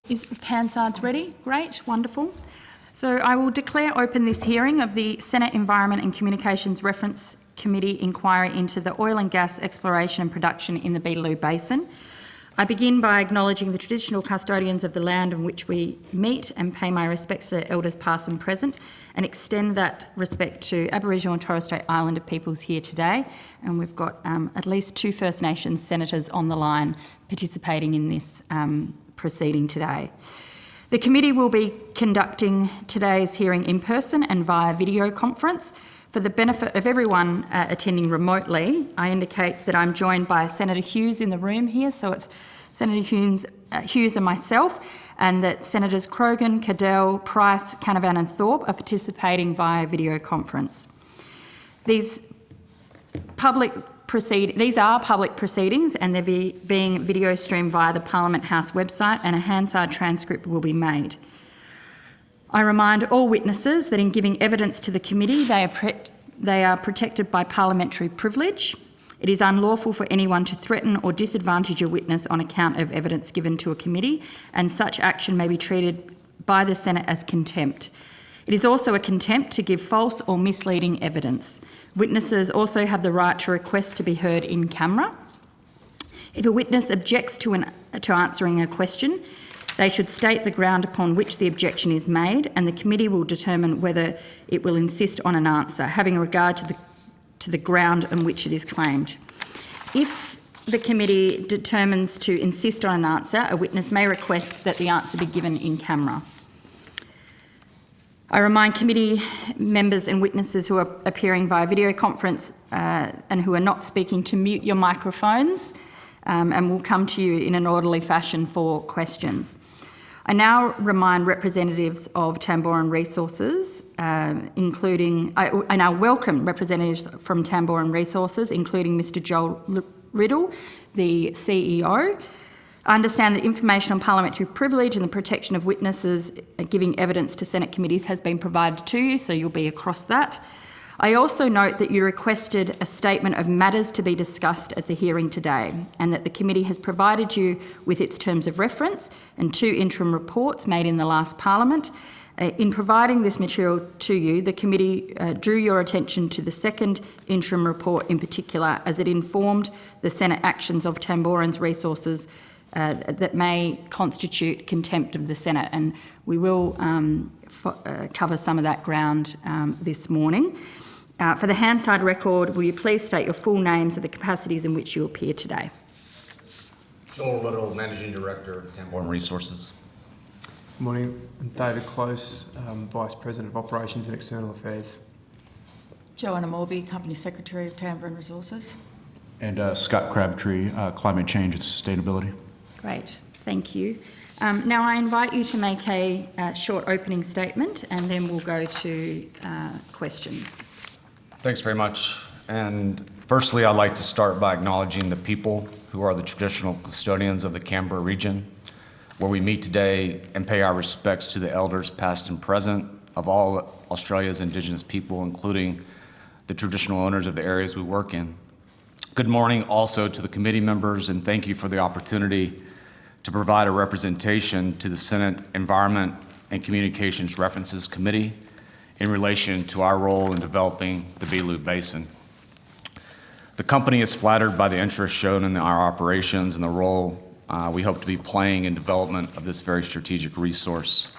Is Hansard's ready? Great, wonderful. So I will declare open this hearing of the Senate Environment and Communications Reference Committee inquiry into the oil and gas exploration and production in the Beetaloo Basin. I begin by acknowledging the traditional custodians of the land on which we meet and pay my respects to their elders past and present, and extend that respect to Aboriginal and Torres Strait Islander peoples here today. And we've got at least 2 First Nations senators on the line participating in this proceeding today. The committee will be conducting today's hearing in person and via video conference. For the benefit of everyone attending remotely, I indicate that I'm joined by Senator Hughes in the room here, so it's Senator Hughes and myself, and that Senators Croghan, Cadell, Price, Canavan and Thorpe are participating via video conference. These are public proceedings, and they're being video streamed via the Parliament House website, and a Hansard transcript will be made. I remind all witnesses that in giving evidence to the committee, they are protected by parliamentary privilege. It is unlawful for anyone to threaten or disadvantage a witness on account of evidence given to a committee, and such action may be treated by the Senate as contempt. It is also a contempt to give false or misleading evidence. Witnesses also have the right to request to be heard in camera. If a witness objects to answering a question, they should state the ground upon which the objection is made, and the committee will determine whether it will insist on an answer, having regard to the ground on which it is claimed. If the committee determines to insist on an answer, a witness may request that the answer be given in camera. I remind committee members and witnesses who are appearing via video conference and who are not speaking to mute your microphones, and we'll come to you in an orderly fashion for questions. I now remind representatives of Tamboran Resources, I now welcome representatives from Tamboran Resources, including Mr Joel Riddle, the CEO. I understand that information on parliamentary privilege and the protection of witnesses giving evidence to Senate committees has been provided to you, so you'll be across that. I also note that you requested a statement of matters to be discussed at the hearing today, and that the committee has provided you with its terms of reference and 2 interim reports made in the last Parliament. In providing this material to you, the committee drew your attention to the 2nd interim report in particular, as it informed the Senate actions of Tamboran's Resources that may constitute contempt of the Senate, and we will cover some of that ground this morning. For the Hansard record, will you please state your full names and the capacities in which you appear today? Joel Riddle, Managing Director of Tamboran Resources. Good morning. I'm David Close, Vice President of Operations and External Affairs. Joanna Morby, Company Secretary of Tamboran Resources. And Scott Crabtree, Climate Change and Sustainability. Great, thank you. Now I invite you to make a short opening statement, and then we'll go to questions. Thanks very much. And firstly, I'd like to start by acknowledging the people who are the traditional custodians of the Canberra region, where we meet today, and pay our respects to the elders past and present of all Australia's Indigenous people, including the traditional owners of the areas we work in. Good morning also to the committee members, and thank you for the opportunity to provide a representation to the Senate Environment and Communications References Committee in relation to our role in developing the Beetaloo Basin. The company is flattered by the interest shown in our operations and the role we hope to be playing in development of this very strategic resource.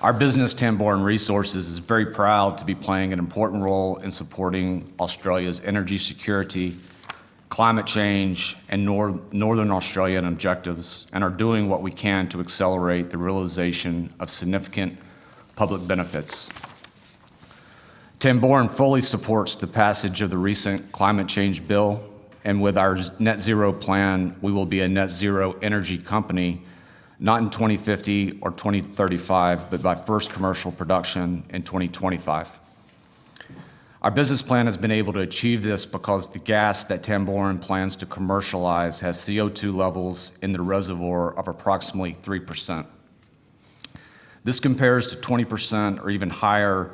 Our business, Tamboran Resources, is very proud to be playing an important role in supporting Australia's energy security, climate change, and Northern Australian objectives, and are doing what we can to accelerate the realization of significant public benefits. Tamboran fully supports the passage of the recent climate change bill, and with our net zero plan, we will be a net zero energy company, not in 2050 or 2035, but by first commercial production in 2025. Our business plan has been able to achieve this because the gas that Tamboran plans to commercialize has CO2 levels in the reservoir of approximately 3%. This compares to 20% or even higher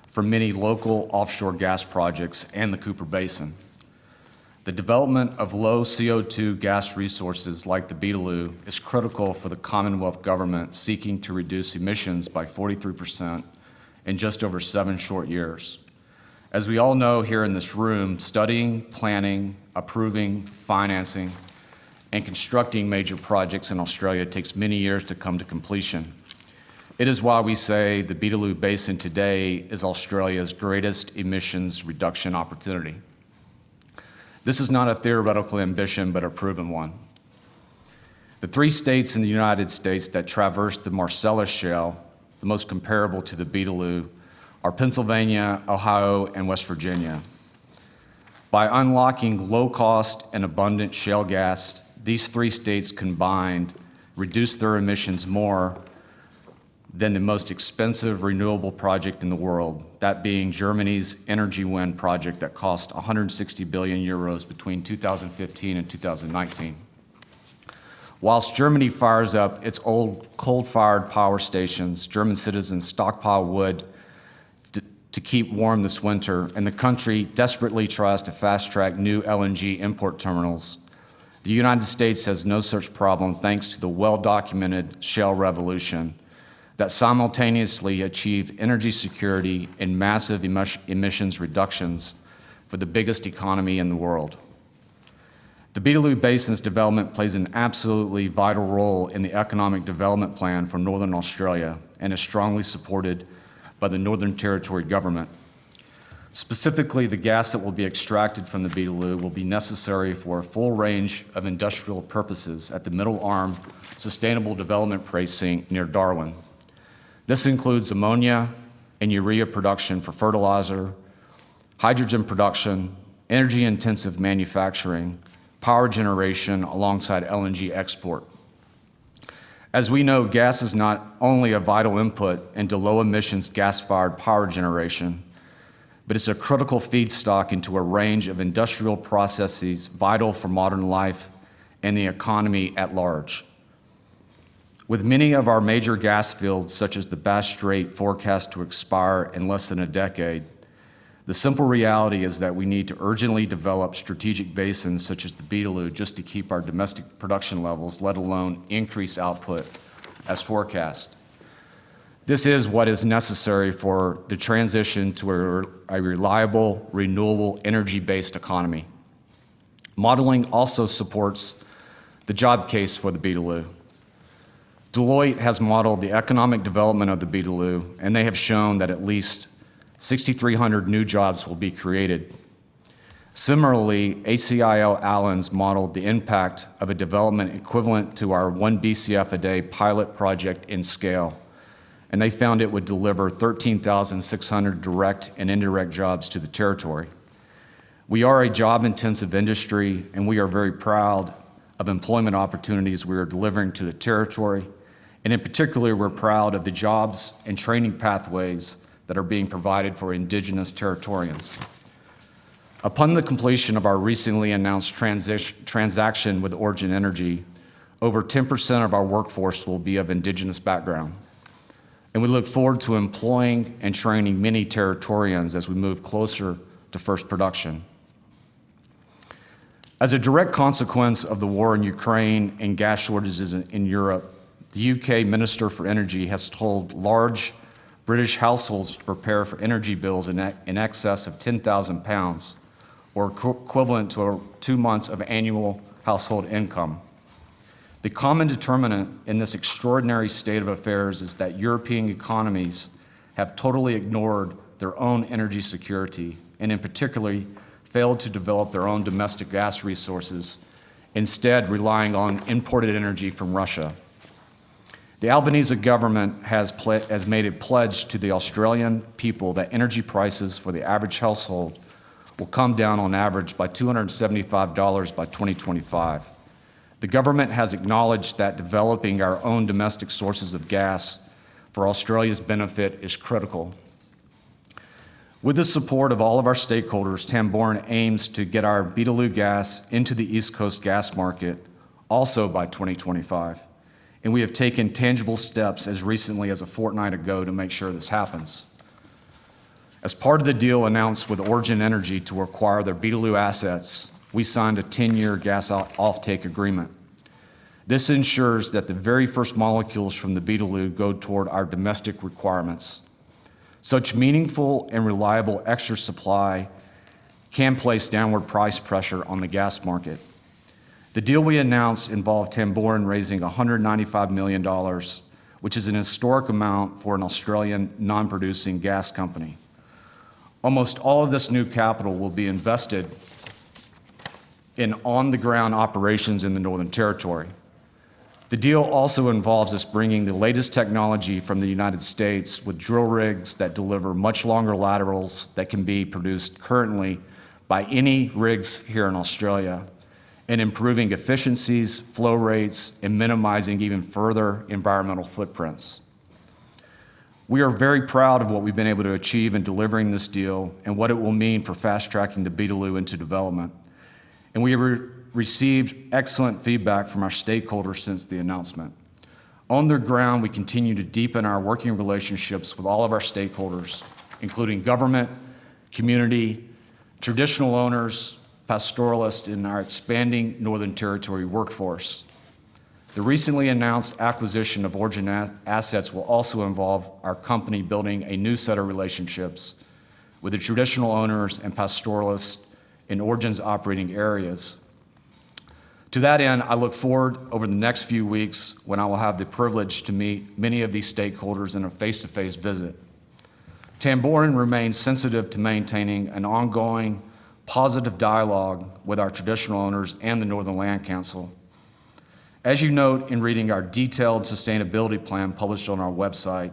for many local offshore gas projects and the Cooper Basin. The development of low CO2 gas resources like the Beetaloo is critical for the Commonwealth government seeking to reduce emissions by 43% in just over 7 short years. As we all know here in this room, studying, planning, approving, financing, and constructing major projects in Australia takes many years to come to completion. It is why we say the Beetaloo Basin today is Australia's greatest emissions reduction opportunity. This is not a theoretical ambition, but a proven one. The 3 states in the United States that traverse the Marcellus Shale, the most comparable to the Beetaloo, are Pennsylvania, Ohio, and West Virginia. By unlocking low-cost and abundant shale gas, these 3 states combined reduce their emissions more than the most expensive renewable project in the world, that being Germany's Energy Wind project that cost 160 billion euros between 2015 and 2019. Whilst Germany fires up its old coal-fired power stations, German citizens stockpile wood to keep warm this winter, and the country desperately tries to fast-track new LNG import terminals. The United States has no such problem thanks to the well-documented shale revolution that simultaneously achieved energy security and massive emissions reductions for the biggest economy in the world. The Beetaloo Basin's development plays an absolutely vital role in the economic development plan for Northern Australia and is strongly supported by the Northern Territory government. Specifically, the gas that will be extracted from the Beetaloo will be necessary for a full range of industrial purposes at the Middle Arm Sustainable Development Precinct near Darwin. This includes ammonia and urea production for fertilizer, hydrogen production, energy-intensive manufacturing, power generation alongside LNG export. As we know, gas is not only a vital input into low-emissions gas-fired power generation, but it's a critical feedstock into a range of industrial processes vital for modern life and the economy at large. With many of our major gas fields, such as the Bass Strait, forecast to expire in less than a decade, the simple reality is that we need to urgently develop strategic basins such as the Beetaloo just to keep our domestic production levels, let alone increase output as forecast. This is what is necessary for the transition to a reliable, renewable, energy-based economy. Modeling also supports the job case for the Beetaloo. Deloitte has modeled the economic development of the Beetaloo, and they have shown that at least 6,300 new jobs will be created. Similarly, ACIL Allens modeled the impact of a development equivalent to our 1 BCF a day pilot project in scale, and they found it would deliver 13,600 direct and indirect jobs to the territory. We are a job-intensive industry, and we are very proud of employment opportunities we are delivering to the territory, and in particular, we're proud of the jobs and training pathways that are being provided for Indigenous Territorians. Upon the completion of our recently announced transaction with Origin Energy, over 10% of our workforce will be of Indigenous background. And we look forward to employing and training many Territorians as we move closer to first production. As a direct consequence of the war in Ukraine and gas shortages in Europe, the UK Minister for Energy has told large British households to prepare for energy bills in excess of £10,000, or equivalent to 2 months of annual household income. The common determinant in this extraordinary state of affairs is that European economies have totally ignored their own energy security, and in particular, failed to develop their own domestic gas resources, instead relying on imported energy from Russia. The Albanese government has made a pledge to the Australian people that energy prices for the average household will come down on average by $275 by 2025. The government has acknowledged that developing our own domestic sources of gas for Australia's benefit is critical. With the support of all of our stakeholders, Tamboran aims to get our Beetaloo gas into the East Coast gas market also by 2025. And we have taken tangible steps as recently as a fortnight ago to make sure this happens. As part of the deal announced with Origin Energy to acquire their Beetaloo assets, we signed a 10-year gas offtake agreement. This ensures that the very first molecules from the Beetaloo go toward our domestic requirements. Such meaningful and reliable extra supply can place downward price pressure on the gas market. The deal we announced involved Tamboran raising $195 million, which is an historic amount for an Australian non-producing gas company. Almost all of this new capital will be invested in on-the-ground operations in the Northern Territory. The deal also involves us bringing the latest technology from the United States with drill rigs that deliver much longer laterals that can be produced currently by any rigs here in Australia, and improving efficiencies, flow rates, and minimizing even further environmental footprints. We are very proud of what we've been able to achieve in delivering this deal and what it will mean for fast-tracking the Beetaloo into development. And we have received excellent feedback from our stakeholders since the announcement. On the ground, we continue to deepen our working relationships with all of our stakeholders, including government, community, traditional owners, pastoralists, and our expanding Northern Territory workforce. The recently announced acquisition of Origin assets will also involve our company building a new set of relationships with the traditional owners and pastoralists in Origin's operating areas. To that end, I look forward over the next few weeks when I will have the privilege to meet many of these stakeholders in a face-to-face visit. Tamboran remains sensitive to maintaining an ongoing positive dialogue with our traditional owners and the Northern Land Council. As you note in reading our detailed sustainability plan published on our website,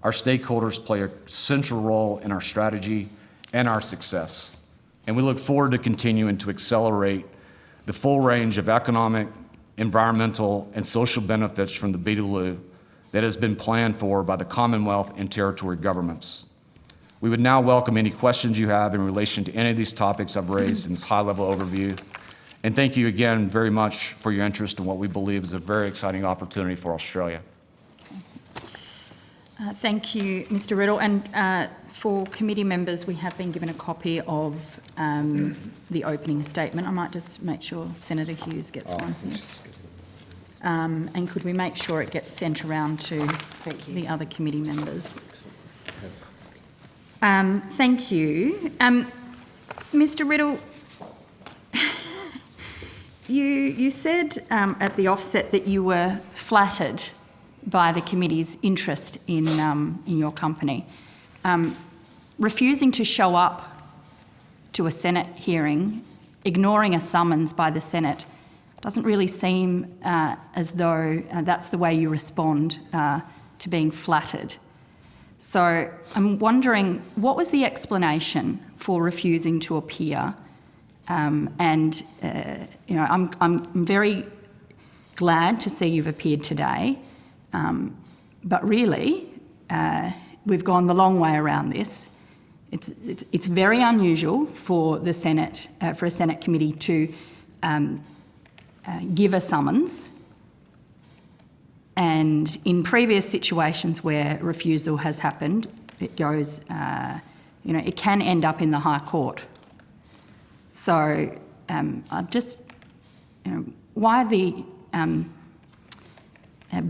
our stakeholders play a central role in our strategy and our success, and we look forward to continuing to accelerate the full range of economic, environmental, and social benefits from the Beetaloo that has been planned for by the Commonwealth and Territory governments. We would now welcome any questions you have in relation to any of these topics I've raised in this high-level overview. And thank you again very much for your interest in what we believe is a very exciting opportunity for Australia. Thank you, Mr. Riddle. And for committee members, we have been given a copy of the opening statement. I might just make sure Senator Hughes gets one here. And could we make sure it gets sent around to the other committee members? Thank you. Mr. Riddle, you said at the offset that you were flattered by the committee's interest in your company. Refusing to show up to a Senate hearing, ignoring a summons by the Senate, doesn't really seem as though that's the way you respond to being flattered. So I'm wondering, what was the explanation for refusing to appear? I'm very glad to see you've appeared today, but really, we've gone the long way around this. It's very unusual for the Senate, for a Senate committee to give a summons. And in previous situations where refusal has happened, it goes, it can end up in the High Court. So why the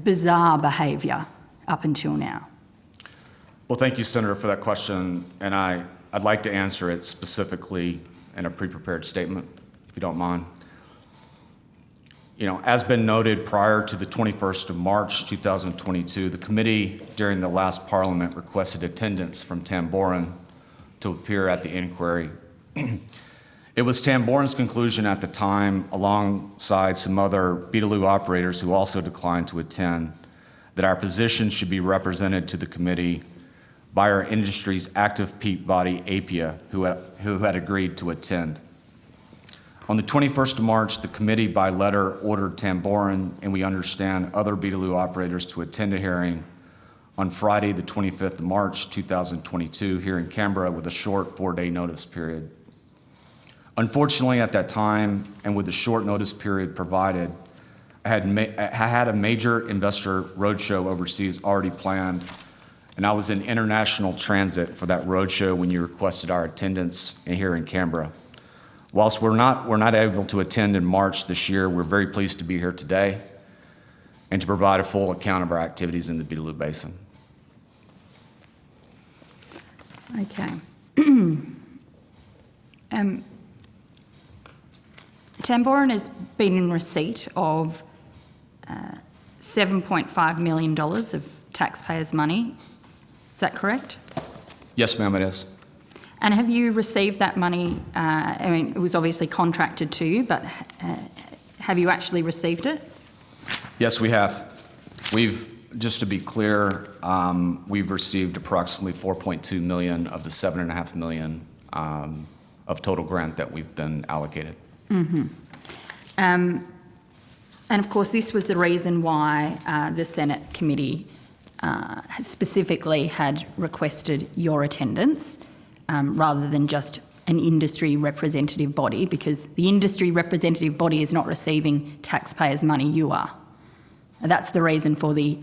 bizarre behaviour up until now? Well, thank you, Senator, for that question. And I'd like to answer it specifically in a pre-prepared statement, if you don't mind. As been noted, prior to the 21st of March 2022, the committee during the last Parliament requested attendance from Tamboran to appear at the inquiry. It was Tamboran's conclusion at the time, alongside some other Beetaloo operators who also declined to attend, that our position should be represented to the committee by our industry's active peak body, APIA, who had agreed to attend. On the 21st of March, the committee by letter ordered Tamboran, and we understand other Beetaloo operators, to attend a hearing on Friday, the 25th of March, 2022, here in Canberra with a short 4-day notice period. Unfortunately, at that time, and with the short notice period provided, I had a major investor roadshow overseas already planned, and I was in international transit for that roadshow when you requested our attendance here in Canberra. Whilst we're not able to attend in March this year, we're very pleased to be here today and to provide a full account of our activities in the Beetaloo Basin. Okay. Tamboran has been in receipt of $7.5 million of taxpayers' money. Is that correct? Yes, ma'am, it is. And have you received that money? I mean, it was obviously contracted to you, but have you actually received it? Yes, we have. Just to be clear, we've received approximately 4.2 million of the 7.5 million of total grant that we've been allocated. And of course, this was the reason why the Senate committee specifically had requested your attendance rather than just an industry representative body, because the industry representative body is not receiving taxpayers' money, you are. That's the reason for the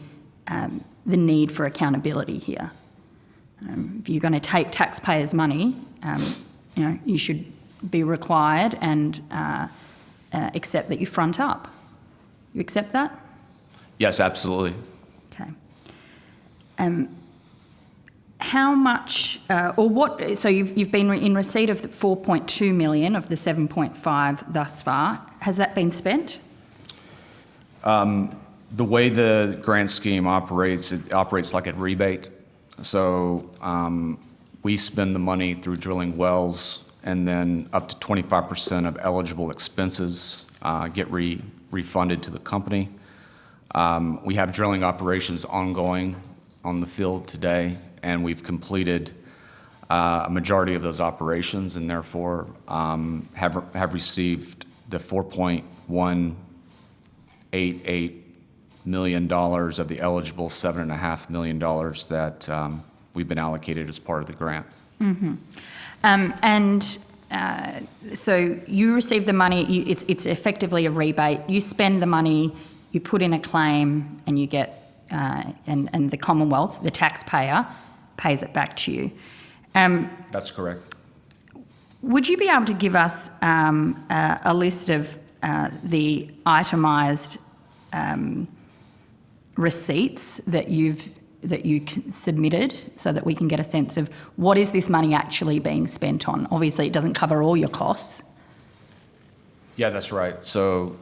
need for accountability here. If you're going to take taxpayers' money, you should be required and accept that you front up. You accept that? Yes, absolutely. Okay. How much, or what? So you've been in receipt of the 4.2 million of the 7.5 thus far. Has that been spent? The way the grant scheme operates, it operates like a rebate. So we spend the money through drilling wells, and then up to 25% of eligible expenses get refunded to the company. We have drilling operations ongoing on the field today, and we've completed a majority of those operations, and therefore have received the $4.188 million of the eligible $7.5 million that we've been allocated as part of the grant. So you receive the money, it's effectively a rebate. You spend the money, you put in a claim, and you get, and the Commonwealth, the taxpayer, pays it back to you. That's correct. Would you be able to give us a list of the itemised receipts that you submitted, so that we can get a sense of what is this money actually being spent on? Obviously, it doesn't cover all your costs. Yeah, that's right. So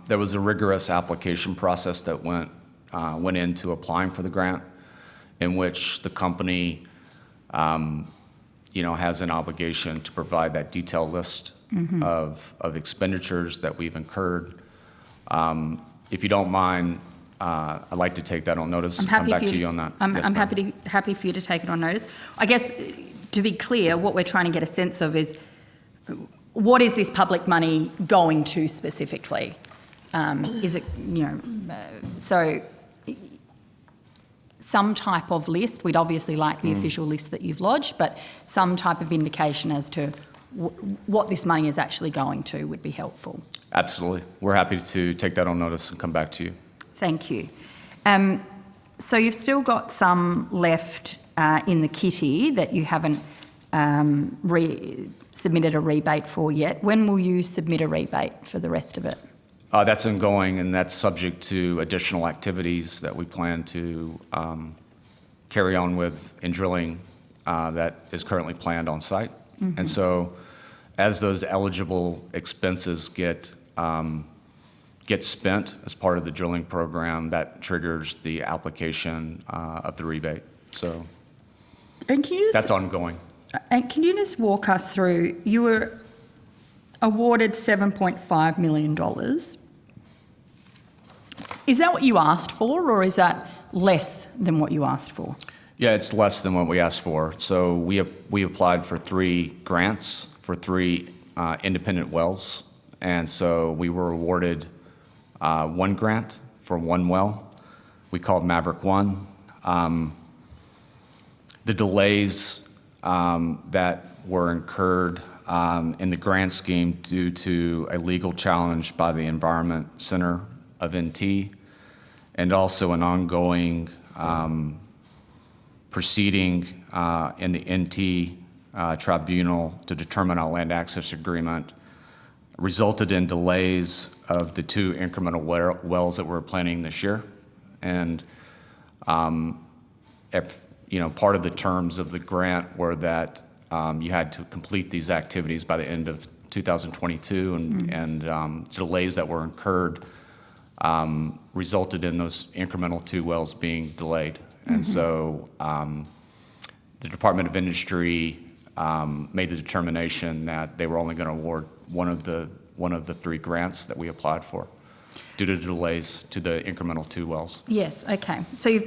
there was a rigorous application process that went into applying for the grant, in which the company, has an obligation to provide that detailed list of expenditures that we've incurred. If you don't mind, I'd like to take that on notice and come back to you on that. I'm Yes, ma'am. happy for you to take it on notice. I guess, to be clear, what we're trying to get a sense of is, what is this public money going to specifically? Is it, so some type of list, we'd obviously like the official list that you've lodged, but some type of indication as to what this money is actually going to would be helpful. Absolutely. We're happy to take that on notice and come back to you. Thank you. So you've still got some left in the kitty that you haven't submitted a rebate for yet. When will you submit a rebate for the rest of it? That's ongoing, and that's subject to additional activities that we plan to carry on with in drilling that is currently planned on site. And so as those eligible expenses get spent as part of the drilling program, that triggers the application of the rebate. So And can you that's ongoing. And can you just walk us through, you were awarded $7.5 million. Is that what you asked for, or is that less than what you asked for? Yeah, it's less than what we asked for. So we applied for 3 grants for 3 independent wells. And so we were awarded 1 grant for 1 well. We called Maverick 1. The delays that were incurred in the grant scheme due to a legal challenge by the Environment Center of NT, and also an ongoing proceeding in the NT tribunal to determine a land access agreement resulted in delays of the 2 incremental wells that we're planning this year. And part of the terms of the grant were that you had to complete these activities by the end of 2022, and delays that were incurred resulted in those incremental 2 wells being delayed. And so the Department of Industry made the determination that they were only going to award one of the 3 grants that we applied for due to delays to the incremental 2 wells. Yes, okay. So you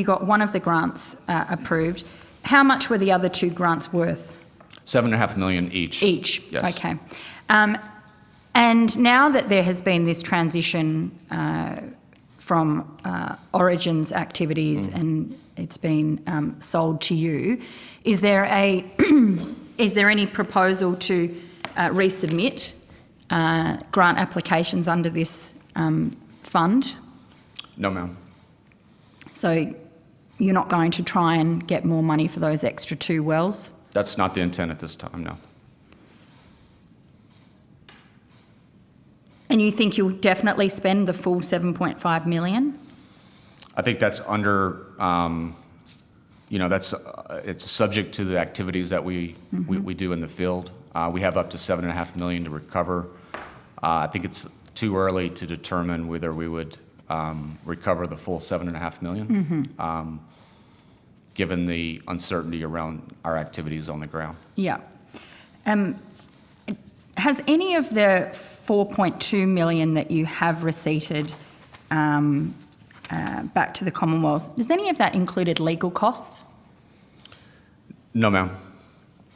got one of the grants approved. How much were the other 2 grants worth? $7.5 million each. Each? Yes. Okay. And now that there has been this transition from Origin's activities and it's been sold to you, is there any proposal to resubmit grant applications under this fund? No, ma'am. So you're not going to try and get more money for those extra 2 wells? That's not the intent at this time, no. And you think you'll definitely spend the full 7.5 million? I think that's under, it's subject to the activities that we do in the field. We have up to $7.5 million to recover. I think it's too early to determine whether we would recover the full $7.5 million, given the uncertainty around our activities on the ground. Yeah. Has any of the 4.2 million that you have receipted back to the Commonwealth, does any of that included legal costs? No, ma'am.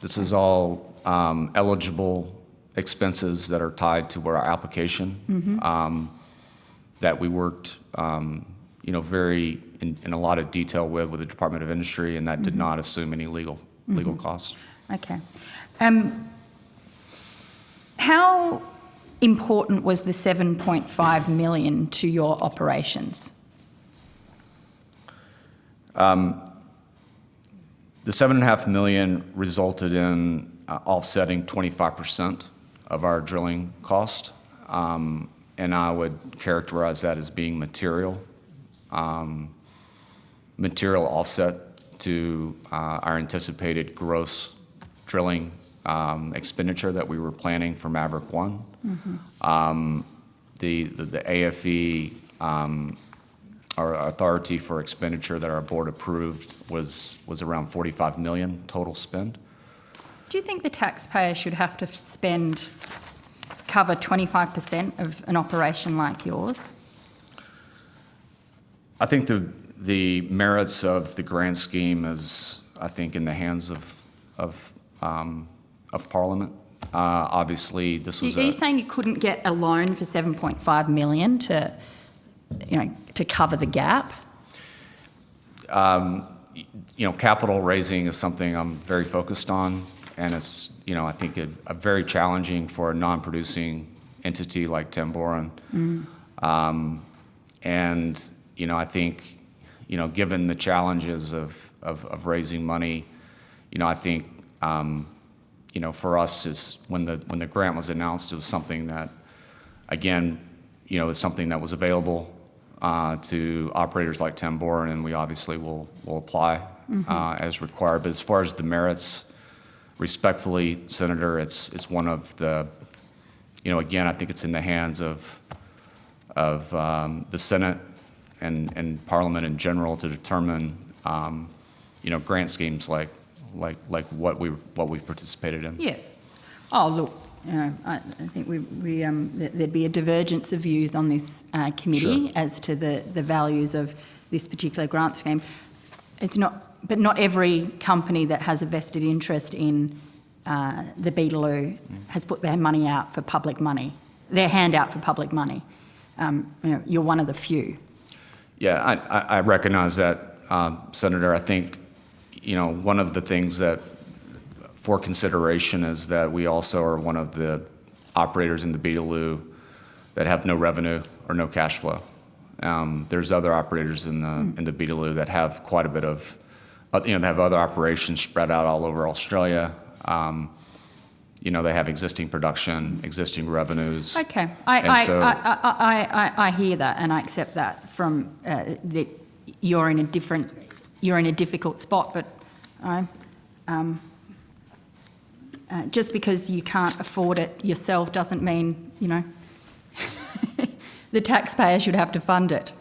This is all eligible expenses that are tied to our application that we worked, very in a lot of detail with the Department of Industry, and that did not assume any legal costs. Okay. How important was the 7.5 million to your operations? The $7.5 million resulted in offsetting 25% of our drilling cost, and I would characterize that as being material offset to our anticipated gross drilling expenditure that we were planning for Maverick 1. The AFE, our authority for expenditure that our board approved was around $45 million total spend. Do you think the taxpayer should have to cover 25% of an operation like yours? I think the merits of the grant scheme is, I think, in the hands of Parliament. Obviously, this was Are you saying you couldn't get a loan for 7.5 million to cover the gap? Capital raising is something I'm very focused on, and it's, I think a very challenging for a non-producing entity like Tamboran. And, I think, given the challenges of raising money, I think, for us, is when the grant was announced, it was something that, again, is something that was available to operators like Tamboran, and we obviously will apply as required. But as far as the merits, respectfully, Senator, it's one of the, again, I think it's in the hands of the Senate and Parliament in general to determine, grant schemes like what we participated in. Yes. Oh, look, I think there'd be a divergence of views on this committee as to the values of this particular grant scheme. But not every company that has a vested interest in the Beetaloo has put their money out for public money, their hand out for public money. You're one of the few. Yeah, I recognize that, Senator. I think, one of the things that for consideration is that we also are one of the operators in the Beetaloo that have no revenue or no cash flow. There's other operators in the Beetaloo that have quite a bit of, they have other operations spread out all over Australia. they have existing production, existing revenues. Okay, And so- I hear that and I accept that from that you're in a difficult spot, but just because you can't afford it yourself doesn't mean the taxpayer should have to fund it.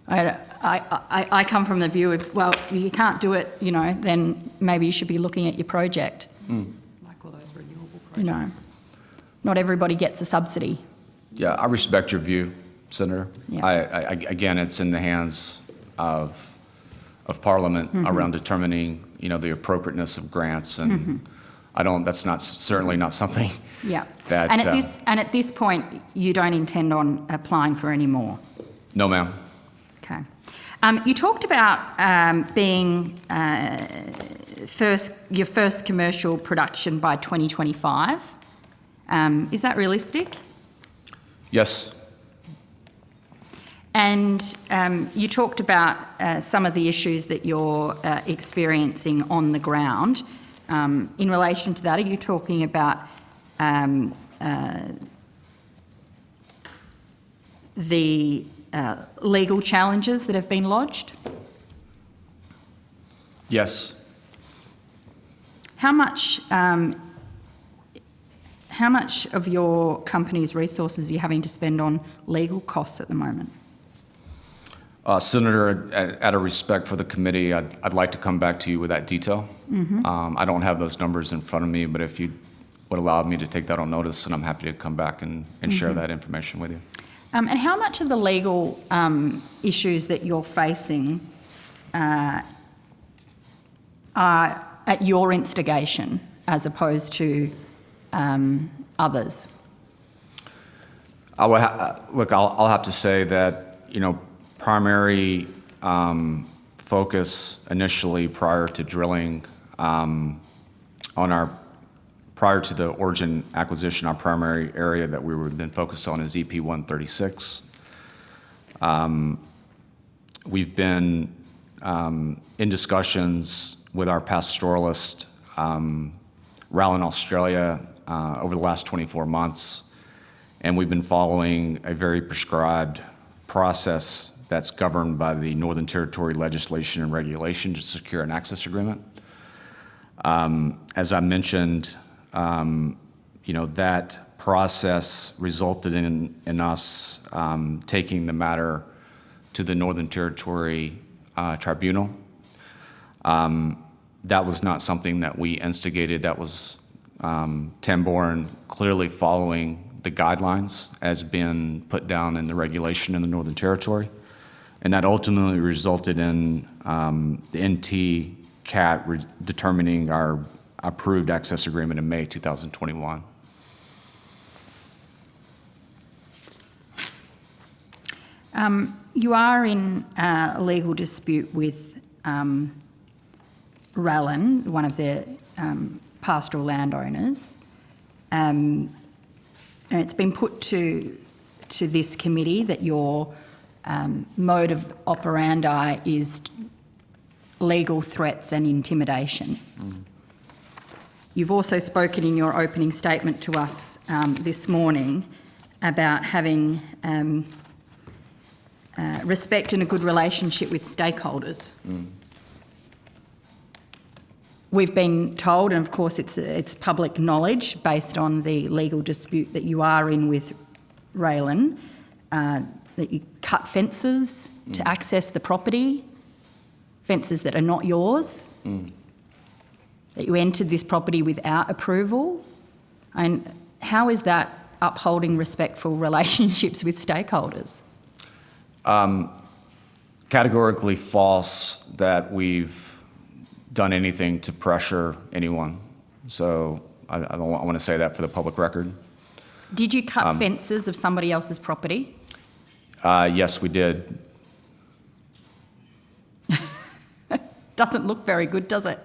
I come from the view of, well, if you can't do it, then maybe you should be looking at your project. Like all those renewable You know, projects. not everybody gets a subsidy. Yeah, I respect your view, Senator. Yeah. Again, it's in the hands of Parliament around determining, the appropriateness of grants, and that's certainly not something Yeah. that. And at this point, you don't intend on applying for any more. No, ma'am. Okay. You talked about being your first commercial production by 2025. Is that realistic? Yes. And you talked about some of the issues that you're experiencing on the ground. In relation to that, are you talking about the legal challenges that have been lodged? Yes. How much of your company's resources are you having to spend on legal costs at the moment? Senator, out of respect for the committee, I'd like to come back to you with that detail. I don't have those numbers in front of me, but if you would allow me to take that on notice, and I'm happy to come back and share that information with you. And how much of the legal issues that you're facing are at your instigation as opposed to others? I'll have to say that, primary focus initially prior to drilling prior to the Origin acquisition, our primary area that we were then focused on is EP 136. We've been in discussions with our pastoralist, Rowland Australia, over the last 24 months, and we've been following a very prescribed process that's governed by the Northern Territory legislation and regulation to secure an access agreement. As I mentioned, that process resulted in us taking the matter to the Northern Territory Tribunal. That was not something that we instigated. That was Tamboran clearly following the guidelines as been put down in the regulation in the Northern Territory. And that ultimately resulted in the NT CAT determining our approved access agreement in May 2021. You are in a legal dispute with Rowland, one of the pastoral landowners. And it's been put to this committee that your mode of operandi is legal threats and intimidation. You've also spoken in your opening statement to us this morning about having respect and a good relationship with stakeholders. We've been told, and of course it's public knowledge based on the legal dispute that you are in with Raylan, that you cut fences to access the property, fences that are not yours, that you entered this property without approval. And how is that upholding respectful relationships with stakeholders? Categorically false that we've done anything to pressure anyone. So I want to say that for the public record. Did you cut fences of somebody else's property? Yes, we did. Doesn't look very good, does it?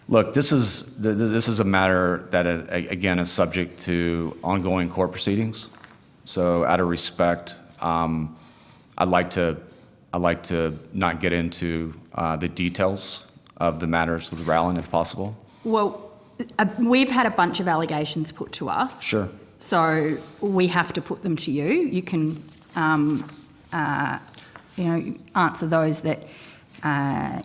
Look, this is a matter that, again, is subject to ongoing court proceedings. So out of respect, I'd like to not get into the details of the matters with Rowland, if possible. Well, we've had a bunch of allegations put to us. Sure. So we have to put them to you. You can, answer those that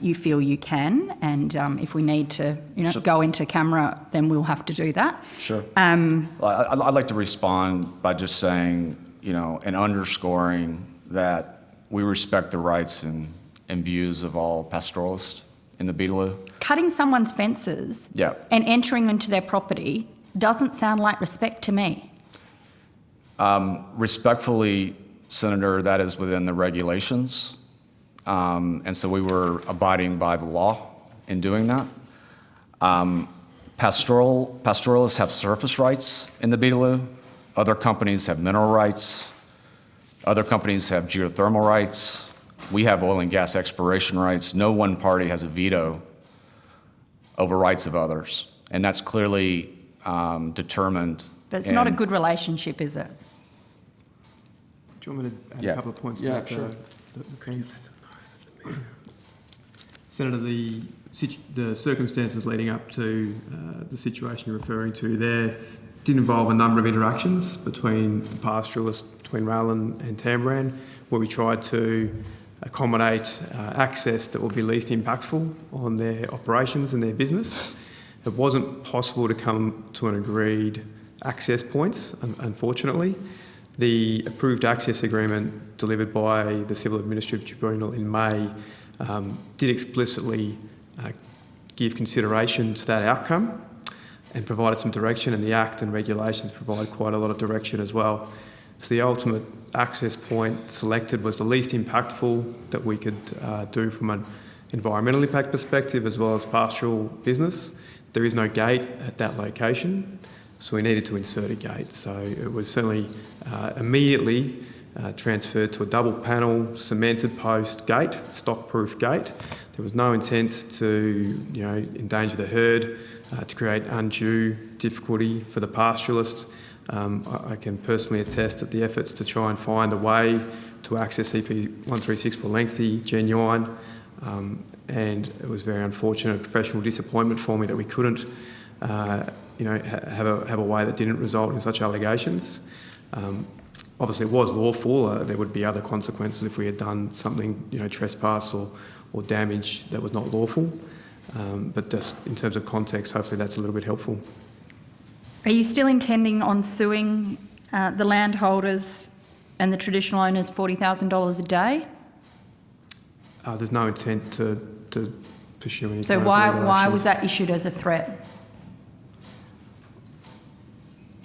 you feel you can, and if we need to, Sure. go into camera, then we'll have to do that. Sure. I'd like to respond by just saying, and underscoring that we respect the rights and views of all pastoralists in the Beetaloo. Cutting someone's fences Yeah. and entering into their property doesn't sound like respect to me. Respectfully, Senator, that is within the regulations. And so we were abiding by the law in doing that. Pastoralists have surface rights in the Beetaloo. Other companies have mineral rights. Other companies have geothermal rights. We have oil and gas exploration rights. No one party has a veto over rights of others. And that's clearly determined. But it's not a in- good relationship, is it? Do you want me to add Yeah. a couple of points Yeah, about sure. the fence? Senator, the circumstances leading up to the situation you're referring to there did involve a number of interactions between the pastoralists, between Rowland and Tamboran, where we tried to accommodate access that would be least impactful on their operations and their business. It wasn't possible to come to an agreed access points, unfortunately. The approved access agreement delivered by the Civil Administrative Tribunal in May did explicitly give consideration to that outcome and provided some direction, and the Act and regulations provide quite a lot of direction as well. So the ultimate access point selected was the least impactful that we could do from an environmental impact perspective as well as pastoral business. There is no gate at that location, so we needed to insert a gate. So it was certainly immediately transferred to a double panel cemented post gate, stock-proof gate. There was no intent to endanger the herd, to create undue difficulty for the pastoralists. I can personally attest that the efforts to try and find a way to access EP 136 were lengthy, genuine, and it was very unfortunate, professional disappointment for me that we couldn't have a way that didn't result in such allegations. Obviously, it was lawful. There would be other consequences if we had done something, trespass or damage that was not lawful. But just in terms of context, hopefully that's a little bit helpful. Are you still intending on suing the landholders and the traditional owners $40,000 a day? There's no intent to pursue any So kind of why legal was action. that issued as a threat?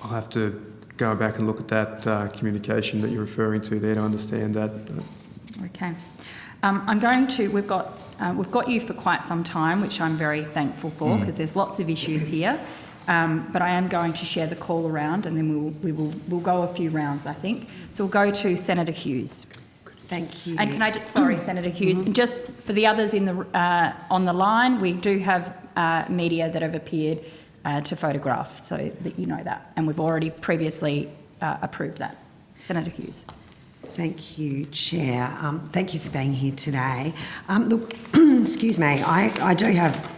I'll have to go back and look at that communication that you're referring to there to understand that. Okay. We've got you for quite some time, which I'm very thankful for, because there's lots of issues here. But I am going to share the call around, and then we'll go a few rounds, I think. So we'll go to Senator Hughes. Thank you. And can I just, sorry, Senator Hughes, and just for the others on the line, we do have media that have appeared to photograph, so that you know that, and we've already previously approved that. Senator Hughes. Thank you, Chair. Thank you for being here today. Look, excuse me, I do have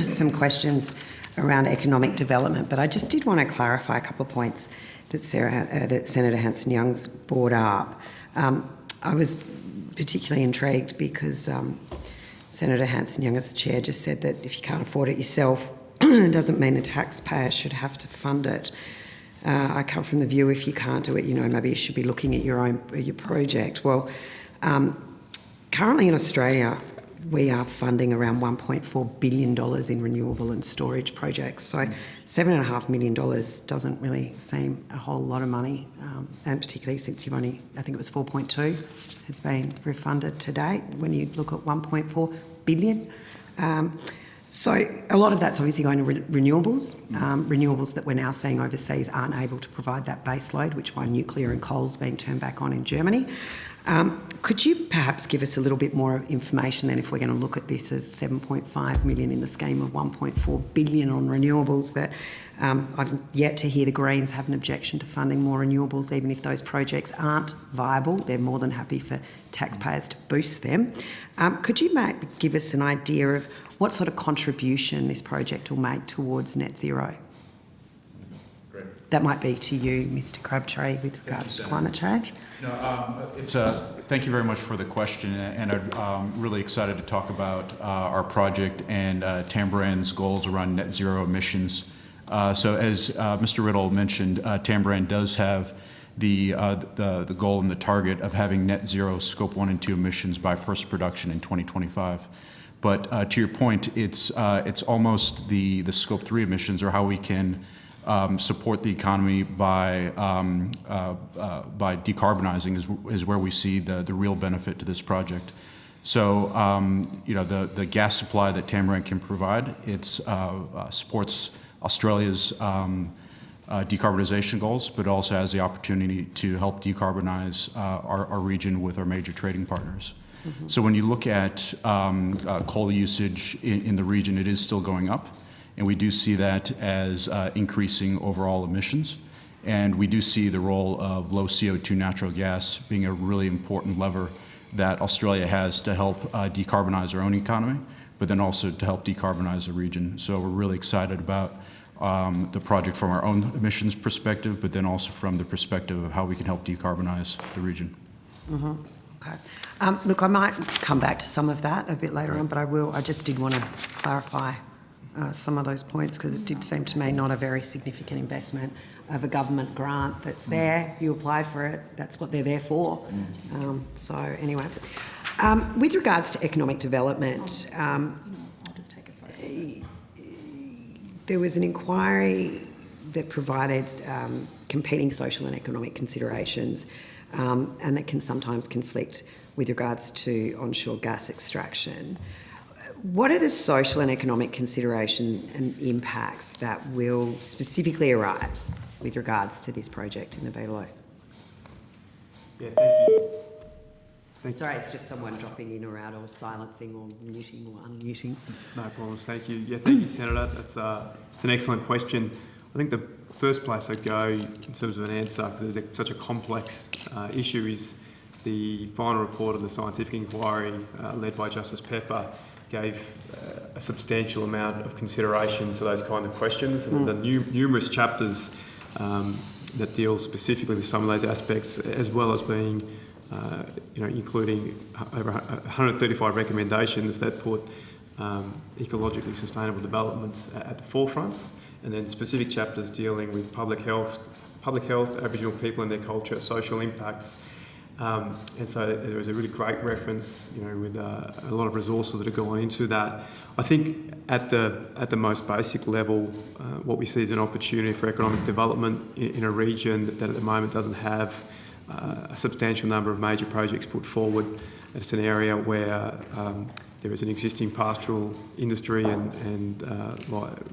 some questions around economic development, but I just did want to clarify a couple of points that Senator Hanson-Young's brought up. I was particularly intrigued because Senator Hanson-Young, as the Chair, just said that if you can't afford it yourself, it doesn't mean the taxpayer should have to fund it. I come from the view if you can't do it, maybe you should be looking at your project. Well, currently in Australia, we are funding around $1.4 billion in renewable and storage projects. So $7.5 million doesn't really seem a whole lot of money, and particularly since I think it was 4.2 has been refunded to date when you look at 1.4 billion. So a lot of that's obviously going to renewables, renewables that we're now seeing overseas aren't able to provide that base load, which is why nuclear and coal's being turned back on in Germany. Could you perhaps give us a little bit more information then, if we're going to look at this as 7.5 million in the scheme of 1.4 billion on renewables, that I've yet to hear the Greens have an objection to funding more renewables, even if those projects aren't viable. They're more than happy for taxpayers to boost them. Could you give us an idea of what sort of contribution this project will make towards net zero? Great. That might be to you, Mr Crabtree, with regards to climate change. No, thank you very much for the question, and I'm really excited to talk about our project and Tamboran's goals around net zero emissions. So as Mr. Riddle mentioned, Tamboran does have the goal and the target of having net zero scope 1 and 2 emissions by first production in 2025. But to your point, it's almost the scope 3 emissions, or how we can support the economy by decarbonizing is where we see the real benefit to this project. So the gas supply that Tamboran can provide, it supports Australia's decarbonization goals, but also has the opportunity to help decarbonize our region with our major trading partners. Mm-hmm. So when you look at coal usage in the region, it is still going up. And we do see that as increasing overall emissions. And we do see the role of low CO2 natural gas being a really important lever that Australia has to help decarbonize our own economy, but then also to help decarbonize the region. So we're really excited about the project from our own emissions perspective, but then also from the perspective of how we can help decarbonize the region. Mm-hmm. Okay. Look, I might come back to some of that a bit later on, but I just did want to clarify some of those points, because it did seem to me not a very significant investment of a government grant that's there. You applied for it. That's what they're there for. So anyway, with regards to economic development, there was an inquiry that provided competing social and economic considerations, and that can sometimes conflict with regards to onshore gas extraction. What are the social and economic consideration and impacts that will specifically arise with regards to this project in the Beetaloo? Yeah, thank you. Sorry, it's just someone dropping in or out, or silencing or muting or unmuting. No problems, thank you. Yeah, thank you, Senator. It's an excellent question. I think the first place I'd go in terms of an answer, because it's such a complex issue, is the final report of the scientific inquiry led by Justice Pepper gave a substantial amount of consideration to those kind of questions. And there's numerous chapters that deal specifically with some of those aspects, as well as being, including over 135 recommendations that put ecologically sustainable development at the forefront, and then specific chapters dealing with public health, Aboriginal people and their culture, social impacts. And so there was a really great reference, with a lot of resources that have gone into that. I think at the most basic level, what we see is an opportunity for economic development in a region that at the moment doesn't have a substantial number of major projects put forward. It's an area where there is an existing pastoral industry and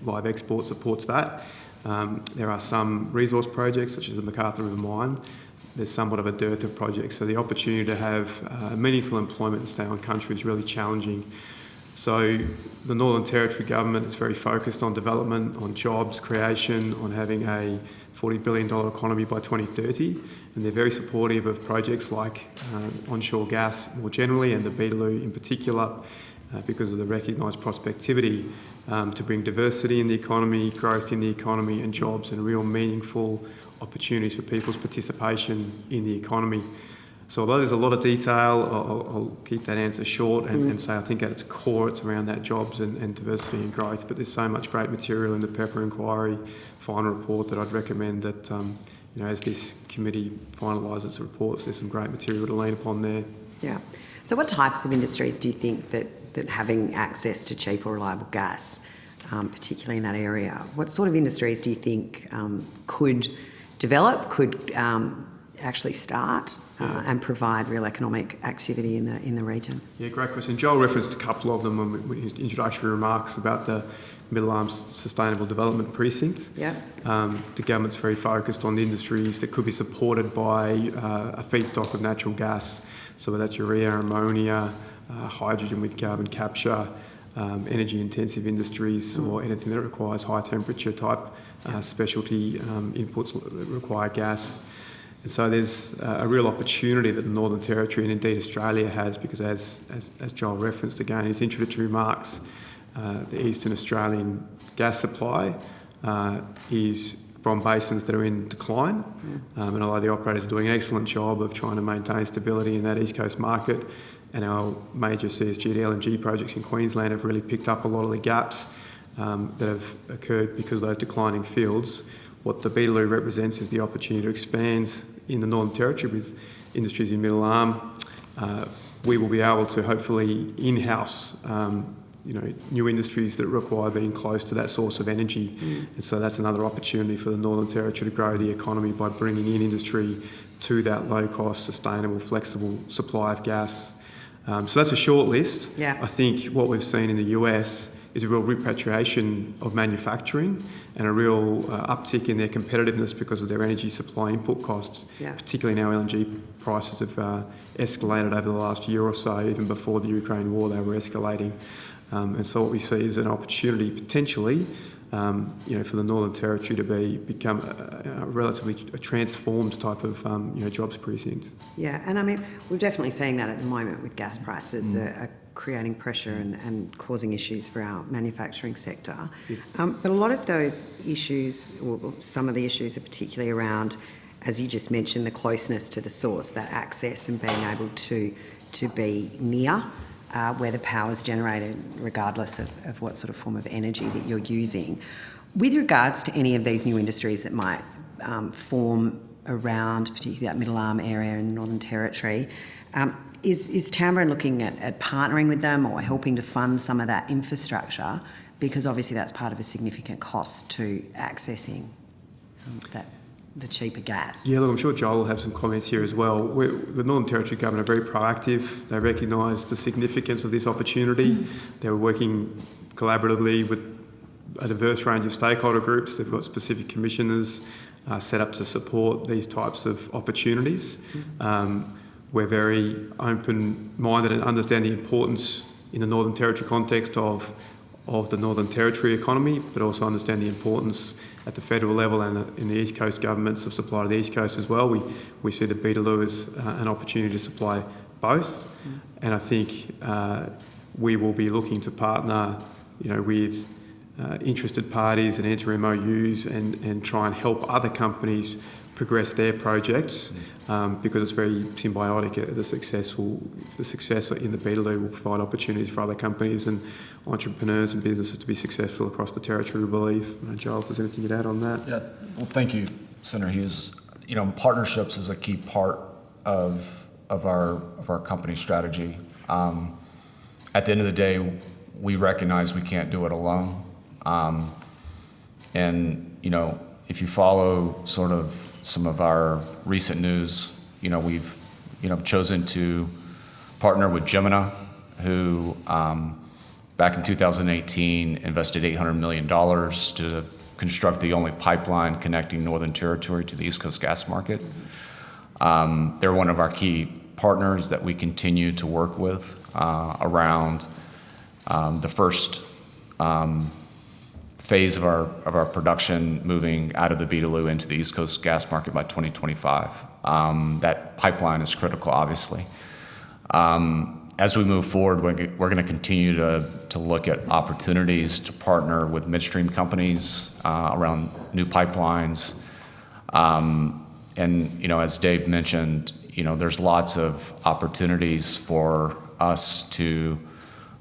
live export supports that. There are some resource projects, such as the MacArthur River Mine. There's somewhat of a dearth of projects, so the opportunity to have meaningful employment and stay on country is really challenging. So the Northern Territory government is very focused on development, on jobs creation, on having a $40 billion economy by 2030, and they're very supportive of projects like onshore gas more generally, and the Beetaloo in particular, because of the recognised prospectivity to bring diversity in the economy, growth in the economy and jobs, and real meaningful opportunities for people's participation in the economy. So although there's a lot of detail, I'll keep that answer short and say I think at its core it's around that jobs and diversity and growth, but there's so much great material in the Pepper Inquiry final report that I'd recommend that as this committee finalises its reports, there's some great material to lean upon there. Yeah. So what types of industries do you think that having access to cheap or reliable gas, particularly in that area, what sort of industries do you think could develop, could actually start and provide real economic activity in the region? Yeah, great question. Joel referenced a couple of them in his introductory remarks about the Middle Arms Sustainable Development Precinct. Yep. The government's very focused on the industries that could be supported by a feedstock of natural gas, so whether that's urea, ammonia, hydrogen with carbon capture, energy-intensive industries, or anything that requires high-temperature type specialty inputs that require gas. And so there's a real opportunity that the Northern Territory and indeed Australia has, because as Joel referenced again in his introductory remarks, the Eastern Australian gas supply is from basins that are in decline, and although the operators are doing an excellent job of trying to maintain stability in that East Coast market, and our major CSG and LNG projects in Queensland have really picked up a lot of the gaps that have occurred because of those declining fields. What the Beetaloo represents is the opportunity to expand in the Northern Territory with industries in Middle Arm. We will be able to hopefully in-house new industries that require being close to that source of energy. And so that's another opportunity for the Northern Territory to grow the economy by bringing in industry to that low-cost, sustainable, flexible supply of gas. So that's a short list. Yeah. I think what we've seen in the US is a real repatriation of manufacturing and a real uptick in their competitiveness because of their energy supply input costs. Yeah. Particularly now LNG prices have escalated over the last year or so. Even before the Ukraine war, they were escalating. And so what we see is an opportunity potentially for the Northern Territory to become a relatively transformed type of jobs precinct. Yeah, and I mean, we're definitely seeing that at the moment with gas prices are creating pressure and causing issues for our manufacturing sector. But a lot of those issues, or some of the issues, are particularly around, as you just mentioned, the closeness to the source, that access and being able to be near where the power is generated, regardless of what sort of form of energy that you're using. With regards to any of these new industries that might form around, particularly that Middle Arm area in the Northern Territory, is Tamboran looking at partnering with them or helping to fund some of that infrastructure? Because obviously that's part of a significant cost to accessing the cheaper gas. Yeah, look, I'm sure Joel will have some comments here as well. The Northern Territory government are very proactive. They recognise the significance of this opportunity. They're working collaboratively with a diverse range of stakeholder groups. They've got specific commissioners set up to support these types of opportunities. We're very open-minded and understand the importance in the Northern Territory context of the Northern Territory economy, but also understand the importance at the federal level and in the East Coast governments of supply to the East Coast as well. We see the Beetaloo as an opportunity to supply both, and I think we will be looking to partner, with interested parties and enter MOUs and try and help other companies progress their projects because it's very symbiotic. The success in the Beetaloo will provide opportunities for other companies and entrepreneurs and businesses to be successful across the territory, we believe. Joel, if there's anything you'd add on that? Yeah, well, thank you, Senator Hughes. Partnerships is a key part of our company strategy. At the end of the day, we recognize we can't do it alone. If you follow sort of some of our recent news, we've chosen to partner with Gemina, who back in 2018 invested $800 million to construct the only pipeline connecting Northern Territory to the East Coast gas market. They're one of our key partners that we continue to work with around the first phase of our production moving out of the Beetaloo into the East Coast gas market by 2025. That pipeline is critical, obviously. As we move forward, we're going to continue to look at opportunities to partner with midstream companies around new pipelines. As Dave mentioned, there's lots of opportunities for us to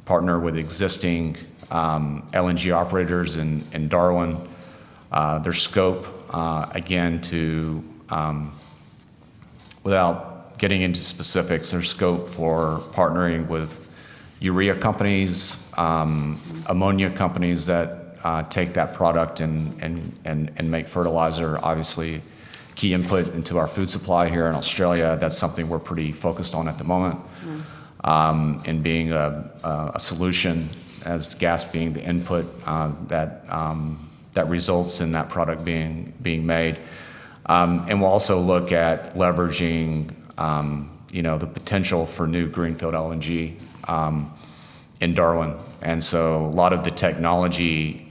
partner with existing LNG operators in Darwin. Their scope, again, without getting into specifics, their scope for partnering with urea companies, ammonia companies that take that product and make fertilizer, obviously key input into our food supply here in Australia. That's something we're pretty focused on at the moment, and being a solution as gas being the input that results in that product being made. And we'll also look at leveraging, the potential for new greenfield LNG in Darwin. And so a lot of the technology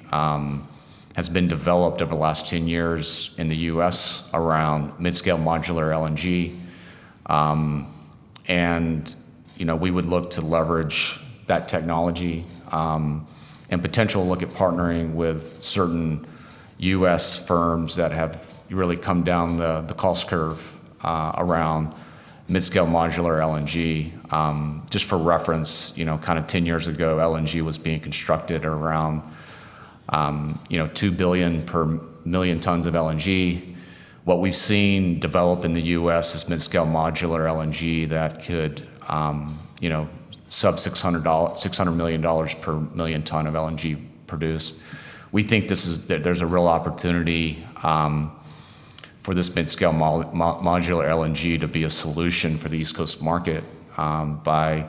has been developed over the last 10 years in the U.S. around mid-scale modular LNG. And, we would look to leverage that technology and potential look at partnering with certain U.S. firms that have really come down the cost curve around mid-scale modular LNG. Just for reference, kind of 10 years ago, LNG was being constructed around, 2 billion per million tons of LNG. What we've seen develop in the U.S. is mid-scale modular LNG that could, sub $600 million per million ton of LNG produced. We think there's a real opportunity for this mid-scale modular LNG to be a solution for the East Coast market by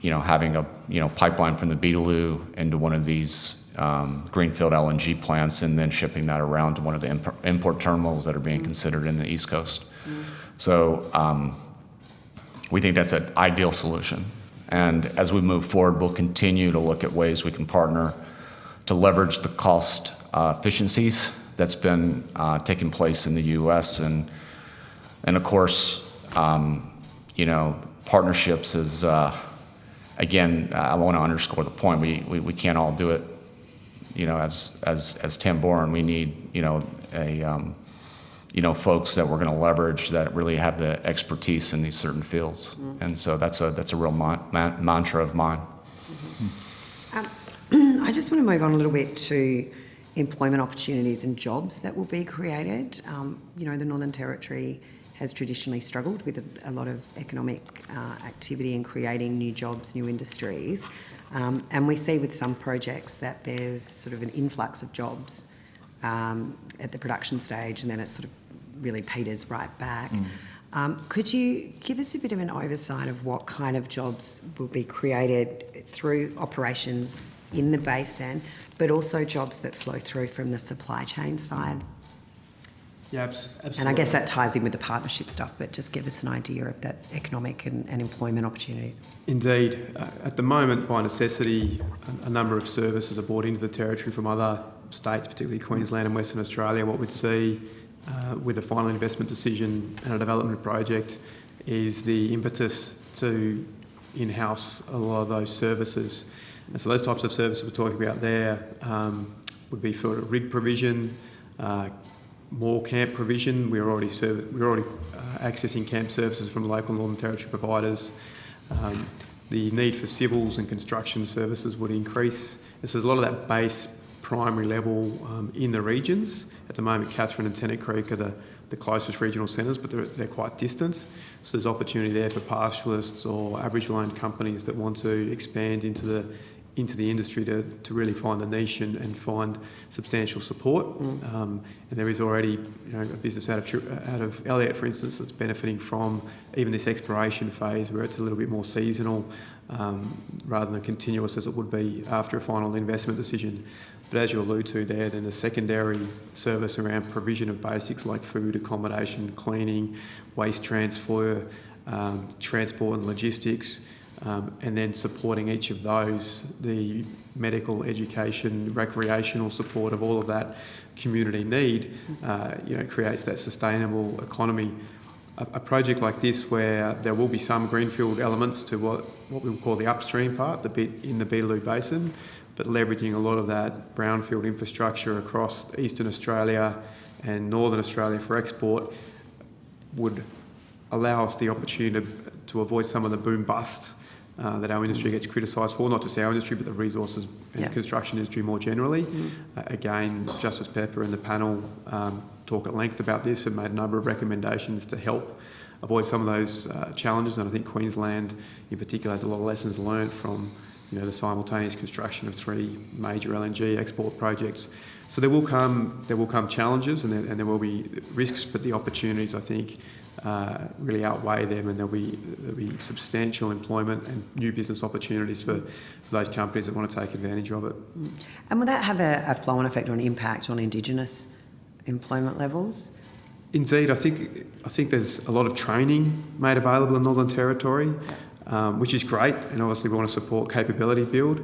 having a pipeline from the Beetaloo into one of these greenfield LNG plants and then shipping that around to one of the import terminals that are being considered in the East Coast. So we think that's an ideal solution. And as we move forward, we'll continue to look at ways we can partner to leverage the cost efficiencies that's been taking place in the U.S. And of course, partnerships is, again, I want to underscore the point. We can't all do it, as Tamboran. We need, folks that we're going to leverage that really have the expertise in these certain fields. And so that's a real mantra of mine. I just want to move on a little bit to employment opportunities and jobs that will be created. The Northern Territory has traditionally struggled with a lot of economic activity in creating new jobs, new industries. And we see with some projects that there's sort of an influx of jobs at the production stage, and then it sort of really peters right back. Could you give us a bit of an oversight of what kind of jobs will be created through operations in the basin, but also jobs that flow through from the supply chain side? Yeah, absolutely. And I guess that ties in with the partnership stuff, but just give us an idea of that economic and employment opportunities. Indeed. At the moment, by necessity, a number of services are brought into the Territory from other states, particularly Queensland and Western Australia. What we'd see with a final investment decision and a development project is the impetus to in-house a lot of those services. And so those types of services we're talking about there would be for rig provision, more camp provision. We're already accessing camp services from local Northern Territory providers. The need for civils and construction services would increase. And so there's a lot of that base primary level in the regions. At the moment, Katherine and Tennant Creek are the closest regional centres, but they're quite distant. So there's opportunity there for pastoralists or Aboriginal-owned companies that want to expand into the industry to really find a niche and find substantial support. And there is already a business out of Elliott, for instance, that's benefiting from even this exploration phase where it's a little bit more seasonal rather than continuous as it would be after a final investment decision. But as you allude to there, then the secondary service around provision of basics like food, accommodation, cleaning, waste transfer, transport and logistics, and then supporting each of those, the medical, education, recreational support of all of that community need, creates that sustainable economy. A project like this, where there will be some greenfield elements to what we would call the upstream part, the bit in the Beetaloo Basin, but leveraging a lot of that brownfield infrastructure across Eastern Australia and Northern Australia for export, would allow us the opportunity to avoid some of the boom-bust that our industry gets criticised for, not just our industry, but the resources and construction industry more generally. Again, Justice Pepper and the panel talk at length about this and made a number of recommendations to help avoid some of those challenges. And I think Queensland in particular has a lot of lessons learned from the simultaneous construction of 3 major LNG export projects. So there will come challenges and there will be risks, but the opportunities, I think, really outweigh them, and there'll be substantial employment and new business opportunities for those companies that want to take advantage of it. And will that have a flow-on effect or an impact on Indigenous employment levels? Indeed, I think there's a lot of training made available in Northern Territory, which is great, and obviously we want to support capability build,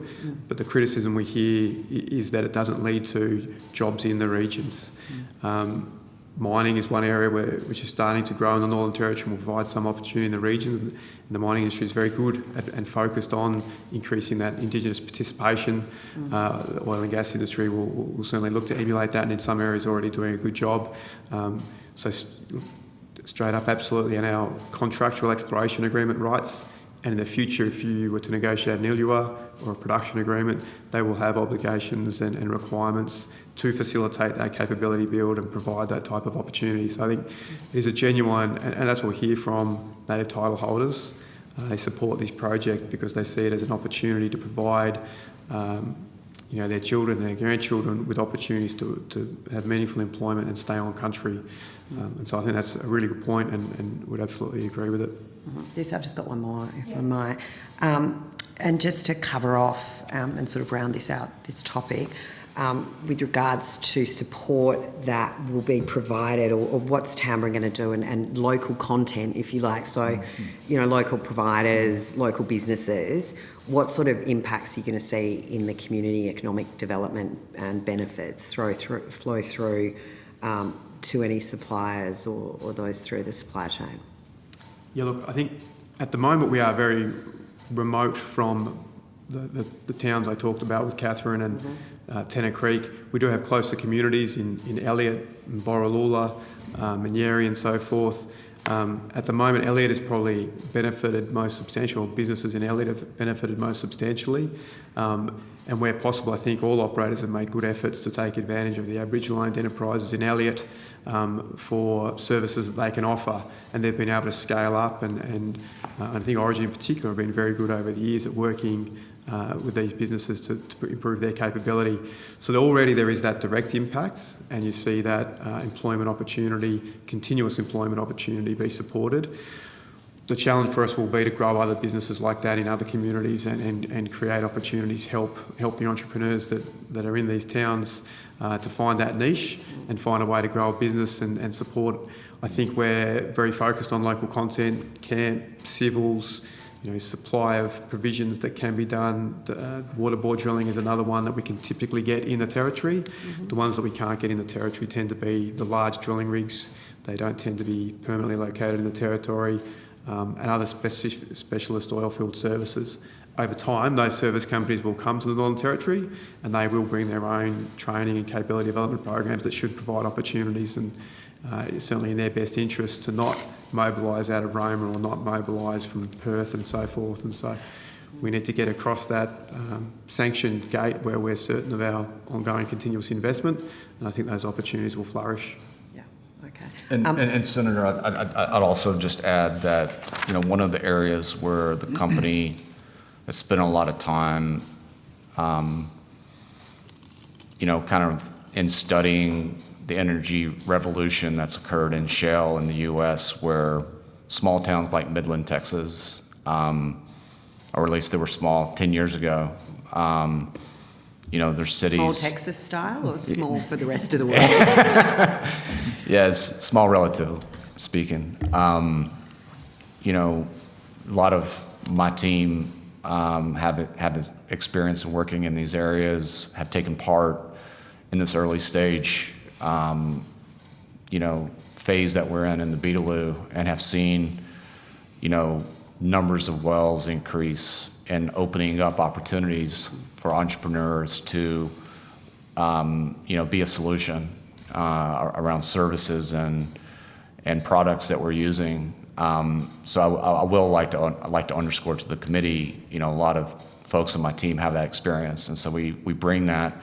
but the criticism we hear is that it doesn't lead to jobs in the regions. Mining is one area which is starting to grow in the Northern Territory and will provide some opportunity in the regions. And the mining industry is very good and focused on increasing that Indigenous participation. The oil and gas industry will certainly look to emulate that, and in some areas already doing a good job. So straight up, absolutely, and our contractual exploration agreement rights. And in the future, if you were to negotiate an ILUA or a production agreement, they will have obligations and requirements to facilitate that capability build and provide that type of opportunity. So I think it is a genuine, and that's what we hear from native title holders. They support this project because they see it as an opportunity to provide their children, their grandchildren with opportunities to have meaningful employment and stay on country. And so I think that's a really good point and would absolutely agree with it. Yes, I've just got one more, if I might. And just to cover off and sort of round this out, this topic, with regards to support that will be provided or what's Tamworth going to do and local content, if you like. So, local providers, local businesses, what sort of impacts are you going to see in the community economic development and benefits flow through to any suppliers or those through the supply chain? Yeah, look, I think at the moment we are very remote from the towns I talked about with Catherine and Tennant Creek. We do have closer communities in Elliott and Borroloola and Yeri and so forth. At the moment, Elliott has probably benefited most substantial, businesses in Elliott have benefited most substantially. And where possible, I think all operators have made good efforts to take advantage of the Aboriginal-owned enterprises in Elliott for services that they can offer, and they've been able to scale up. And I think Origin in particular have been very good over the years at working with these businesses to improve their capability. So already there is that direct impact, and you see that employment opportunity, continuous employment opportunity be supported. The challenge for us will be to grow other businesses like that in other communities and create opportunities, help the entrepreneurs that are in these towns to find that niche and find a way to grow a business and support. I think we're very focused on local content, camp, civils, supply of provisions that can be done. Water bore drilling is another one that we can typically get in the territory. The ones that we can't get in the territory tend to be the large drilling rigs. They don't tend to be permanently located in the territory. And other specialist oilfield services. Over time, those service companies will come to the Northern Territory and they will bring their own training and capability development programs that should provide opportunities, and it's certainly in their best interest to not mobilise out of Roma or not mobilise from Perth and so forth. And so we need to get across that sanctioned gate where we're certain of our ongoing continuous investment, and I think those opportunities will flourish. Okay. And Senator, I'd also just add that, one of the areas where the company has spent a lot of time, kind of in studying the energy revolution that's occurred in shale in the U.S., where small towns like Midland, Texas, or at least they were small 10 years ago, there's cities. Small Texas style or small for the rest of the world? Yes, small relative speaking. A lot of my team have experience in working in these areas, have taken part in this early stage, phase that we're in the Beetaloo, and have seen, numbers of wells increase and opening up opportunities for entrepreneurs to, be a solution around services and products that we're using. So I will like to underscore to the committee, a lot of folks on my team have that experience, and so we bring that,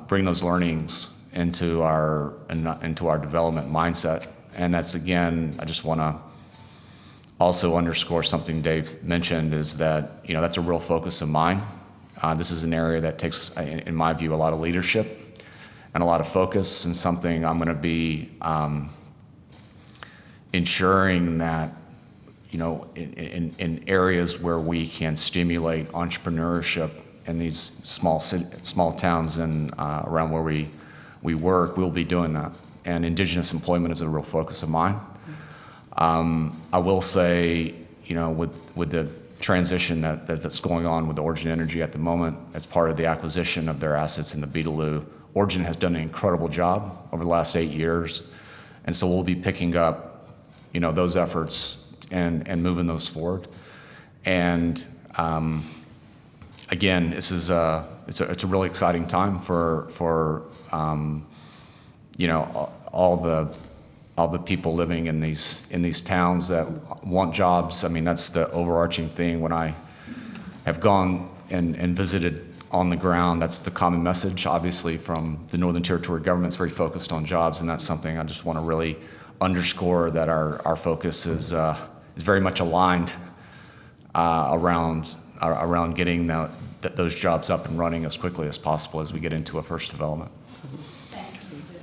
bring those learnings into our development mindset. And that's, again, I just want to also underscore something Dave mentioned is that, that's a real focus of mine. This is an area that takes, in my view, a lot of leadership and a lot of focus, and something I'm going to be ensuring that, in areas where we can stimulate entrepreneurship in these small towns and around where we work, we'll be doing that. And Indigenous employment is a real focus of mine. I will say, with the transition that's going on with Origin Energy at the moment, as part of the acquisition of their assets in the Beetaloo, Origin has done an incredible job over the last 8 years. And so we'll be picking up, those efforts and moving those forward. And again, this is it's a really exciting time for all the people living in these towns that want jobs. I mean, that's the overarching thing. When I have gone and visited on the ground, that's the common message, obviously, from the Northern Territory government. It's very focused on jobs, and that's something I just want to really underscore, that our focus is very much aligned around getting those jobs up and running as quickly as possible as we get into a first development.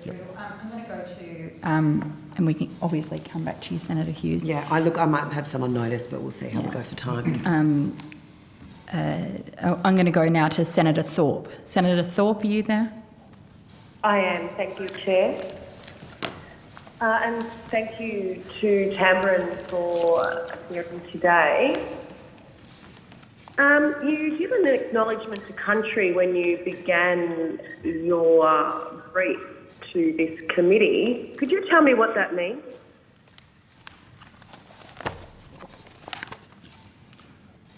I'm going to go to, and we can obviously come back to you, Senator Hughes. Yeah, I might have someone notice, but we'll see how we go for time. I'm going to go now to Senator Thorpe. Senator Thorpe, are you there? I am, thank you, Chair. And thank you to Tamboran for appearing today. You given an acknowledgement to country when you began your brief to this committee. Could you tell me what that means?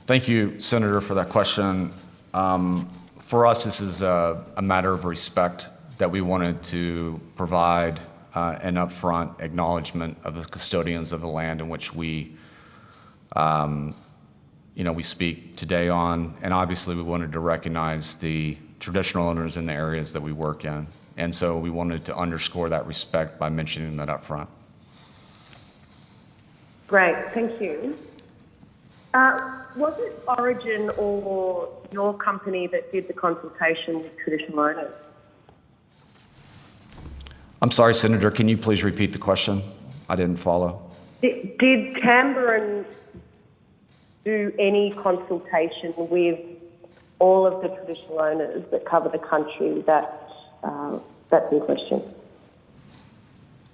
Thank you, Senator, for that question. For us, this is a matter of respect that we wanted to provide an upfront acknowledgement of the custodians of the land in which we speak today on. And obviously, we wanted to recognize the traditional owners in the areas that we work in. And so we wanted to underscore that respect by mentioning that up front. Great, thank you. Was it Origin or your company that did the consultation with traditional owners? I'm sorry, Senator, can you please repeat the question? I didn't follow. Did Tamboran do any consultation with all of the traditional owners that cover the country that's in question?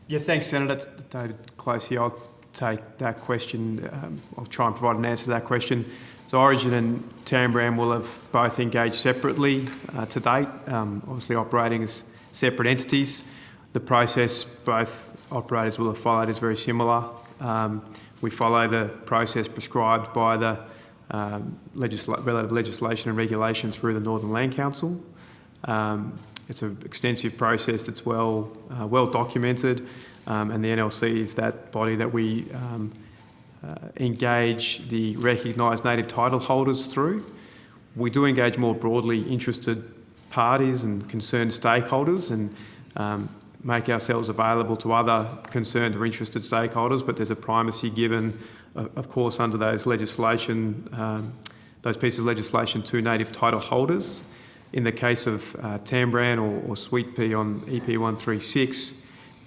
Yeah, thanks, Senator. That's David Close here. I'll take that question. I'll try and provide an answer to that question. So Origin and Tamboran will have both engaged separately to date, obviously operating as separate entities. The process both operators will have followed is very similar. We follow the process prescribed by the relative legislation and regulation through the Northern Land Council. It's an extensive process that's well documented, and the NLC is that body that we engage the recognised native title holders through. We do engage more broadly interested parties and concerned stakeholders, and make ourselves available to other concerned or interested stakeholders, but there's a primacy given, of course, under those legislation, those pieces of legislation to native title holders. In the case of Tamboran or Sweet Pea on EP 136,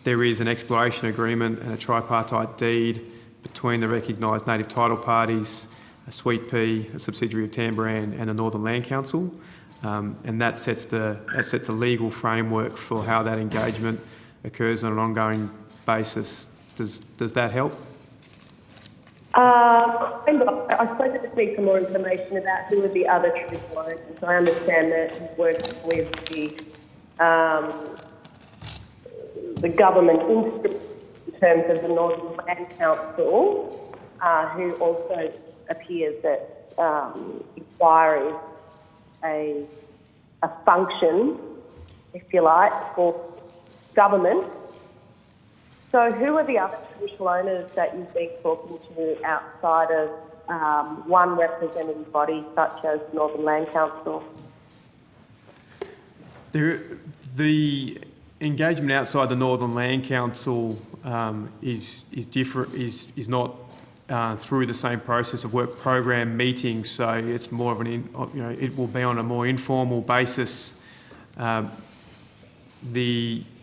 there is an exploration agreement and a tripartite deed between the recognised native title parties, Sweet Pea, a subsidiary of Tamboran, and the Northern Land Council. And that sets the legal framework for how that engagement occurs on an ongoing basis. Does that help? I suppose I just need some more information about who are the other traditional owners. I understand that you work with the government instrument in terms of the Northern Land Council, who also appears that inquiries a function, if you like, for government. So who are the other traditional owners that you've been talking to outside of one representative body such as Northern Land Council? The engagement outside the Northern Land Council is different. Is not through the same process of work program meetings. So it's more of it will be on a more informal basis. There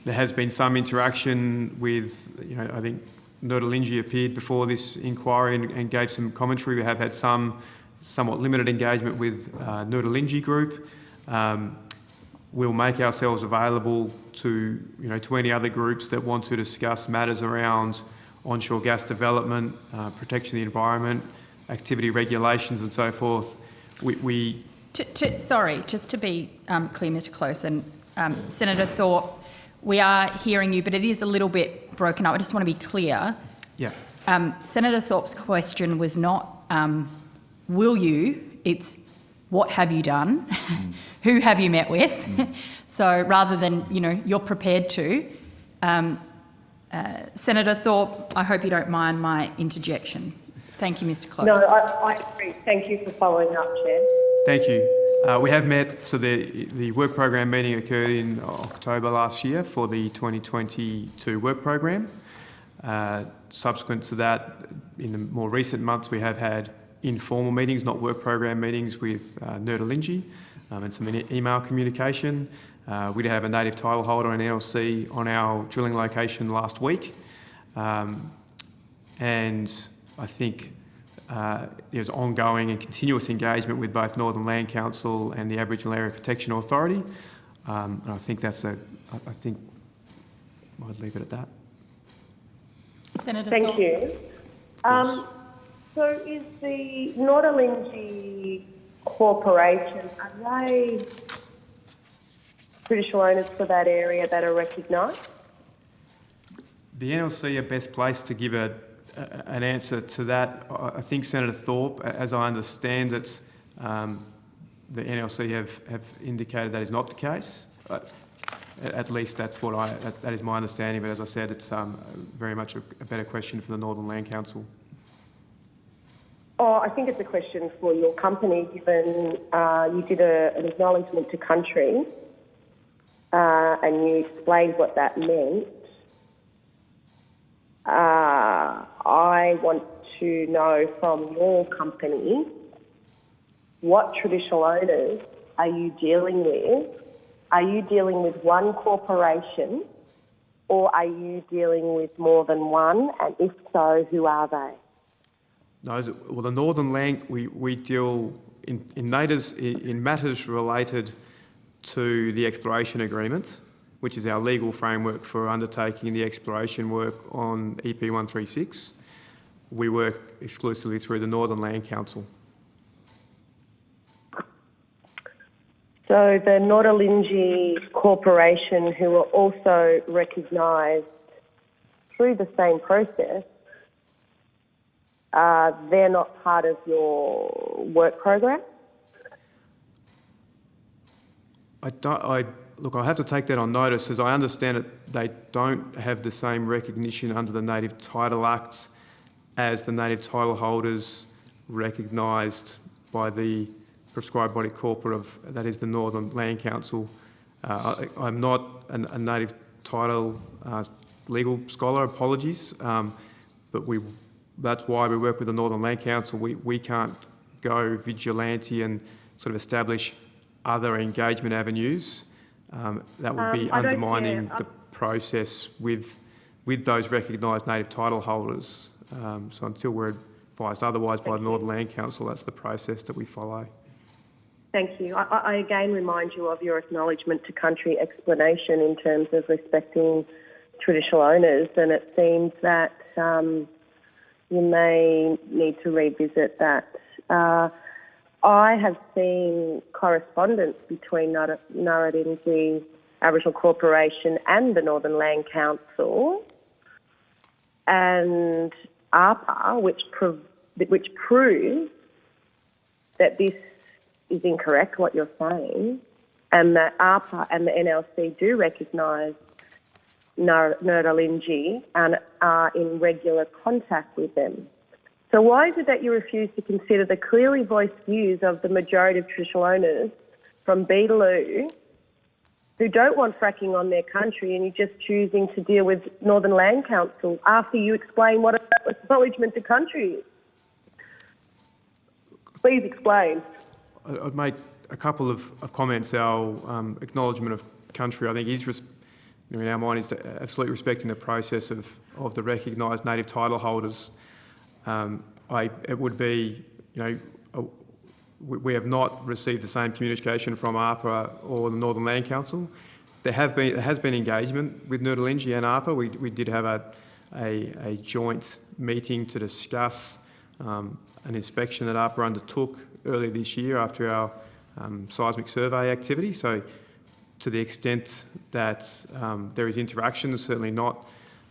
has been some interaction with, I think Nurdalingi appeared before this inquiry and gave some commentary. We have had some somewhat limited engagement with Nurdalingi Group. We'll make ourselves available to any other groups that want to discuss matters around onshore gas development, protection of the environment, activity regulations and so forth. Sorry, just to be clear, Mr. Close, and Senator Thorpe, we are hearing you, but it is a little bit broken up. I just want to be clear. Yeah. Senator Thorpe's question was not, will you? It's, what have you done? Who have you met with? So rather than, you're prepared to. Senator Thorpe, I hope you don't mind my interjection. Thank you, Mr. Close. No, I agree. Thank you for following up, Chair. Thank you. We have met, so the work program meeting occurred in October last year for the 2022 work program. Subsequent to that, in the more recent months, we have had informal meetings, not work program meetings, with Nurdalingi and some email communication. We did have a native title holder and NLC on our drilling location last week. And I think there's ongoing and continuous engagement with both Northern Land Council and the Aboriginal Area Protection Authority. And I think I think I'd leave it at that. Senator Thank Thorpe. you. So is the Nurdalingi Corporation, are they traditional owners for that area that are recognised? The NLC are best placed to give an answer to that. I think Senator Thorpe, as I understand it, the NLC have indicated that is not the case. At least that's that is my understanding. But as I said, it's very much a better question for the Northern Land Council. Oh, I think it's a question for your company, given you did an acknowledgement to country and you explained what that meant. I want to know from your company, what traditional owners are you dealing with? Are you dealing with one corporation, or are you dealing with more than one? And if so, who are they? No, well, the Northern Land, we deal in matters related to the exploration agreement, which is our legal framework for undertaking the exploration work on EP 136. We work exclusively through the Northern Land Council. So the Nurdalingi Corporation, who are also recognised through the same process, they're not part of your work program? Look, I have to take that on notice. As I understand it, they don't have the same recognition under the Native Title Act as the native title holders recognised by the prescribed body corporate that is the Northern Land Council. I'm not a native title legal scholar, apologies, but that's why we work with the Northern Land Council. We can't go vigilante and sort of establish other engagement avenues. That would be undermining the process with those recognised native title holders. So until we're advised otherwise by the Northern Land Council, that's the process that we follow. Thank you. I again remind you of your acknowledgement to country explanation in terms of respecting traditional owners, and it seems that you may need to revisit that. I have seen correspondence between Nurdalingi Aboriginal Corporation and the Northern Land Council and ARPA, which proves that this is incorrect, what you're saying, and that ARPA and the NLC do recognise Nurdalingi and are in regular contact with them. So why is it that you refuse to consider the clearly voiced views of the majority of traditional owners from Beetaloo who don't want fracking on their country, and you're just choosing to deal with Northern Land Council after you explain what an acknowledgement to country is? Please explain. I'd make a couple of comments. Our acknowledgement of country, I think, is in our mind is absolutely respecting the process of the recognised native title holders. It would be, we have not received the same communication from ARPA or the Northern Land Council. There has been engagement with Nurdalingji and ARPA. We did have a joint meeting to discuss an inspection that ARPA undertook earlier this year after our seismic survey activity. So to the extent that there is interaction, certainly not,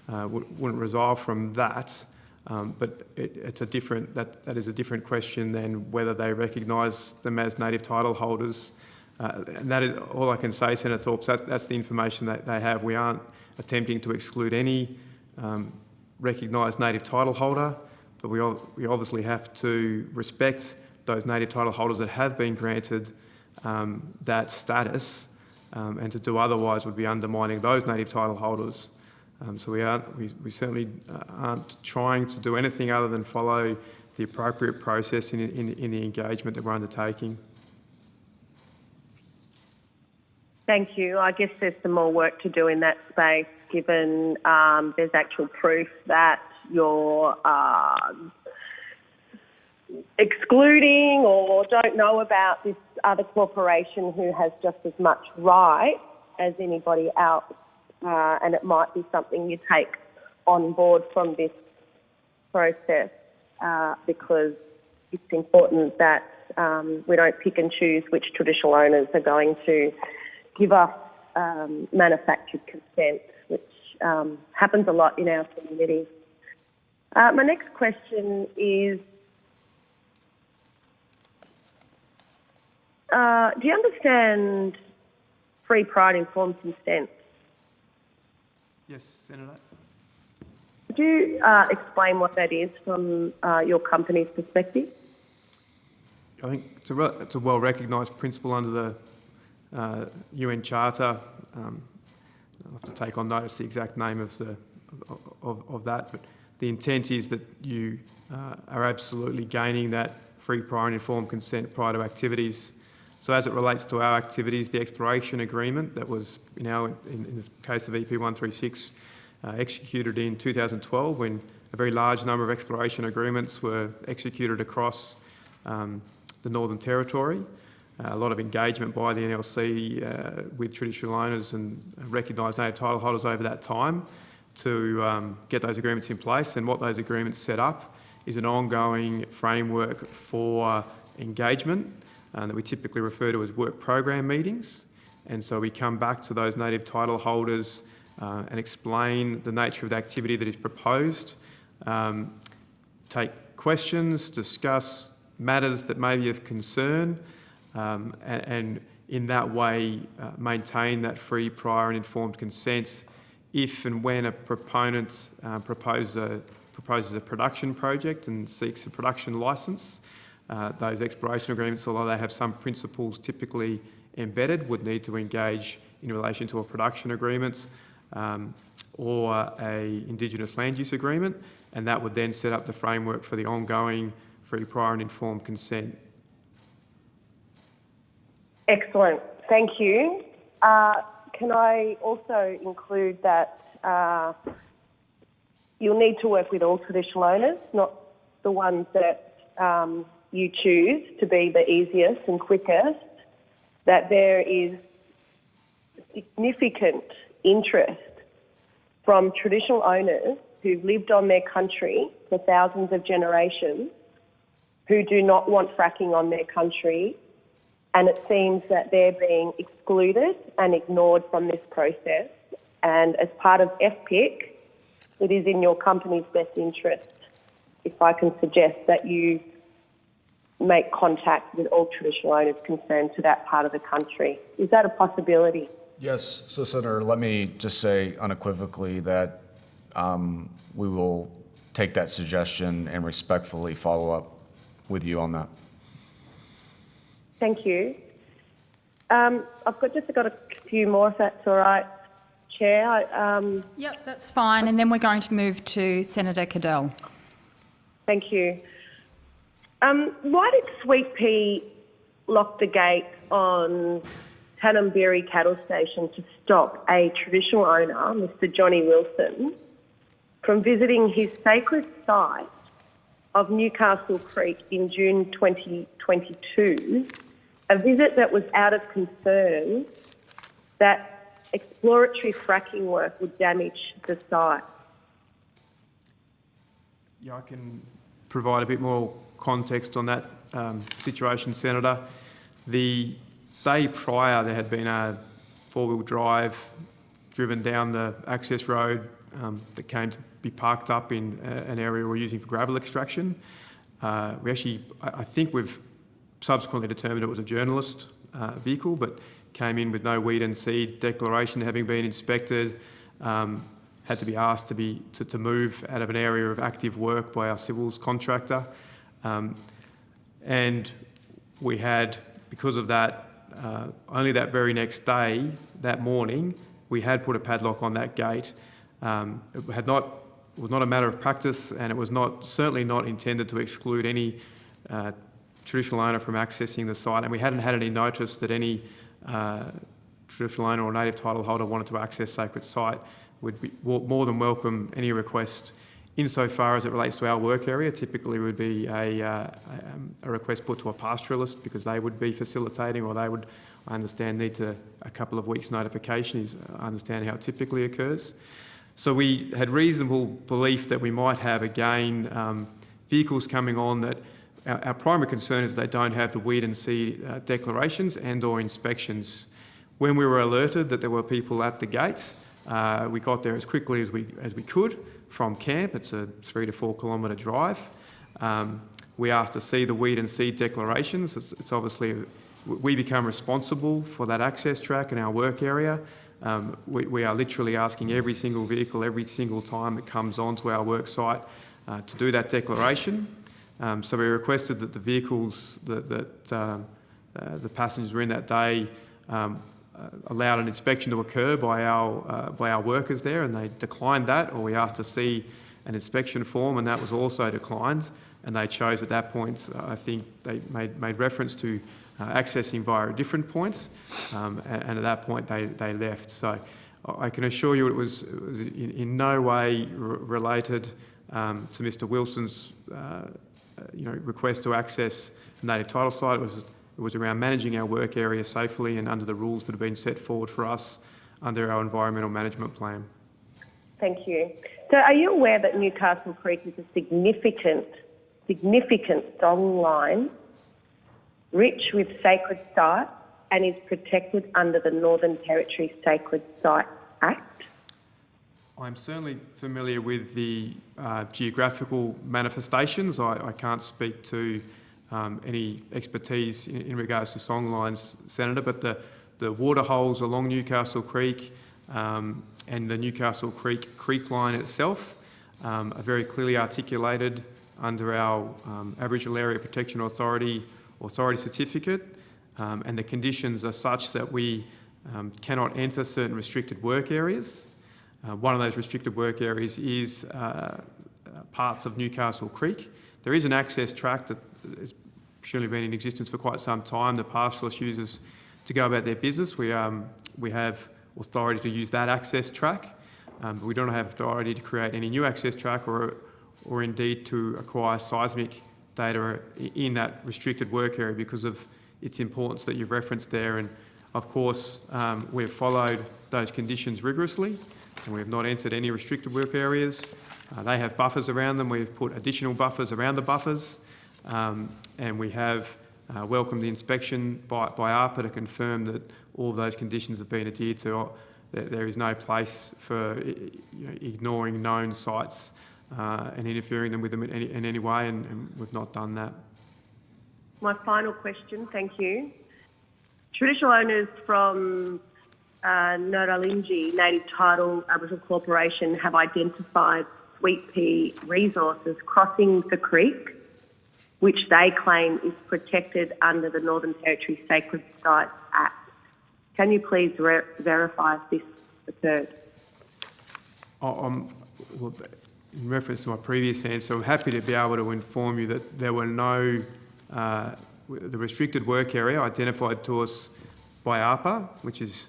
wouldn't resolve from that. But it's a different, that is a different question than whether they recognise them as native title holders. And that is all I can say, Senator Thorpe. That's the information that they have. We aren't attempting to exclude any recognised native title holder, but we obviously have to respect those native title holders that have been granted that status, and to do otherwise would be undermining those native title holders. So we certainly aren't trying to do anything other than follow the appropriate process in the engagement that we're undertaking. Thank you. I guess there's some more work to do in that space, given there's actual proof that you're excluding or don't know about this other corporation who has just as much right as anybody else. And it might be something you take on board from this process because it's important that we don't pick and choose which traditional owners are going to give us manufactured consent, which happens a lot in our community. My next question is, do you understand free, prior and informed consent? Yes, Senator. Could you explain what that is from your company's perspective? I think it's a well-recognised principle under the UN Charter. I'll have to take on notice the exact name of that, but the intent is that you are absolutely gaining that free, prior and informed consent prior to activities. So as it relates to our activities, the exploration agreement that was, in the case of EP136, executed in 2012 when a very large number of exploration agreements were executed across the Northern Territory. A lot of engagement by the NLC with traditional owners and recognised native title holders over that time to get those agreements in place. And what those agreements set up is an ongoing framework for engagement that we typically refer to as work program meetings. And so we come back to those native title holders and explain the nature of the activity that is proposed, take questions, discuss matters that may be of concern, and in that way maintain that free, prior and informed consent if and when a proponent proposes a production project and seeks a production licence. Those exploration agreements, although they have some principles typically embedded, would need to engage in relation to a production agreement or a Indigenous land use agreement, and that would then set up the framework for the ongoing free, prior and informed consent. Excellent. Thank you. Can I also include that you'll need to work with all traditional owners, not the ones that you choose to be the easiest and quickest, that there is significant interest from traditional owners who've lived on their country for thousands of generations, who do not want fracking on their country, and it seems that they're being excluded and ignored from this process. And as part of FPIC, it is in your company's best interest, if I can suggest, that you make contact with all traditional owners concerned to that part of the country. Is that a possibility? Yes. So, Senator, let me just say unequivocally that we will take that suggestion and respectfully follow up with you on that. Thank you. I've got a few more, if that's all right, Chair. Yep, that's fine. And then we're going to move to Senator Cadell. Thank you. Why did Sweet Pea lock the gate on Tanumbiri Cattle Station to stop a traditional owner, Mr. Johnny Wilson, from visiting his sacred site of Newcastle Creek in June 2022, a visit that was out of concern that exploratory fracking work would damage the site? Yeah, I can provide a bit more context on that situation, Senator. The day prior, there had been a four-wheel drive driven down the access road that came to be parked up in an area we're using for gravel extraction. I think we've subsequently determined it was a journalist vehicle, but came in with no weed and seed declaration having been inspected, had to be asked to move out of an area of active work by our civils contractor. And we had, because of that, only that very next day, that morning, we had put a padlock on that gate. It was not a matter of practice, and it was certainly not intended to exclude any traditional owner from accessing the site, and we hadn't had any notice that any traditional owner or native title holder wanted to access sacred site. We'd be more than welcome any request insofar as it relates to our work area. Typically would be a request put to a pastoralist because they would be facilitating, or they would, I understand, need a couple of weeks notification. I understand how it typically occurs. So we had reasonable belief that we might have, again, vehicles coming on that our primary concern is they don't have the weed and seed declarations and or inspections. When we were alerted that there were people at the gate, we got there as quickly as we could from camp. It's a 3 to 4 kilometre drive. We asked to see the weed and seed declarations. It's obviously, we become responsible for that access track in our work area. We are literally asking every single vehicle, every single time that comes onto our work site to do that declaration. So we requested that the vehicles that the passengers were in that day allowed an inspection to occur by our workers there, and they declined that, or we asked to see an inspection form, and that was also declined. And they chose at that point, I think they made reference to accessing via a different point, and at that point they left. So I can assure you it was in no way related to Mr. Wilson's request to access the native title site. It was around managing our work area safely and under the rules that have been set forward for us under our environmental management plan. Thank you. So are you aware that Newcastle Creek is a significant songline, rich with sacred sites, and is protected under the Northern Territory Sacred Site Act? I'm certainly familiar with the geographical manifestations. I can't speak to any expertise in regards to songlines, Senator, but the water holes along Newcastle Creek and the Newcastle Creek line itself are very clearly articulated under our Aboriginal Area Protection Authority certificate, and the conditions are such that we cannot enter certain restricted work areas. One of those restricted work areas is parts of Newcastle Creek. There is an access track that has surely been in existence for quite some time. The pastoralist uses to go about their business. We have authority to use that access track, but we don't have authority to create any new access track or indeed to acquire seismic data in that restricted work area because of its importance that you've referenced there. And of course, we've followed those conditions rigorously, and we have not entered any restricted work areas. They have buffers around them. We've put additional buffers around the buffers, and we have welcomed the inspection by ARPA to confirm that all of those conditions have been adhered to. There is no place for ignoring known sites and interfering with them in any way, and we've not done that. My final question, thank you. Traditional owners from Nodalingji Native Title Aboriginal Corporation have identified Sweet Pea resources crossing the creek, which they claim is protected under the Northern Territory Sacred Sites Act. Can you please verify if this occurred? Well, in reference to my previous answer, I'm happy to be able to inform you that there were no, the restricted work area identified to us by ARPA, which is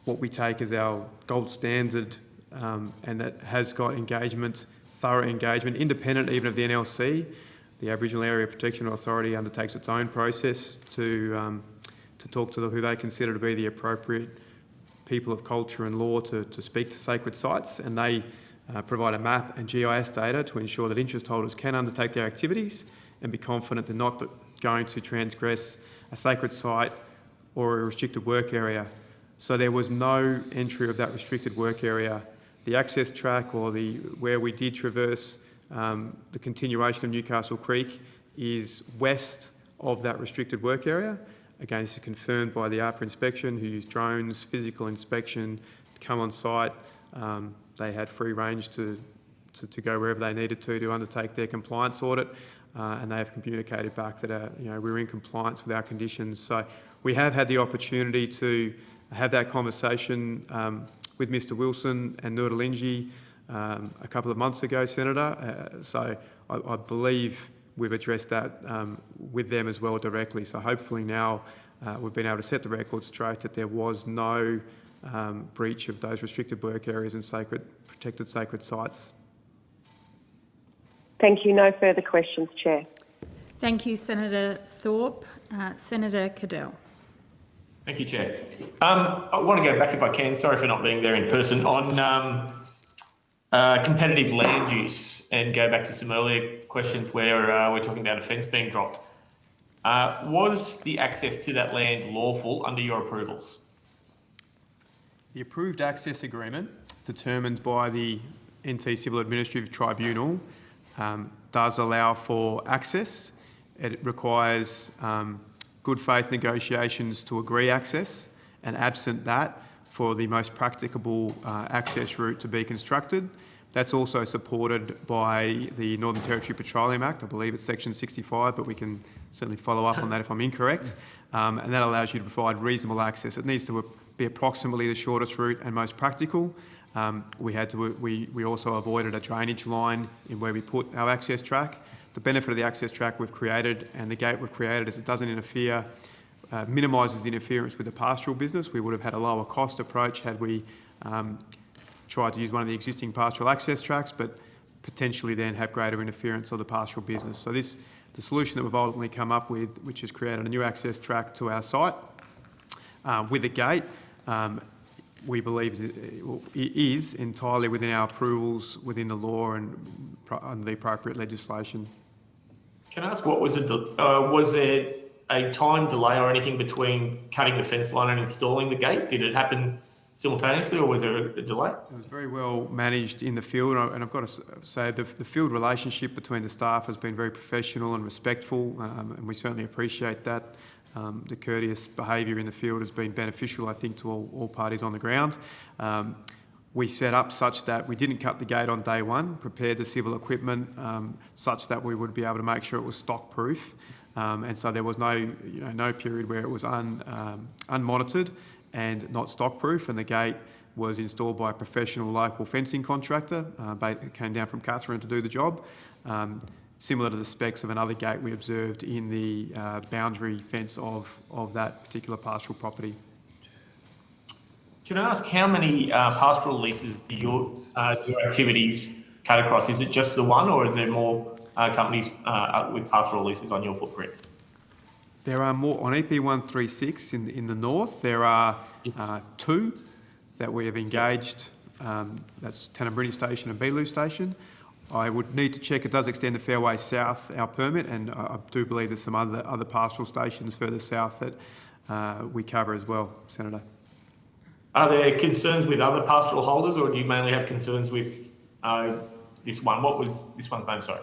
what we take as our gold standard, and that has got engagement, thorough engagement, independent even of the NLC. The Aboriginal Area Protection Authority undertakes its own process to talk to who they consider to be the appropriate people of culture and law to speak to sacred sites, and they provide a map and GIS data to ensure that interest holders can undertake their activities and be confident they're not going to transgress a sacred site or a restricted work area. So there was no entry of that restricted work area. The access track or where we did traverse the continuation of Newcastle Creek is west of that restricted work area. Again, this is confirmed by the ARPA inspection, who used drones, physical inspection to come on site. They had free range to go wherever they needed to undertake their compliance audit, and they have communicated back that we're in compliance with our conditions. So we have had the opportunity to have that conversation with Mr Wilson and Noordalingi a couple of months ago, Senator. So I believe we've addressed that with them as well directly. So hopefully now we've been able to set the record straight that there was no breach of those restricted work areas and protected sacred sites. Thank you. No further questions, Chair. Thank you, Senator Thorpe. Senator Cadell. Thank you, Chair. I want to go back, if I can, sorry for not being there in person, on competitive land use and go back to some earlier questions where we're talking about a fence being dropped. Was the access to that land lawful under your approvals? The approved access agreement, determined by the NT Civil Administrative Tribunal, does allow for access. It requires good faith negotiations to agree access, and absent that, for the most practicable access route to be constructed. That's also supported by the Northern Territory Petroleum Act. I believe it's section 65, but we can certainly follow up on that if I'm incorrect. And that allows you to provide reasonable access. It needs to be approximately the shortest route and most practical. We also avoided a drainage line in where we put our access track. The benefit of the access track we've created and the gate we've created is it doesn't interfere, minimises the interference with the pastoral business. We would have had a lower cost approach had we tried to use one of the existing pastoral access tracks, but potentially then have greater interference of the pastoral business. So the solution that we've ultimately come up with, which has created a new access track to our site with a gate, we believe is entirely within our approvals, within the law and under the appropriate legislation. Can I ask, what was there a time delay or anything between cutting the fence line and installing the gate? Did it happen simultaneously, or was there a delay? It was very well managed in the field, and I've got to say the field relationship between the staff has been very professional and respectful, and we certainly appreciate that. The courteous behaviour in the field has been beneficial, I think, to all parties on the ground. We set up such that we didn't cut the gate on day one, prepared the civil equipment such that we would be able to make sure it was stock proof, and so there was no period where it was unmonitored and not stock proof, and the gate was installed by a professional local fencing contractor. It came down from Katherine to do the job. Similar to the specs of another gate we observed in the boundary fence of that particular pastoral property. Can I ask how many pastoral leases do your activities cut across? Is it just the one, or is there more companies with pastoral leases on your footprint? There are more on EP 136 in the north. There are two that we have engaged. That's Tanambrini Station and Beeloo Station. I would need to check. It does extend the Fairway South, our permit, and I do believe there's some other pastoral stations further south that we cover as well, Senator. Are there concerns with other pastoral holders, or do you mainly have concerns with this one? What was this one's name, sorry?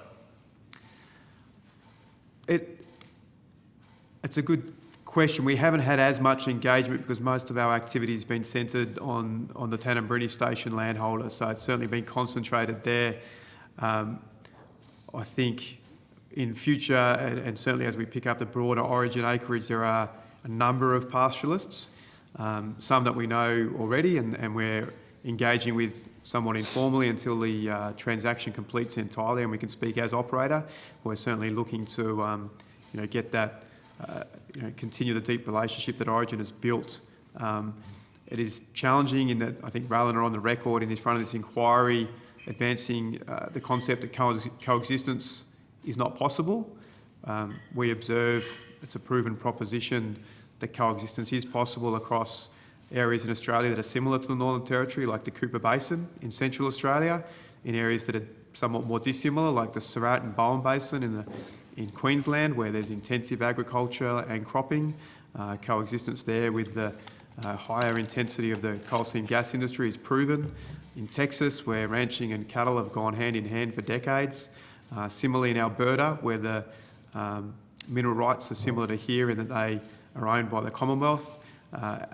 It's a good question. We haven't had as much engagement because most of our activity has been centred on the Tanambrini Station landholder, so it's certainly been concentrated there. I think in future, and certainly as we pick up the broader Origin acreage, there are a number of pastoralists, some that we know already and we're engaging with somewhat informally until the transaction completes entirely and we can speak as operator. We're certainly looking to get that, continue the deep relationship that Origin has built. It is challenging in that I think Rallon are on the record in this front of this inquiry advancing the concept that coexistence is not possible. We observe it's a proven proposition that coexistence is possible across areas in Australia that are similar to the Northern Territory, like the Cooper Basin in Central Australia, in areas that are somewhat more dissimilar, like the Surat and Bowen Basin in Queensland, where there's intensive agriculture and cropping. Coexistence there with the higher intensity of the coal seam gas industry is proven. In Texas, where ranching and cattle have gone hand in hand for decades. Similarly in Alberta, where the mineral rights are similar to here in that they are owned by the Commonwealth.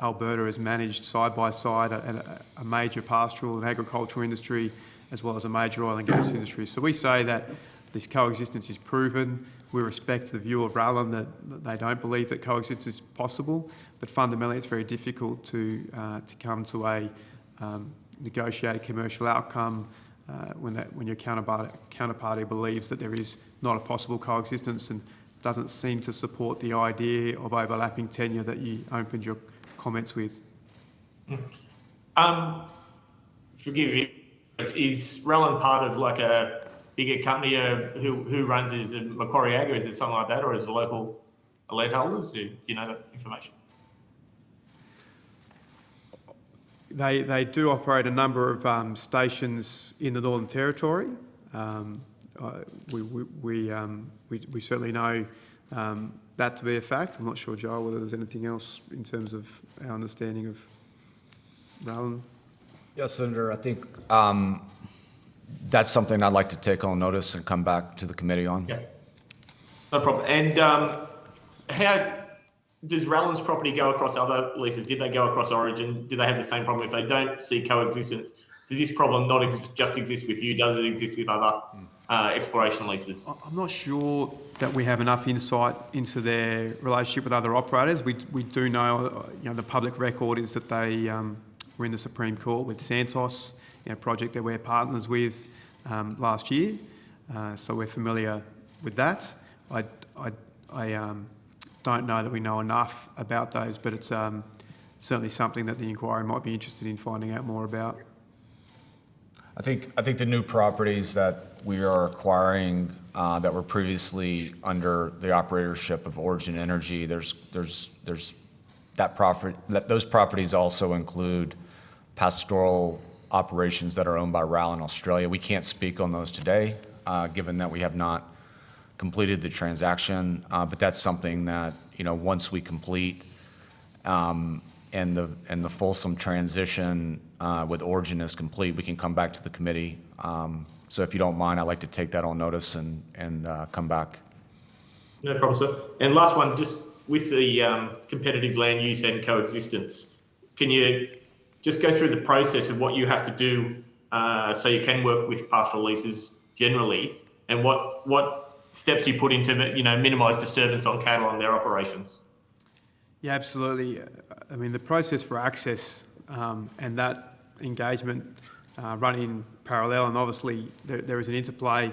Alberta has managed side by side a major pastoral and agricultural industry as well as a major oil and gas industry. So we say that this coexistence is proven. We respect the view of Rallon that they don't believe that coexistence is possible, but fundamentally it's very difficult to come to a negotiated commercial outcome when your counterparty believes that there is not a possible coexistence and doesn't seem to support the idea of overlapping tenure that you opened your comments with. Forgive me, is Rallon part of like a bigger company who runs it? Is it Macquarie Ag or is it something like that, or is it local landholders? Do you know that information? They do operate a number of stations in the Northern Territory. We certainly know that to be a fact. I'm not sure, Joel, whether there's anything else in terms of our understanding of Rallon. Yes, Senator, I think that's something I'd like to take on notice and come back to the committee on. Yeah, no problem. And how does Rallon's property go across other leases? Did they go across Origin? Do they have the same problem? If they don't see coexistence, does this problem not just exist with you? Does it exist with other exploration leases? I'm not sure that we have enough insight into their relationship with other operators. We do know, the public record is that they were in the Supreme Court with Santos, a project that we're partners with last year. So we're familiar with that. I don't know that we know enough about those, but it's certainly something that the inquiry might be interested in finding out more about. I think the new properties that we are acquiring that were previously under the operatorship of Origin Energy, there's that profit, those properties also include pastoral operations that are owned by Rallon Australia. We can't speak on those today, given that we have not completed the transaction, but that's something that, once we complete and the fulsome transition with Origin is complete, we can come back to the committee. So if you don't mind, I'd like to take that on notice and come back. No problem, sir. And last one, just with the competitive land use and coexistence, can you just go through the process of what you have to do so you can work with pastoral leases generally, and what steps you put into minimise disturbance on cattle and their operations? Yeah, absolutely. I mean, the process for access and that engagement run in parallel, and obviously there is an interplay.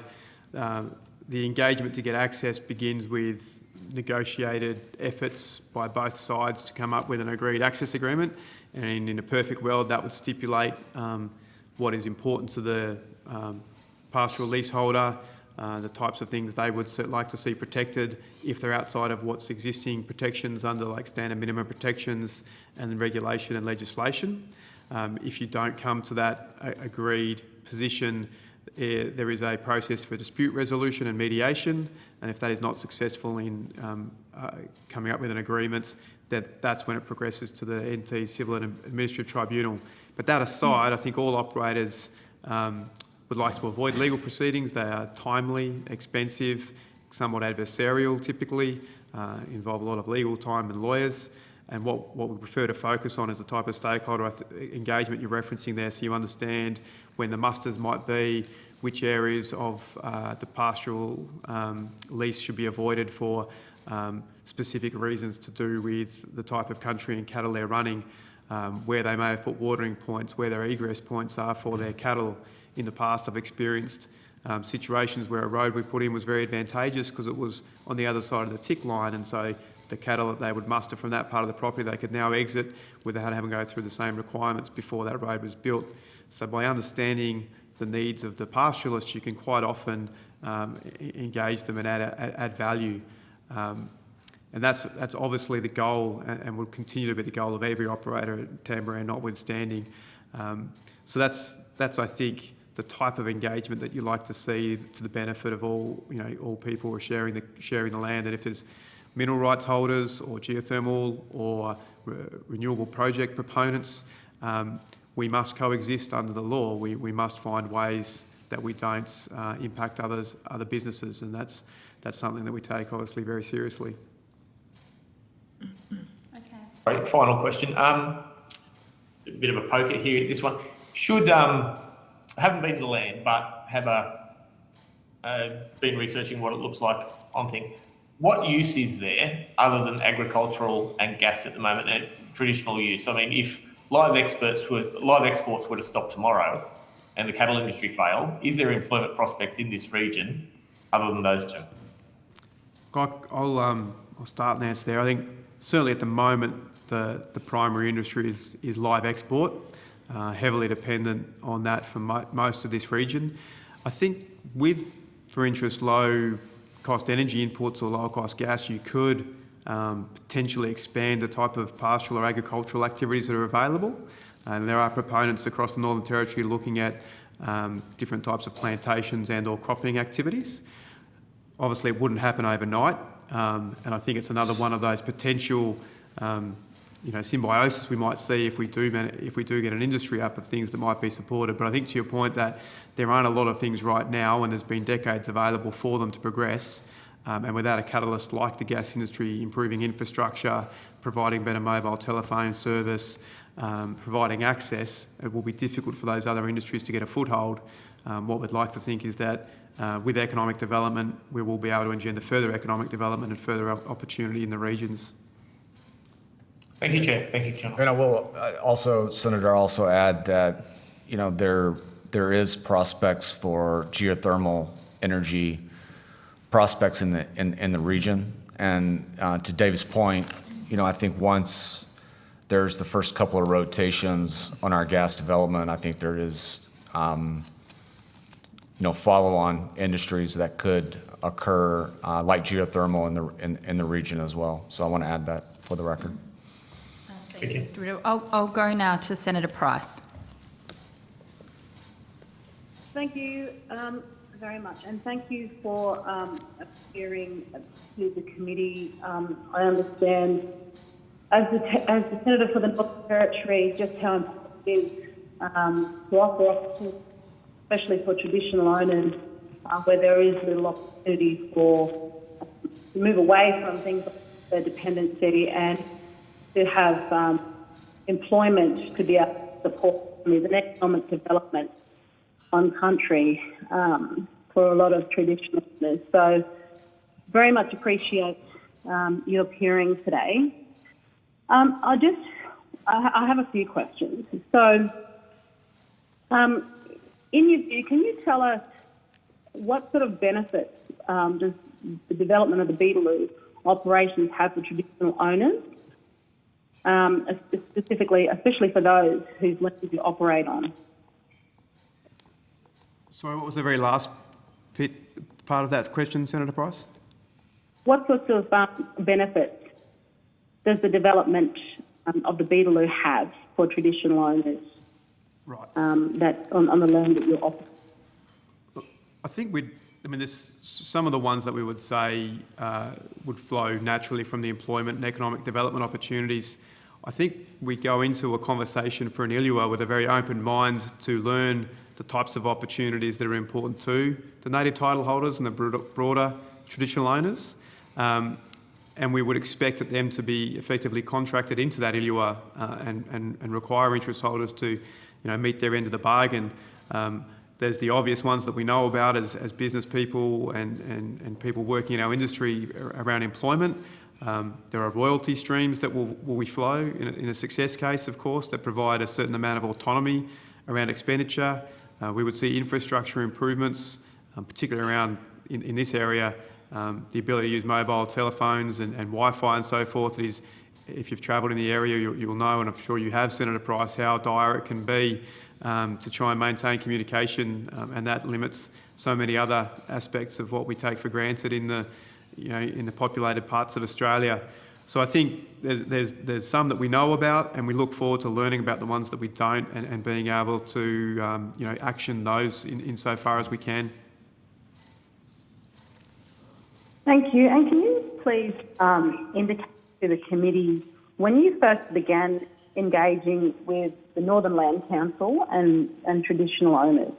The engagement to get access begins with negotiated efforts by both sides to come up with an agreed access agreement, and in a perfect world that would stipulate what is important to the pastoral leaseholder, the types of things they would like to see protected if they're outside of what's existing protections under like standard minimum protections and regulation and legislation. If you don't come to that agreed position, there is a process for dispute resolution and mediation, and if that is not successful in coming up with an agreement, that's when it progresses to the NT Civil and Administrative Tribunal. But that aside, I think all operators would like to avoid legal proceedings. They are timely, expensive, somewhat adversarial typically, involve a lot of legal time and lawyers. And what we prefer to focus on is the type of stakeholder engagement you're referencing there, so you understand when the musters might be, which areas of the pastoral lease should be avoided for specific reasons to do with the type of country and cattle they're running. where they may have put watering points, where their egress points are for their cattle. In the past, I've experienced situations where a road we put in was very advantageous because it was on the other side of the tick line, and so the cattle that they would muster from that part of the property they could now exit without having to go through the same requirements before that road was built. So by understanding the needs of the pastoralists, you can quite often engage them and add value. And that's obviously the goal, and will continue to be the goal of every operator at Tamboran, notwithstanding. So that's I think the type of engagement that you like to see to the benefit of all people who are sharing the land. And if there's mineral rights holders or geothermal or renewable project proponents, we must coexist under the law. We must find ways that we don't impact other businesses, and that's something that we take obviously very seriously. Okay. Right, final question. A bit of a poker here. This one should I haven't been to the land, but have been researching what it looks like on thing. What use is there other than agricultural and gas at the moment and traditional use? I mean, if live exports were to stop tomorrow and the cattle industry fail, is there employment prospects in this region other than those two? I'll start and answer there. I think certainly at the moment the primary industry is live export, heavily dependent on that for most of this region. I think with, for instance, low cost energy inputs or lower cost gas, you could potentially expand the type of pastoral or agricultural activities that are available. And there are proponents across the Northern Territory looking at different types of plantations and or cropping activities. Obviously it wouldn't happen overnight, and I think it's another one of those potential symbiosis we might see if we do get an industry up of things that might be supported. But I think to your point that there aren't a lot of things right now, and there's been decades available for them to progress. And without a catalyst like the gas industry improving infrastructure, providing better mobile telephone service, providing access, it will be difficult for those other industries to get a foothold. What we'd like to think is that with economic development, we will be able to engender further economic development and further opportunity in the regions. Thank you, Chair. Thank you, John. And I will Senator, also add that, there is prospects for geothermal energy prospects in the region. And to Dave's point, I think once there's the first couple of rotations on our gas development, I think there is, follow-on industries that could occur like geothermal in the region as well. So I want to add that for the record. Thank you, Mr. Riddle. I'll go now to Senator Price. Thank you very much, and thank you for appearing to the committee. I understand, as the Senator for the Northern Territory, just how important it is to offer opportunities, especially for traditional owners, where there is little opportunity to move away from things like their dependency and to have employment to be able to support an economic development on country for a lot of traditional owners. So very much appreciate you appearing today. I have a few questions. So in your view, can you tell us what sort of benefits does the development of the Beetaloo operations have for traditional owners? Specifically, especially for those whose lands you operate on. Sorry, what was the very last part of that question, Senator Price? What sorts of benefits does the development of the Beetaloo have for traditional owners? Right. That on the land that you operate? I think there's some of the ones that we would say would flow naturally from the employment and economic development opportunities. I think we go into a conversation for an ILUA with a very open mind to learn the types of opportunities that are important to the native title holders and the broader traditional owners. And we would expect them to be effectively contracted into that ILUA and require interest holders to meet their end of the bargain. There's the obvious ones that we know about as business people and people working in our industry around employment. There are royalty streams that will flow in a success case, of course, that provide a certain amount of autonomy around expenditure. We would see infrastructure improvements, particularly around in this area, the ability to use mobile telephones and Wi-Fi and so forth. It is, if you've travelled in the area, you will know, and I'm sure you have, Senator Price, how dire it can be to try and maintain communication, and that limits so many other aspects of what we take for granted in the populated parts of Australia. So I think there's some that we know about, and we look forward to learning about the ones that we don't, and being able to action those insofar as we can. Thank you. And can you please indicate to the committee when you first began engaging with the Northern Land Council and traditional owners?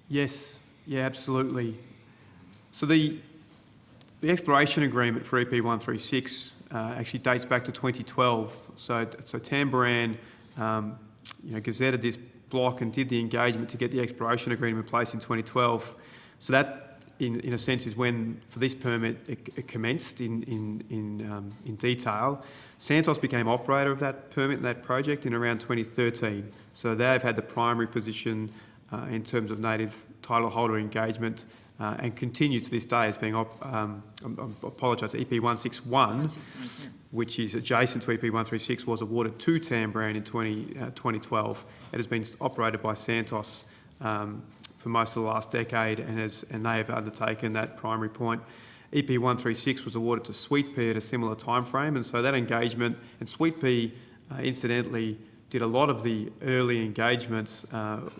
Yes, yeah, absolutely. So the exploration agreement for EP 136 actually dates back to 2012. So Tamboran gazetted this block and did the engagement to get the exploration agreement in place in 2012. So that, in a sense, is when, for this permit, it commenced in detail. Santos became operator of that permit and that project in around 2013. So they've had the primary position in terms of native title holder engagement, and continue to this day as being, EP 161, which is adjacent to EP 136, was awarded to Tamboran in 2012. It has been operated by Santos for most of the last decade, and they have undertaken that primary point. EP 136 was awarded to Sweet Pea at a similar time frame, and so that engagement, and Sweet Pea, incidentally, did a lot of the early engagements,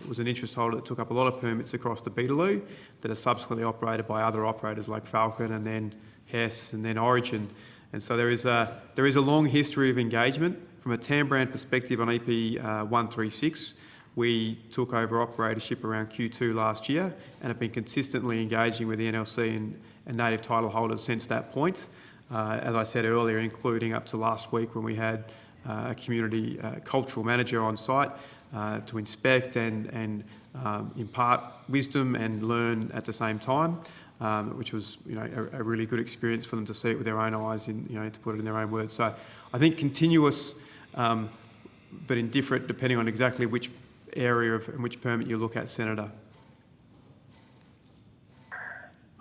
was an interest holder that took up a lot of permits across the Beetaloo that are subsequently operated by other operators like Falcon and then Hess and then Origin. And so there is a long history of engagement. From a Tamboran perspective on EP 136, we took over operatorship around Q2 last year and have been consistently engaging with the NLC and native title holders since that point. As I said earlier, including up to last week when we had a community cultural manager on site to inspect and impart wisdom and learn at the same time, which was a really good experience for them to see it with their own eyes, to put it in their own words. So I think continuous, but indifferent depending on exactly which area and which permit you look at, Senator.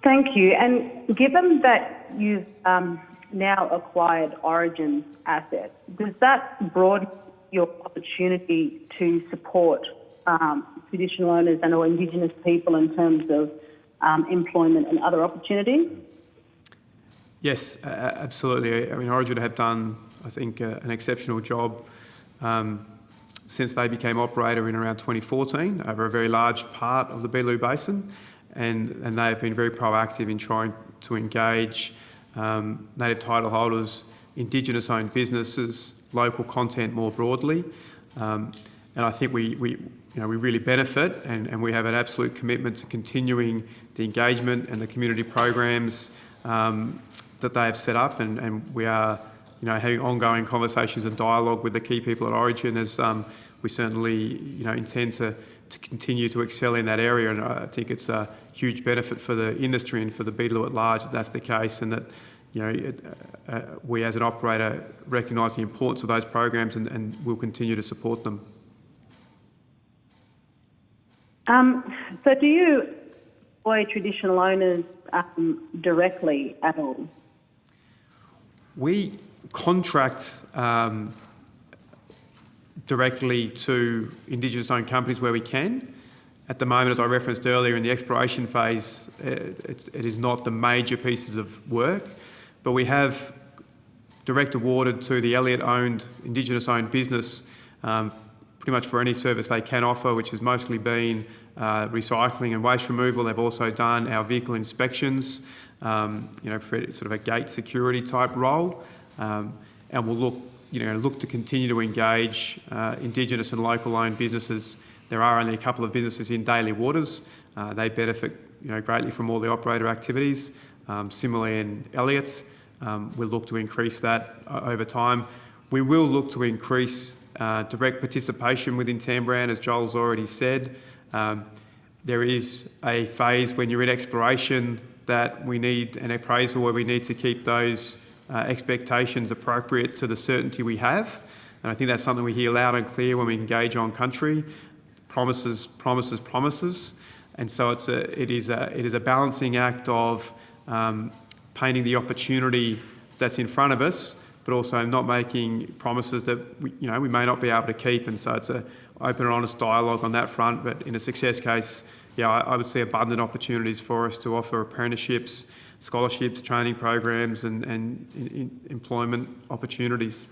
Thank you. And given that you've now acquired Origin's assets, does that broaden your opportunity to support traditional owners and or Indigenous people in terms of employment and other opportunities? Yes, absolutely. I mean, Origin have done, I think, an exceptional job since they became operator in around 2014 over a very large part of the Beetaloo Basin, and they have been very proactive in trying to engage native title holders, Indigenous-owned businesses, local content more broadly, and I think we really benefit, and we have an absolute commitment to continuing the engagement and the community programs that they have set up, and we are having ongoing conversations and dialogue with the key people at Origin, as we certainly intend to continue to excel in that area, and I think it's a huge benefit for the industry and for the Beetaloo at large that that's the case, and that we as an operator recognise the importance of those programs and will continue to support them. So do you employ traditional owners directly at all? We contract directly to Indigenous-owned companies where we can. At the moment, as I referenced earlier, in the exploration phase, it is not the major pieces of work, but we have direct awarded to the Elliott-owned, Indigenous-owned business pretty much for any service they can offer, which has mostly been recycling and waste removal. They've also done our vehicle inspections, for sort of a gate security type role, and we'll look to continue to engage Indigenous and local-owned businesses. There are only a couple of businesses in Daly Waters. They benefit greatly from all the operator activities. Similarly in Elliott's, we'll look to increase that over time. We will look to increase direct participation within Tamboran, as Joel's already said. There is a phase when you're in exploration that we need an appraisal where we need to keep those expectations appropriate to the certainty we have. And I think that's something we hear loud and clear when we engage on country. Promises, promises, promises. And so it is a balancing act of painting the opportunity that's in front of us, but also not making promises that we may not be able to keep. And so it's an open and honest dialogue on that front. But in a success case, I would see abundant opportunities for us to offer apprenticeships, scholarships, training programs, and employment opportunities.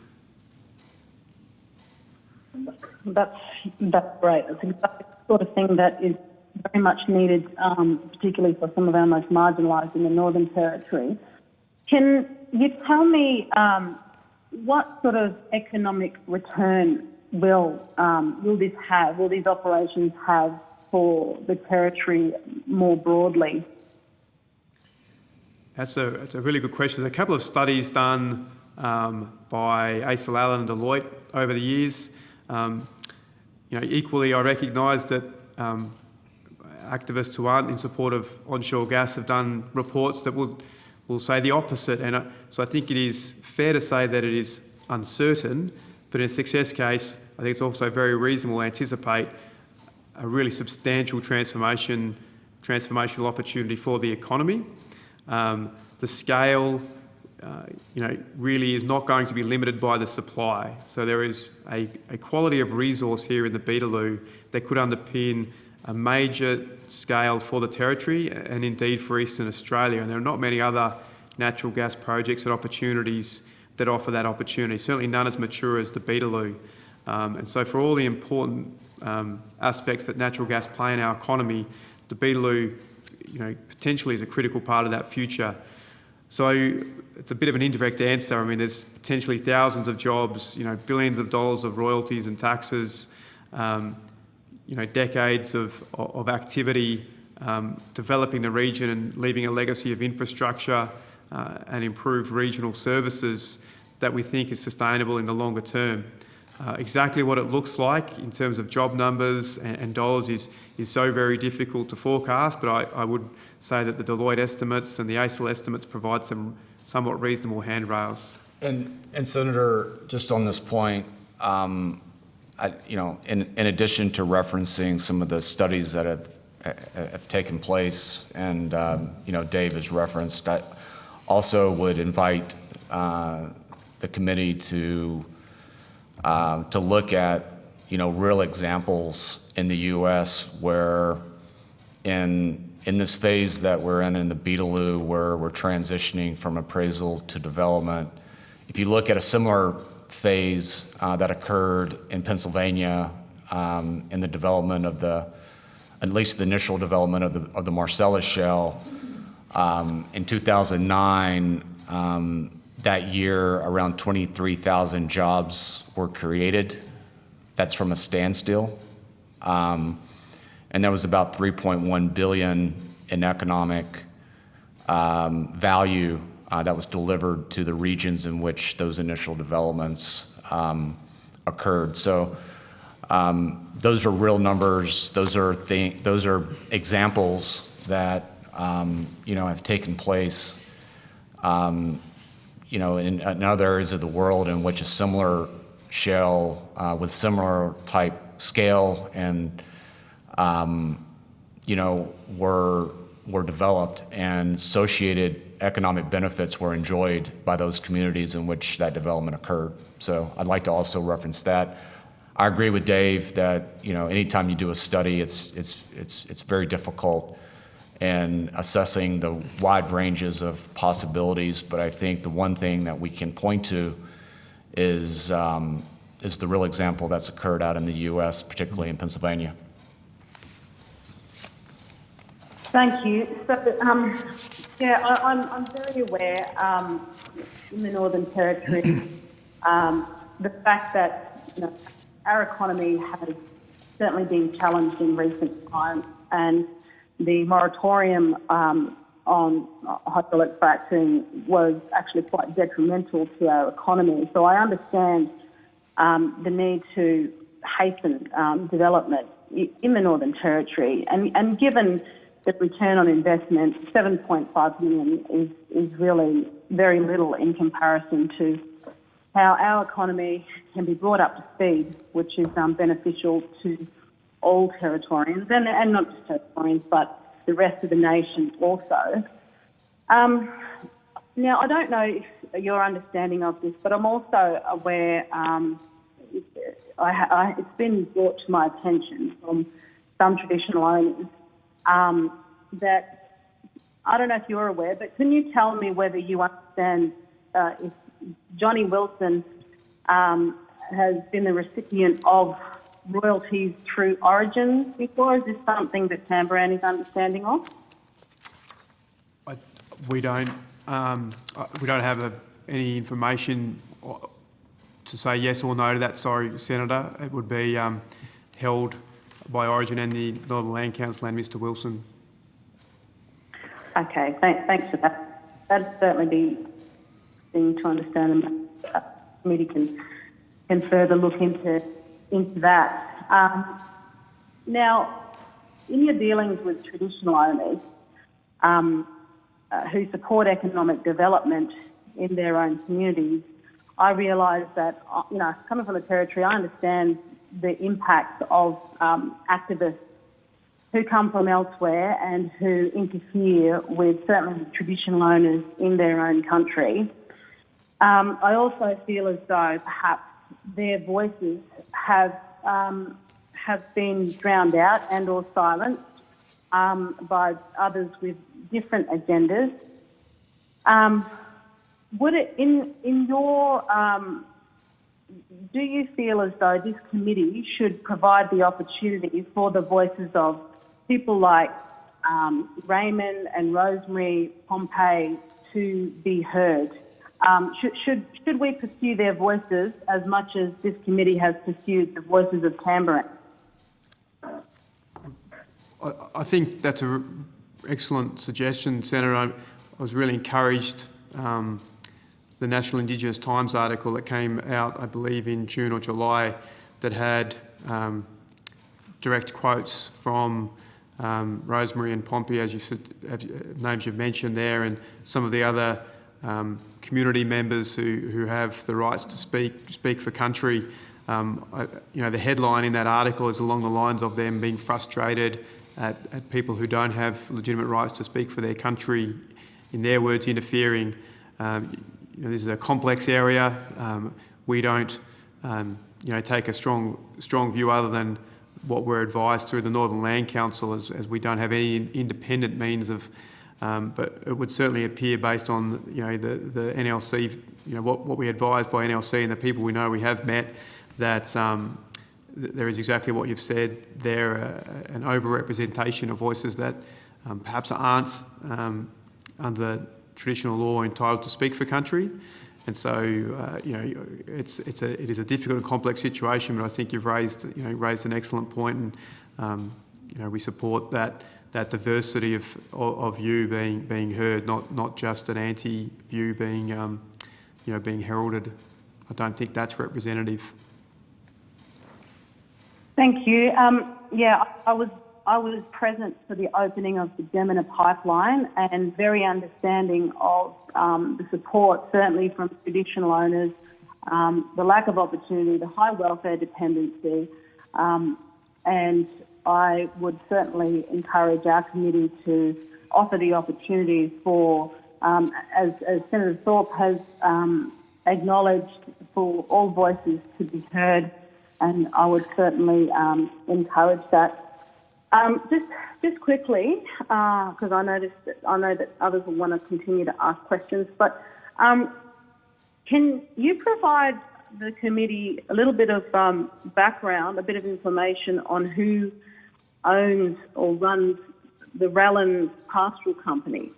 That's great. That's exactly the sort of thing that is very much needed, particularly for some of our most marginalised in the Northern Territory. Can you tell me what sort of economic return will this have? Will these operations have for the Territory more broadly? That's a really good question. There's a couple of studies done by ACL Allen and Deloitte over the years. Equally, I recognise that activists who aren't in support of onshore gas have done reports that will say the opposite. And so I think it is fair to say that it is uncertain, but in a success case, I think it's also very reasonable to anticipate a really substantial transformational opportunity for the economy. The scale, really is not going to be limited by the supply. So there is a quality of resource here in the Beetaloo that could underpin a major scale for the Territory and indeed for Eastern Australia. And there are not many other natural gas projects and opportunities that offer that opportunity, certainly none as mature as the Beetaloo. And so for all the important aspects that natural gas play in our economy, the Beetaloo, potentially is a critical part of that future. So it's a bit of an indirect answer. I mean, there's potentially thousands of jobs, billions of dollars of royalties and taxes, decades of activity, developing the region and leaving a legacy of infrastructure and improved regional services that we think is sustainable in the longer term. Exactly what it looks like in terms of job numbers and dollars is so very difficult to forecast, but I would say that the Deloitte estimates and the ACL estimates provide some somewhat reasonable handrails. And Senator, just on this point, in addition to referencing some of the studies that have taken place, and Dave has referenced, I also would invite the committee to look at real examples in the U.S. where in this phase that we're in the Beetaloo, where we're transitioning from appraisal to development. If you look at a similar phase that occurred in Pennsylvania in the development of at least the initial development of the Marcellus Shale in 2009, that year around 23,000 jobs were created. That's from a standstill. And there was about $3.1 billion in economic value that was delivered to the regions in which those initial developments occurred. So those are real numbers. Those are examples that have taken place. In other areas of the world in which a similar shale with similar type scale and were developed, and associated economic benefits were enjoyed by those communities in which that development occurred. So I'd like to also reference that. I agree with Dave that anytime you do a study, it's very difficult in assessing the wide ranges of possibilities. But I think the one thing that we can point to is the real example that's occurred out in the U.S., particularly in Pennsylvania. Thank you. So, I'm very aware in the Northern Territory the fact that our economy has certainly been challenged in recent times, and the moratorium on hydraulic fracturing was actually quite detrimental to our economy. So I understand the need to hasten development in the Northern Territory, and given the return on investment, 7.5 million, is really very little in comparison to how our economy can be brought up to speed, which is beneficial to all Territorians, and not just Territorians, but the rest of the nation also. Now, I don't know if your understanding of this, but I'm also aware it's been brought to my attention from some traditional owners that, I don't know if you're aware, but can you tell me whether you understand if Johnny Wilson has been the recipient of royalties through Origin before? Is this something that Tamboran is understanding of? We don't have any information to say yes or no to that. Sorry, Senator. It would be held by Origin and the Northern Land Council and Mr. Wilson. Okay, thanks for that. That'd certainly be a thing to understand, and the committee can further look into that. Now, in your dealings with traditional owners who support economic development in their own communities, I realise that, coming from the Territory, I understand the impact of activists who come from elsewhere and who interfere with certainly traditional owners in their own country. I also feel as though perhaps their voices have been drowned out and or silenced by others with different agendas. Would it, in your, do you feel as though this committee should provide the opportunity for the voices of people like Raymond and Rosemary Pompey to be heard? Should we pursue their voices as much as this committee has pursued the voices of Tamboran? I think that's an excellent suggestion, Senator. I was really encouraged the National Indigenous Times article that came out, I believe, in June or July, that had direct quotes from Rosemary and Pompey, as you said, names you've mentioned there, and some of the other community members who have the rights to speak for country. The headline in that article is along the lines of them being frustrated at people who don't have legitimate rights to speak for their country, in their words, interfering. This is a complex area. We don't, take a strong view other than what we're advised through the Northern Land Council, as we don't have any independent means of. But it would certainly appear, based on the NLC, what we advised by NLC and the people we know we have met, that there is exactly what you've said there, an over-representation of voices that perhaps aren't under traditional law entitled to speak for country. And so, it is a difficult and complex situation, but I think you've raised an excellent point, and we support that diversity of view being heard, not just an anti-view being heralded. I don't think that's representative. Thank you. I was present for the opening of the Demina pipeline, and very understanding of the support, certainly from traditional owners, the lack of opportunity, the high welfare dependency, and I would certainly encourage our committee to offer the opportunity for, as Senator Thorpe has acknowledged, for all voices to be heard, and I would certainly encourage that. Just quickly, because I know that others will want to continue to ask questions, but can you provide the committee a little bit of background, a bit of information on who owns or runs the Rallon Pastoral Company?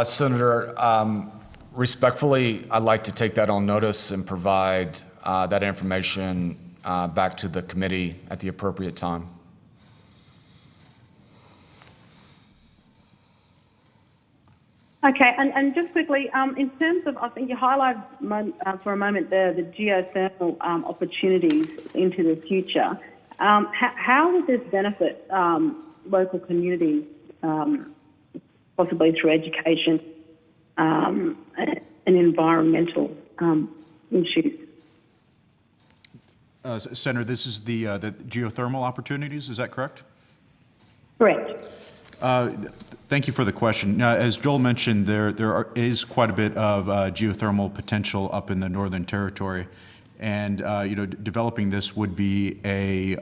Senator, respectfully, I'd like to take that on notice and provide that information back to the committee at the appropriate time. Okay, and just quickly, in terms of, I think you highlighted for a moment there the geothermal opportunities into the future. How would this benefit local communities, possibly through education and environmental issues? Senator, this is the geothermal opportunities, is that correct? Correct. Thank you for the question. Now, as Joel mentioned, there is quite a bit of geothermal potential up in the Northern Territory, and developing this would be a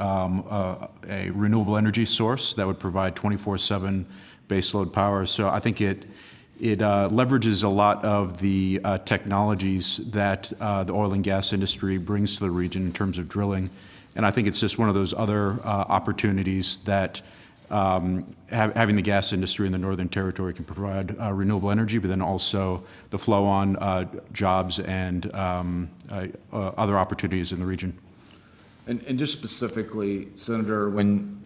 renewable energy source that would provide 24/7 baseload power. So I think it leverages a lot of the technologies that the oil and gas industry brings to the region in terms of drilling, and I think it's just one of those other opportunities that having the gas industry in the Northern Territory can provide renewable energy, but then also the flow-on jobs and other opportunities in the region. And just specifically, Senator, when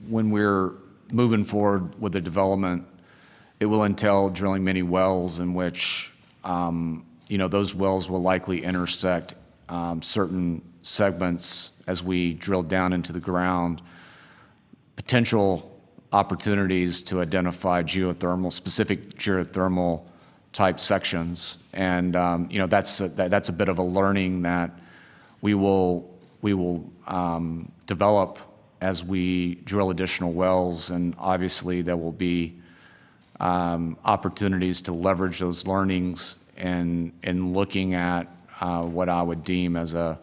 we're moving forward with the development, it will entail drilling many wells in which, those wells will likely intersect certain segments as we drill down into the ground, potential opportunities to identify specific geothermal type sections. And, that's a bit of a learning that we will develop as we drill additional wells. And obviously there will be opportunities to leverage those learnings in looking at what I would deem as a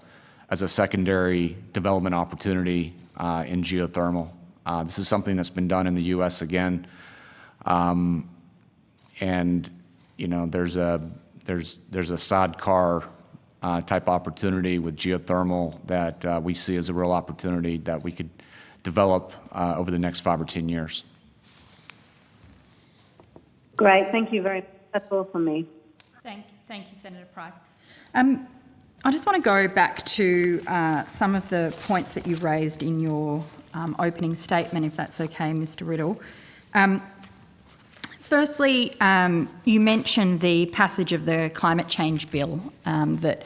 secondary development opportunity in geothermal. This is something that's been done in the U.S. again, and there's a sidecar type opportunity with geothermal that we see as a real opportunity that we could develop over the next 5 or 10 years. Great, thank you very much. That's all from me. Thank you, Senator Price. I just want to go back to some of the points that you raised in your opening statement, if that's okay, Mr. Riddle. Firstly, you mentioned the passage of the climate change bill that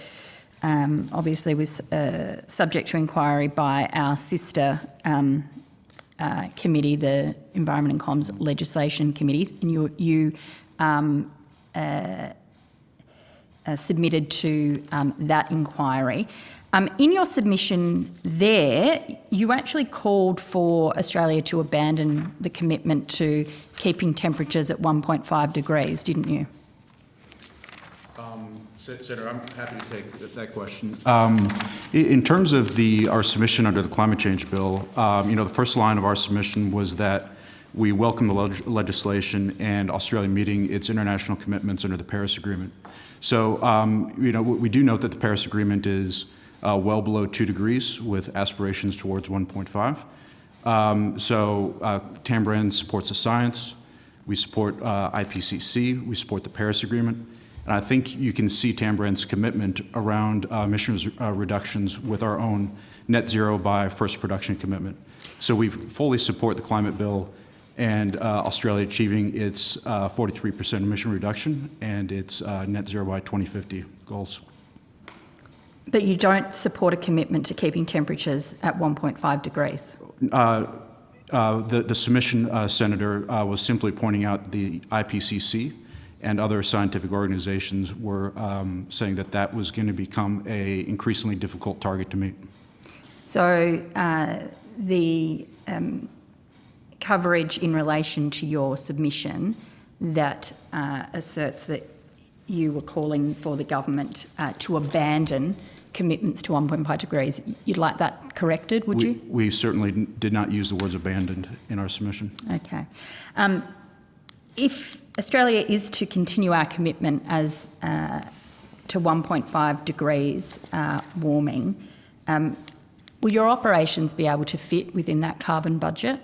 obviously was subject to inquiry by our sister committee, the Environment and Comms Legislation Committees, and you submitted to that inquiry. In your submission there, you actually called for Australia to abandon the commitment to keeping temperatures at 1.5 degrees, didn't you? Senator, I'm happy to take that question. In terms of our submission under the climate change bill, the first line of our submission was that we welcome the legislation and Australia meeting its international commitments under the Paris Agreement. So, we do note that the Paris Agreement is well below 2 degrees with aspirations towards 1.5. Tambrand supports the science. We support IPCC. We support the Paris Agreement. And I think you can see Tambrand's commitment around emissions reductions with our own net zero by first production commitment. So we fully support the climate bill and Australia achieving its 43% emission reduction and its net zero by 2050 goals. But you don't support a commitment to keeping temperatures at 1.5 degrees? The submission, Senator, was simply pointing out the IPCC and other scientific organizations were saying that was going to become an increasingly difficult target to meet. So the coverage in relation to your submission that asserts that you were calling for the government to abandon commitments to 1.5 degrees, you'd like that corrected, would you? We certainly did not use the words abandoned in our submission. Okay. If Australia is to continue our commitment as to 1.5 degrees warming, will your operations be able to fit within that carbon budget?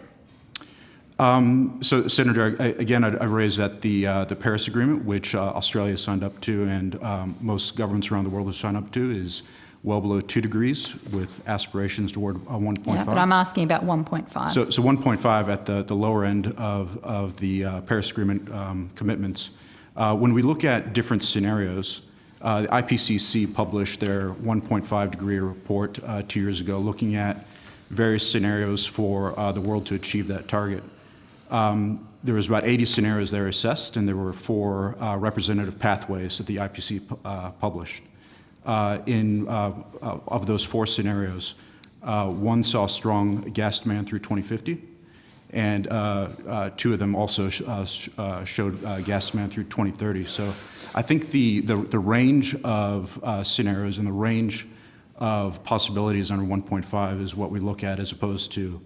So, Senator, again, I raise that the Paris Agreement, which Australia signed up to and most governments around the world have signed up to, is well below 2 degrees with aspirations toward 1.5. Yeah, but I'm asking about 1.5. So 1.5 at the lower end of the Paris Agreement commitments. When we look at different scenarios, the IPCC published their 1.5 degree report 2 years ago, looking at various scenarios for the world to achieve that target. There was about 80 scenarios that were assessed, and there were 4 representative pathways that the IPC published. Of those 4 scenarios, 1 saw strong gas demand through 2050, and 2 of them also showed gas demand through 2030. So I think the range of scenarios and the range of possibilities under 1.5 is what we look at, as opposed to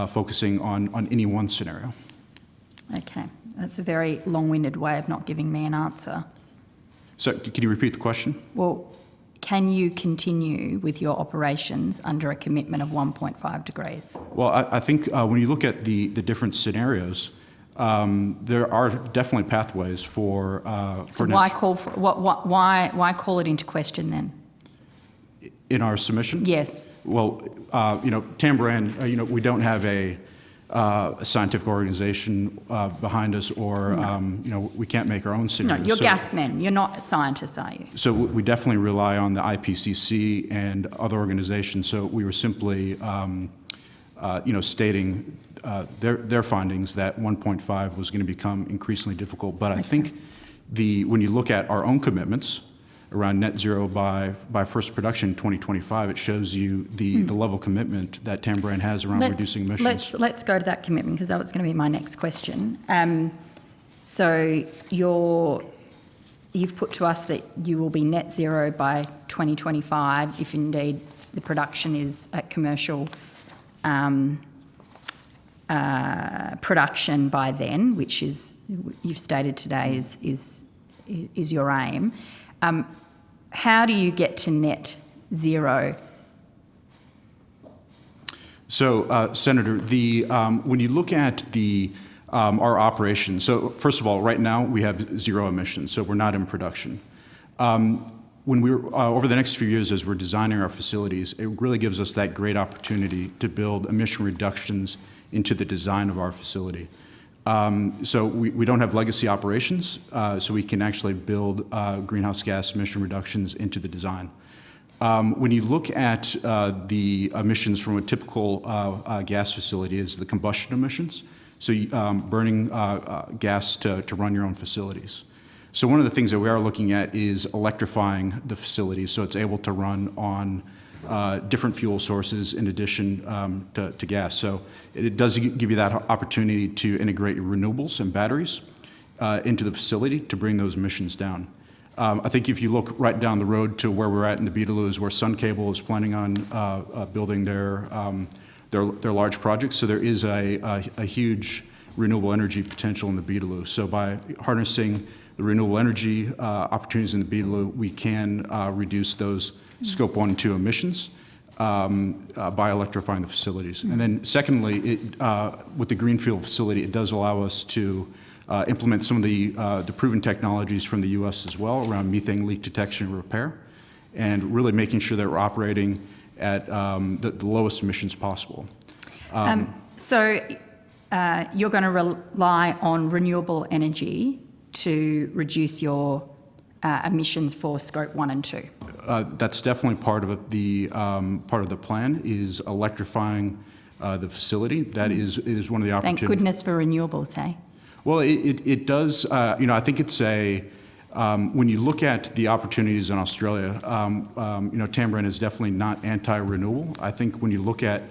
focusing on any one scenario. Okay, that's a very long-winded way of not giving me an answer. So can you repeat the question? Well, can you continue with your operations under a commitment of 1.5 degrees? Well, I think when you look at the different scenarios, there are definitely pathways for. So why call for why call it into question then? In our submission? Yes. Well, Tamboran, we don't have a scientific organization behind us, or we can't make our own No, scenarios. you're gas men. You're not scientists, are you? So we definitely rely on the IPCC and other organizations. So we were simply, stating their findings that 1.5 was going to become increasingly difficult. But I think when you look at our own commitments around net zero by first production in 2025, it shows you the level of commitment that Tamboran has around reducing emissions. Let's go to that commitment, because that was going to be my next question. So you've put to us that you will be net zero by 2025 if indeed the production is at commercial production by then, which is, you've stated today, is your aim. How do you get to net zero? So, Senator, when you look at our operations, so first of all, right now we have 0 emissions, so we're not in production. When we're over the next few years, as we're designing our facilities, it really gives us that great opportunity to build emission reductions into the design of our facility. So we don't have legacy operations, so we can actually build greenhouse gas emission reductions into the design. When you look at the emissions from a typical gas facility, is the combustion emissions, so burning gas to run your own facilities. So one of the things that we are looking at is electrifying the facility so it's able to run on different fuel sources in addition to gas. So it does give you that opportunity to integrate renewables and batteries into the facility to bring those emissions down. I think if you look right down the road to where we're at in the Beetaloo is where Sun Cable is planning on building their large projects. So there is a huge renewable energy potential in the Beetaloo. So by harnessing the renewable energy opportunities in the Beetaloo, we can reduce those Scope 1 and 2 emissions by electrifying the facilities. And then secondly, with the Greenfield facility, it does allow us to implement some of the proven technologies from the U.S. as well around methane leak detection and repair, and really making sure that we're operating at the lowest emissions possible. So you're going to rely on renewable energy to reduce your emissions for Scope 1 and 2? That's definitely part of the plan, is electrifying the facility. That is one of the opportunities. Thank goodness for renewables, hey? Well, it does. I think it's when you look at the opportunities in Australia, Tamboran is definitely not anti-renewable. I think when you look at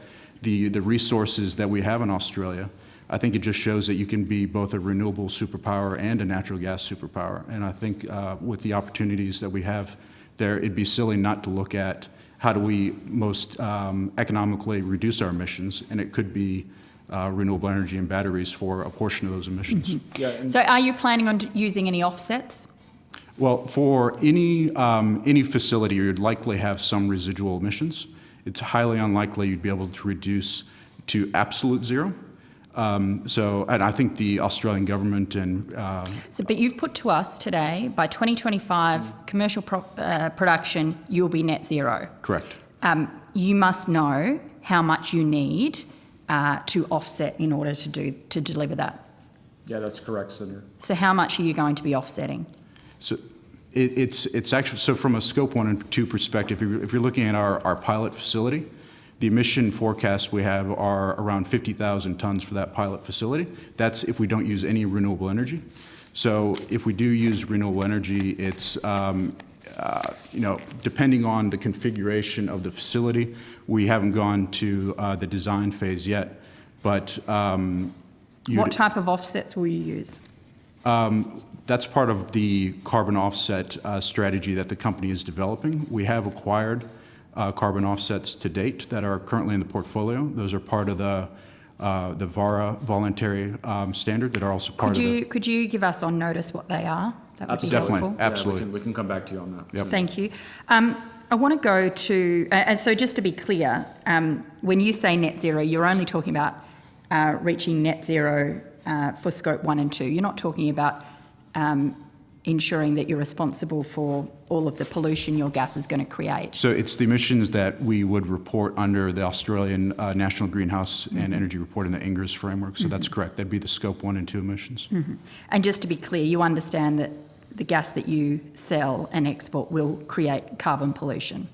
the resources that we have in Australia, I think it just shows that you can be both a renewable superpower and a natural gas superpower. And I think with the opportunities that we have there, it'd be silly not to look at how do we most economically reduce our emissions, and it could be renewable energy and batteries for a portion of those emissions. Mm-hmm. Yeah, so are you planning on using any offsets? Well, for any facility, you'd likely have some residual emissions. It's highly unlikely you'd be able to reduce to absolute zero. And I think the Australian government and... But you've put to us today, by 2025, commercial production, you'll be net zero. Correct. You must know how much you need to offset in order to deliver that. Yeah, that's correct, Senator. So how much are you going to be offsetting? So it's actually, so from a Scope 1 and 2 perspective, if you're looking at our pilot facility, The emission forecasts we have are around 50,000 tons for that pilot facility. That's if we don't use any renewable energy. So if we do use renewable energy, it's, depending on the configuration of the facility, we haven't gone to the design phase yet, but What type of offsets will you use? that's part of the carbon offset strategy that the company is developing. We have acquired carbon offsets to date that are currently in the portfolio. Those are part of the VARA voluntary standard that are also part of the... Could you give us on notice what they are? That would be Definitely, helpful. absolutely. We can come back to you on that. Yep. Thank you. I want to go to, and so just to be clear, when you say net zero, you're only talking about reaching net zero for scope 1 and 2. You're not talking about ensuring that you're responsible for all of the pollution your gas is going to create. So it's the emissions that we would report under the Australian National Greenhouse and Energy Report in the INGRS framework. So that's correct. That'd be the scope 1 and 2 emissions. And just to be clear, you understand that the gas that you sell and export will create carbon pollution?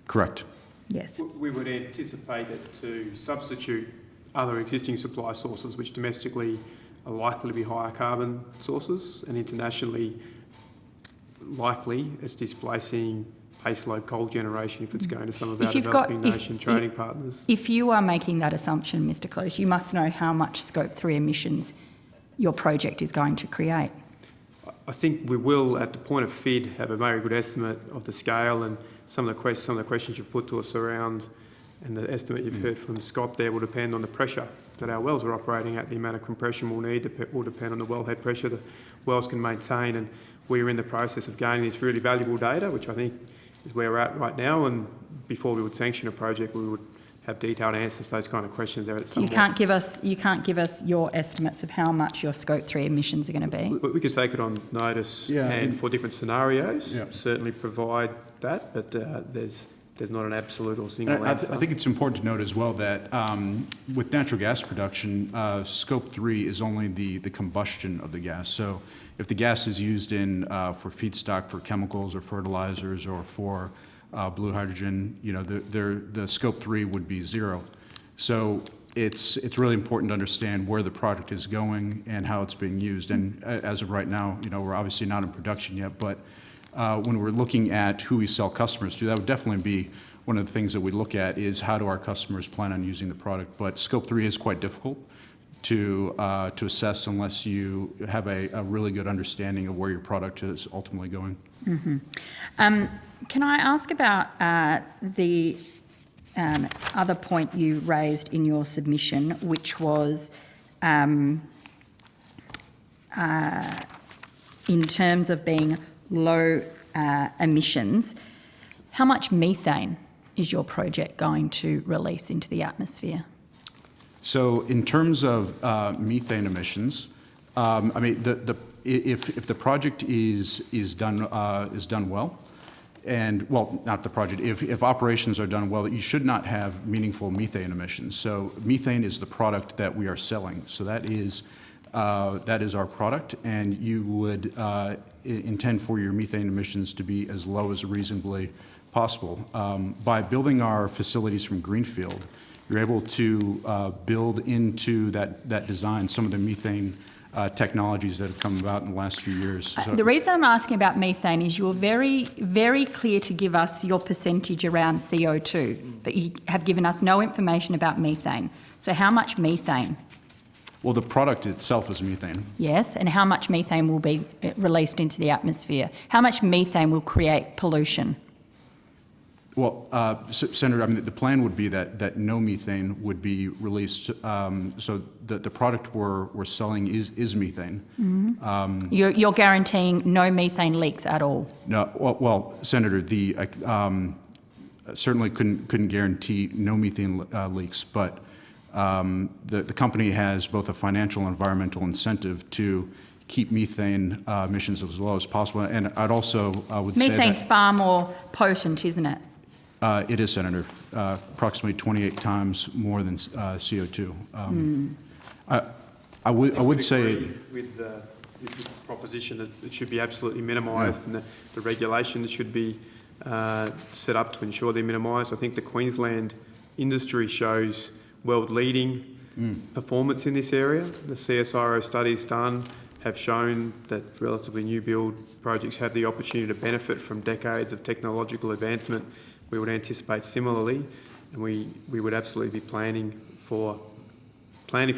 Correct. Yes. We would anticipate it to substitute other existing supply sources, which domestically are likely to be higher carbon sources, and internationally likely it's displacing baseload coal generation if it's going to some of our developing nation trading partners. If you are making that assumption, Mr. Close, you must know how much Scope 3 emissions your project is going to create. I think we will, at the point of FID, have a very good estimate of the scale, and some of the questions you've put to us around, and the estimate you've heard from Scott there will depend on the pressure that our wells are operating at. The amount of compression we'll need will depend on the wellhead pressure the wells can maintain, and we're in the process of gaining this really valuable data, which I think is where we're at right now, and before we would sanction a project, we would have detailed answers to those kind of questions there. So you can't give us your estimates of how much your Scope 3 emissions are going to be? We could take it on notice, and for different scenarios, certainly provide that, but there's not an absolute or single answer. I think it's important to note as well that with natural gas production, Scope 3 is only the combustion of the gas. So if the gas is used for feedstock for chemicals or fertilizers or for blue hydrogen, the Scope 3 would be 0. So it's really important to understand where the product is going and how it's being used. And as of right now, we're obviously not in production yet, but when we're looking at who we sell customers to, that would definitely be one of the things that we look at is how do our customers plan on using the product. But Scope 3 is quite difficult to assess unless you have a really good understanding of where your product is ultimately going. Can I ask about the other point you raised in your submission, which was in terms of being low emissions, how much methane is your project going to release into the atmosphere? So in terms of methane emissions, if the project is done well, and well, not the project, if operations are done well, you should not have meaningful methane emissions. So methane is the product that we are selling. So that is our product, and you would intend for your methane emissions to be as low as reasonably possible. By building our facilities from greenfield, you're able to build into that design some of the methane technologies that have come about in the last few years. So, the reason I'm asking about methane is you're very, very clear to give us your percentage around CO2, but you have given us no information about methane. So how much methane? well, the product itself is methane. Yes, and how much methane will be released into the atmosphere? How much methane will create pollution? Well, Senator, the plan would be that no methane would be released. So the product we're selling is methane. Mm-hmm. You're guaranteeing no methane leaks at all? No, well, Senator, certainly couldn't guarantee no methane leaks, but the company has both a financial and environmental incentive to keep methane emissions as low as possible. And I'd also would say methane's far more potent, isn't it? It is, Senator, approximately 28 times more than CO2. I would say with the proposition that it should be absolutely minimised, and the regulations should be set up to ensure they're minimised. I think the Queensland industry shows world-leading performance in this area. The CSIRO studies done have shown that relatively new build projects have the opportunity to benefit from decades of technological advancement. We would anticipate similarly, and we would absolutely be planning for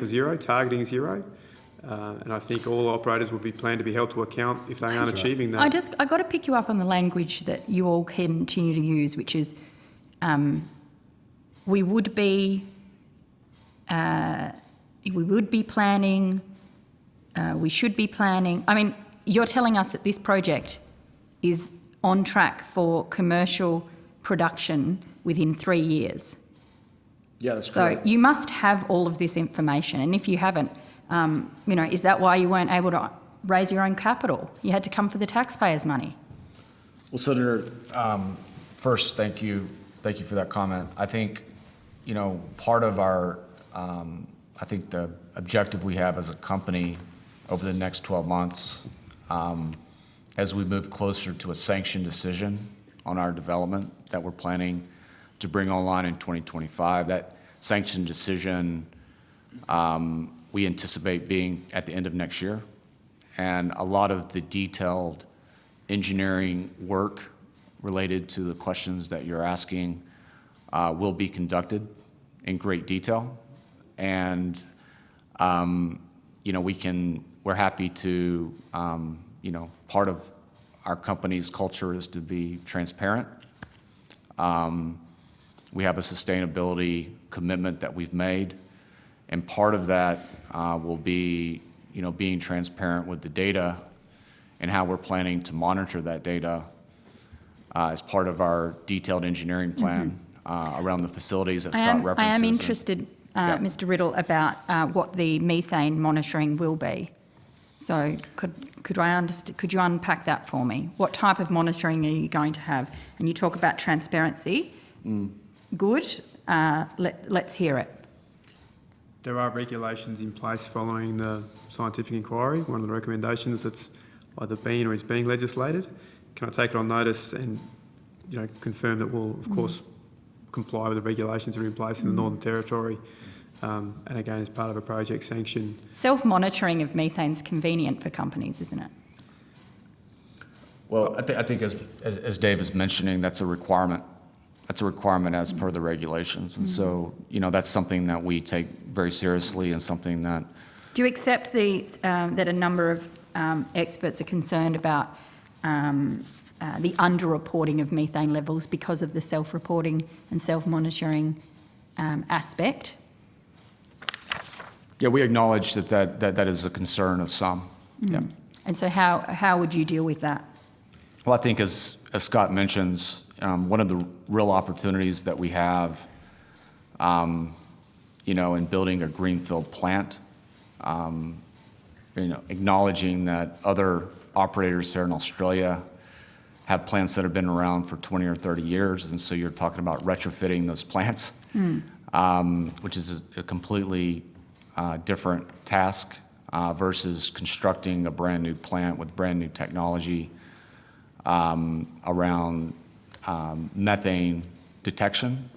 zero, targeting zero. And I think all operators would be planned to be held to account if they aren't achieving that. I got to pick you up on the language that you all continue to use, which is we would be planning, we should be planning. I mean, you're telling us that this project is on track for commercial production within 3 years. Yeah, that's So correct. you must have all of this information, and if you haven't, is that why you weren't able to raise your own capital? You had to come for the taxpayers' money. Well, Senator, first, thank you for that comment. I think, part of our, I think the objective we have as a company over the next 12 months, as we move closer to a sanctioned decision on our development that we're planning to bring online in 2025, that sanctioned decision, we anticipate being at the end of next year. And a lot of the detailed engineering work related to the questions that you're asking will be conducted in great detail. And, we're happy to, part of our company's culture is to be transparent. We have a sustainability commitment that we've made, and part of that will be, being transparent with the data and how we're planning to monitor that data as part of our detailed engineering plan around the facilities that Scott references. I am interested, Yeah. Mr. Riddle, about what the methane monitoring will be. So could you unpack that for me? What type of monitoring are you going to have? And you talk about transparency. Good. Let's hear it. There are regulations in place following the scientific inquiry. One of the recommendations that's either been or is being legislated. Can I take it on notice and, confirm that we'll, of course, comply with the regulations that are in place in the Northern Territory, and again, as part of a project sanction. Self-monitoring of methane is convenient for companies, isn't it? Well, I think as Dave is mentioning, that's a requirement. That's a requirement as per the regulations. And so, that's something that we take very seriously and something that... Do you accept that a number of experts are concerned about the under-reporting of methane levels because of the self-reporting and self-monitoring aspect? Yeah, we acknowledge that is a concern of some. Yeah. And so how would you deal with that? Well, I think as Scott mentions, one of the real opportunities that we have, in building a greenfield plant, acknowledging that other operators here in Australia have plants that have been around for 20 or 30 years, and so you're talking about retrofitting those plants, which is a completely different task versus constructing a brand new plant with brand new technology around methane detection.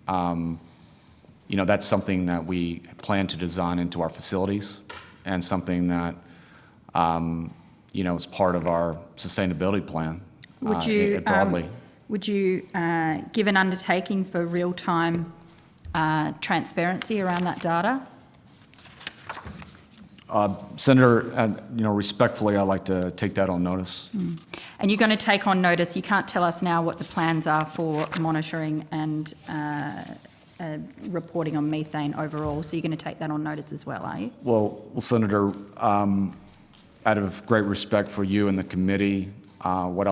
That's something that we plan to design into our facilities and something that, is part of our sustainability plan broadly. Would you give an undertaking for real-time transparency around that data? Senator, respectfully, I'd like to take that on notice. And you're going to take on notice, you can't tell us now what the plans are for monitoring and reporting on methane overall, so you're going to take that on notice as well, are you? Well, Senator, out of great respect for you and the committee, what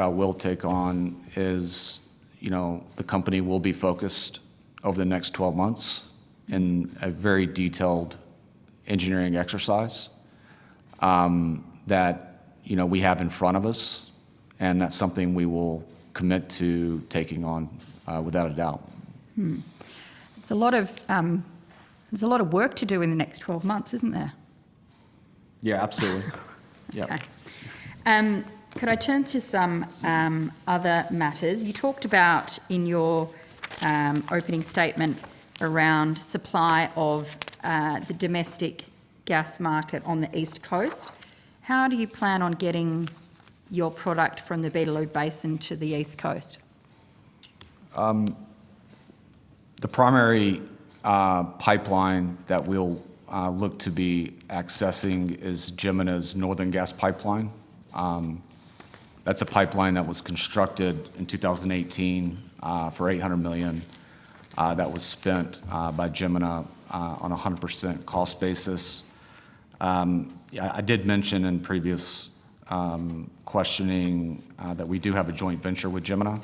I will take on is, the company will be focused over the next 12 months in a very detailed engineering exercise that, we have in front of us, and that's something we will commit to taking on without a doubt. There's a lot of work to do in the next 12 months, isn't there? Yeah, absolutely. Yeah. Okay. Could I turn to some other matters? You talked about in your opening statement around supply of the domestic gas market on the East Coast. How do you plan on getting your product from the Beetaloo Basin to the East Coast? The primary pipeline that we'll look to be accessing is Jemina's Northern Gas Pipeline. That's a pipeline that was constructed in 2018 for $800 million. That was spent by Jemina on a 100% cost basis. I did mention in previous questioning that we do have a joint venture with Jemina,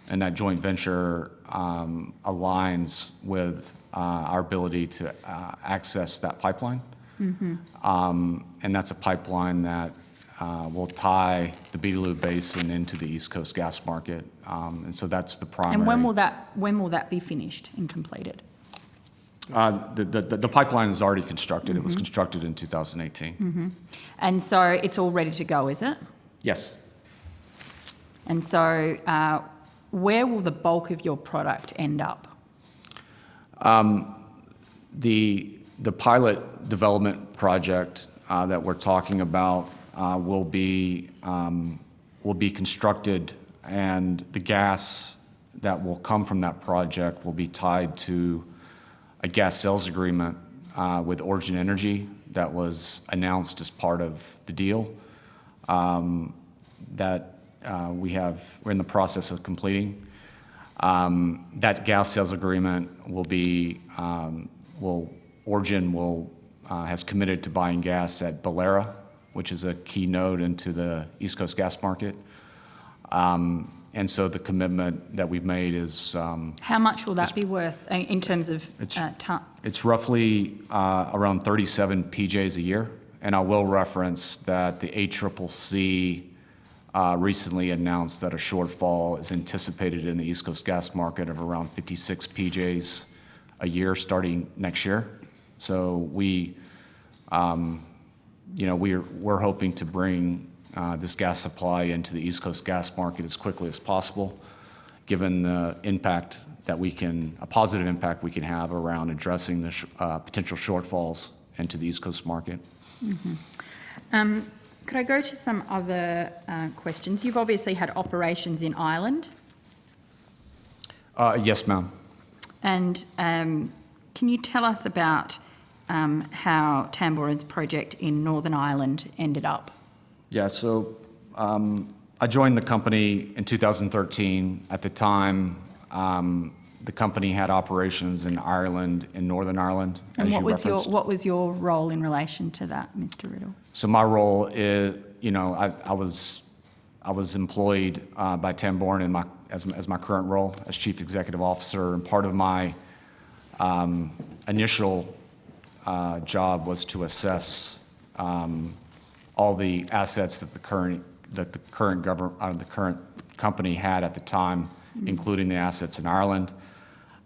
and that joint venture aligns with our ability to access that pipeline. And that's a pipeline that will tie the Beetaloo Basin into the East Coast gas market. And so that's the primary. And when will that be finished and completed? The pipeline is already constructed. It was constructed in 2018. And so it's all ready to go, is it? Yes. And so where will the bulk of your product end up? The pilot development project that we're talking about will be constructed, and the gas that will come from that project will be tied to a gas sales agreement with Origin Energy that was announced as part of the deal that we're in the process of completing. That gas sales agreement Origin has committed to buying gas at Ballera, which is a key node into the East Coast gas market. And so the commitment that we've made is... How much will that be worth in terms of ton? It's roughly around 37 PJs a year. And I will reference that the ACCC recently announced that a shortfall is anticipated in the East Coast gas market of around 56 PJs a year starting next year. So we're hoping to bring this gas supply into the East Coast gas market as quickly as possible, given the impact that a positive impact we can have around addressing the potential shortfalls into the East Coast market. Could I go to some other questions? You've obviously had operations in Ireland. Yes, ma'am. And can you tell us about how Tamboran's project in Northern Ireland ended up? Yeah, so I joined the company in 2013. At the time, the company had operations in Ireland, in Northern Ireland, And as what you was referenced. what was your role in relation to that, Mr. Riddle? So my role is, I was employed by Tamboran as my current role as Chief Executive Officer, and part of my initial job was to assess all the assets that the current company had at the time, including the assets in Ireland.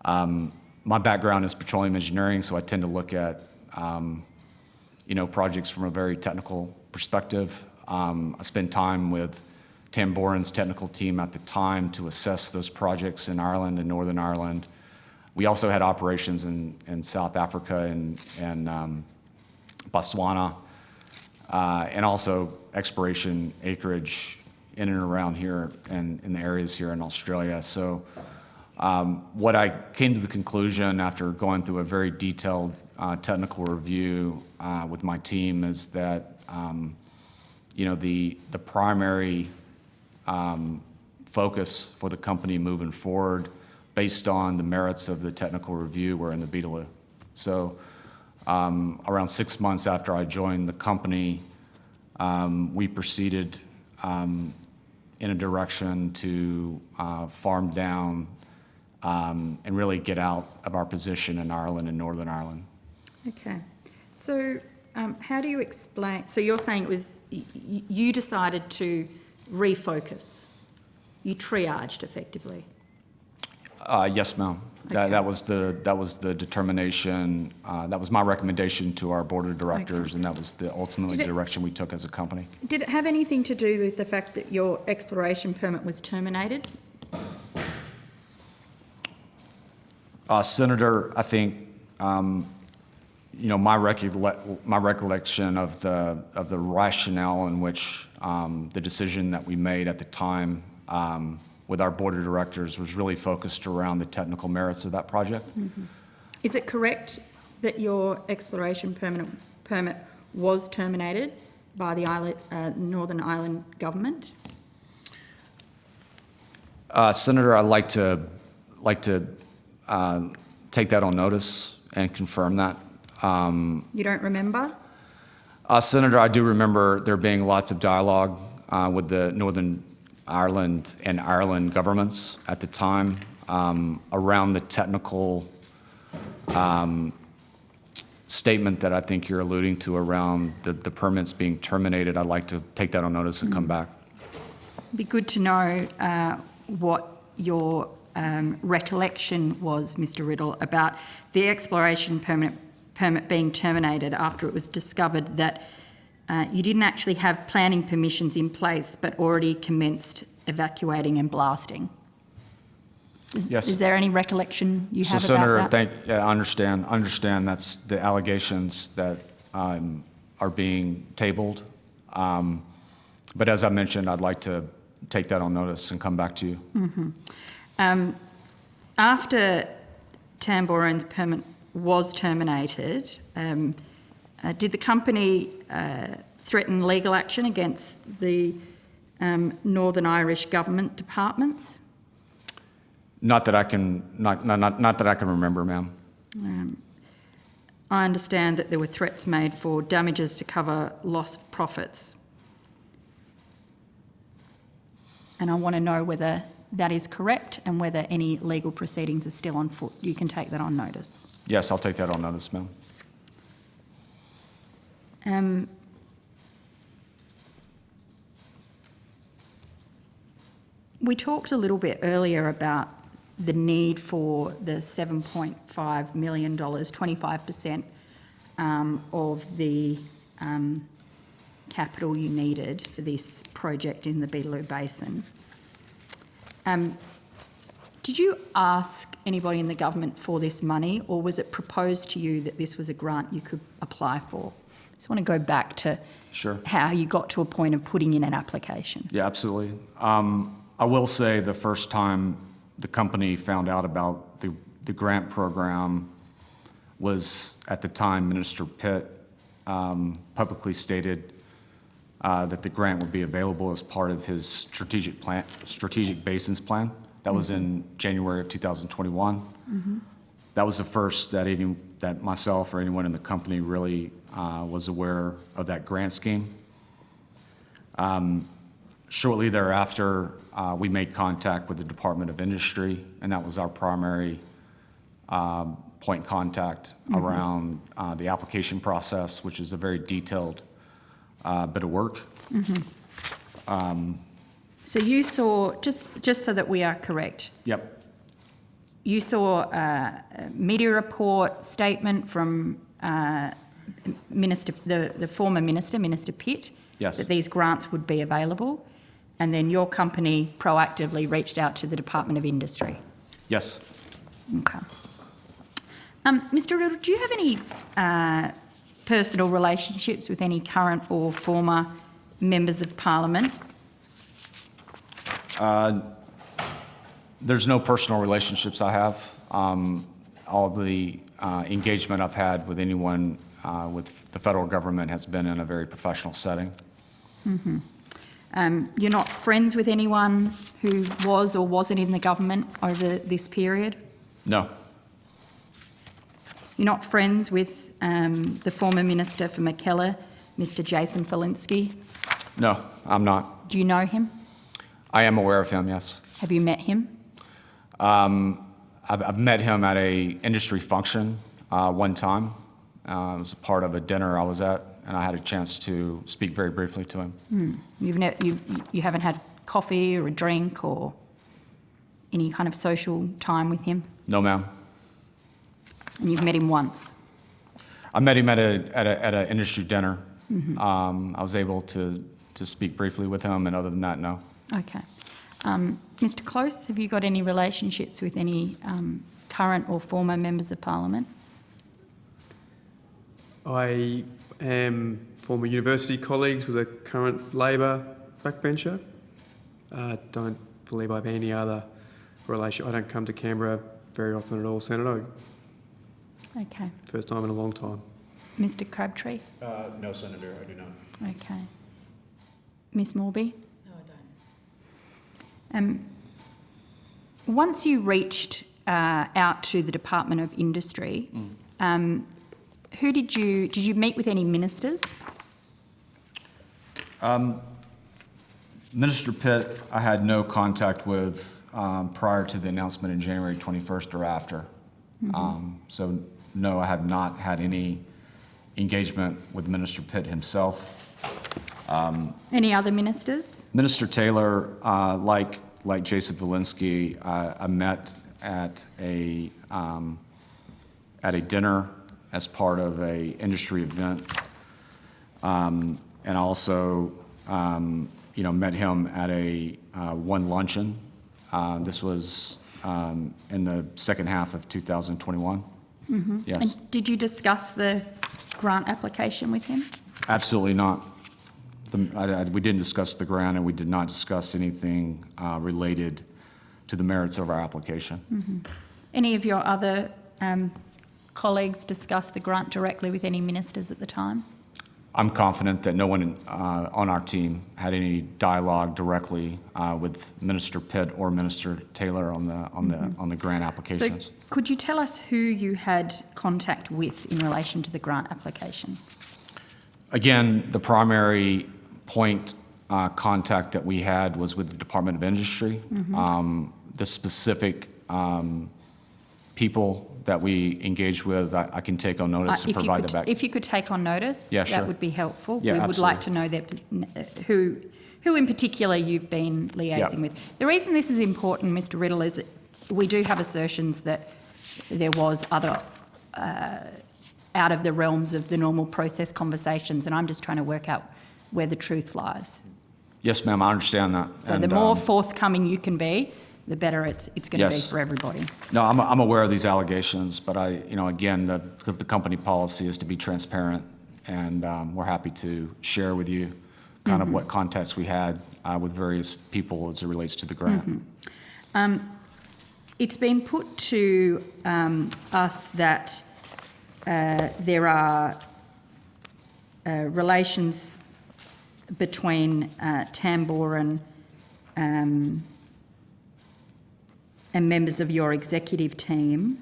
My background is petroleum engineering, so I tend to look at projects from a very technical perspective. I spent time with Tamboran's technical team at the time to assess those projects in Ireland and Northern Ireland. We also had operations in South Africa and Botswana, and also exploration acreage in and around here and in the areas here in Australia. So what I came to the conclusion after going through a very detailed technical review with my team is that the primary focus for the company moving forward, based on the merits of the technical review, were in the Beetaloo. So around 6 months after I joined the company, we proceeded in a direction to farm down and really get out of our position in Ireland and Northern Ireland. Okay. So how do you explain... So you're saying it was... You decided to refocus. You triaged effectively. Yes, ma'am. Okay. That was the determination. That was my recommendation to our board of directors, and that was the ultimately direction we took as a company. Did it have anything to do with the fact that your exploration permit was terminated? Senator, I think, my recollection of the rationale in which the decision that we made at the time with our board of directors was really focused around the technical merits of that project. Is it correct that your exploration permit was terminated by the Northern Ireland government? Senator, I'd like to take that on notice and confirm that. You don't remember? Senator, I do remember there being lots of dialogue with the Northern Ireland and Ireland governments at the time around the technical statement that I think you're alluding to around the permits being terminated. I'd like to take that on notice and come back. It'd be good to know what your recollection was, Mr. Riddle, about the exploration permit being terminated after it was discovered that you didn't actually have planning permissions in place but already commenced evacuating and blasting. Yes. Is there any recollection you have So, about Senator, that? I understand that's the allegations that are being tabled. But as I mentioned, I'd like to take that on notice and come back to you. After Tamboran's permit was terminated, did the company threaten legal action against the Northern Irish government departments? Not that I can remember, ma'am. I understand that there were threats made for damages to cover lost profits. And I want to know whether that is correct and whether any legal proceedings are still on foot. You can take that on notice. Yes, I'll take that on notice, ma'am. We talked a little bit earlier about the need for the $7.5 million, 25% of the capital you needed for this project in the Beetaloo Basin. Did you ask anybody in the government for this money, or was it proposed to you that this was a grant you could apply for? I just want to go back to Sure. how you got to a point of putting in an application. Yeah, absolutely. I will say the first time the company found out about the grant program was at the time Minister Pitt publicly stated that the grant would be available as part of his strategic basins plan. That was in January of 2021. That was the first that myself or anyone in the company really was aware of that grant scheme. Shortly thereafter, we made contact with the Department of Industry, and that was our primary point contact around the application process, which is a very detailed bit of work. So you saw, just so that we are correct, Yep. you saw a media report statement from the former minister, Minister Pitt, Yes. that these grants would be available, and then your company proactively reached out to the Department of Industry. Yes. Okay. Mr. Riddle, do you have any personal relationships with any current or former members of Parliament? There's no personal relationships I have. All the engagement I've had with anyone with the federal government has been in a very professional setting. You're not friends with anyone who was or wasn't in the government over this period? No. You're not friends with the former Minister for Mackellar, Mr. Jason Falinski? No, I'm not. Do you know him? I am aware of him, yes. Have you met him? I've met him at a industry function one time. It was a part of a dinner I was at, and I had a chance to speak very briefly to him. You haven't had coffee or a drink or any kind of social time with him? No, ma'am. And you've met him once? I met him at an industry dinner. I was able to speak briefly with him, and other than that, no. Okay. Mr. Close, have you got any relationships with any current or former members of parliament? I am former university colleagues with a current Labor backbencher. Don't believe I have any other relation. I don't come to Canberra very often at all, Senator. Okay. First time in a long time. Mr Crabtree? No, Senator, I do not. Okay. Ms Morby? No, I don't. Once you reached out to the Department of Industry, who did you meet with any ministers? Minister Pitt, I had no contact with prior to the announcement in January 21st or after. So no, I have not had any engagement with Minister Pitt himself. Any other ministers? Minister Taylor, like Jason Walensky, I met at a dinner as part of a industry event, and also met him at a one luncheon. This was in the second half of 2021. Yes. And did you discuss the grant application with him? Absolutely not. We didn't discuss the grant, and we did not discuss anything related to the merits of our application. Any of your other colleagues discuss the grant directly with any ministers at the time? I'm confident that no one on our team had any dialogue directly with Minister Pitt or Minister Taylor on the grant applications. So could you tell us who you had contact with in relation to the grant application? Again, the primary point contact that we had was with the Department of Industry. The specific people that we engaged with, I can take on notice and provide that back. If you could take on notice, Yeah, sure. that would be helpful. Yeah, we would like absolutely. to know that who in particular you've been liaising Yeah. with. The reason this is important, Mr Riddle, is that we do have assertions that there was other out of the realms of the normal process conversations, and I'm just trying to work out where the truth lies. Yes, ma'am, I understand that. So And, the more forthcoming you can be, the better it's going to Yes. be for everybody. No, I'm aware of these allegations, but again, the company policy is to be transparent, and we're happy to share with you kind of what context we had with various people as it relates to the grant. It's been put to us that there are relations between Tamboran and members of your executive team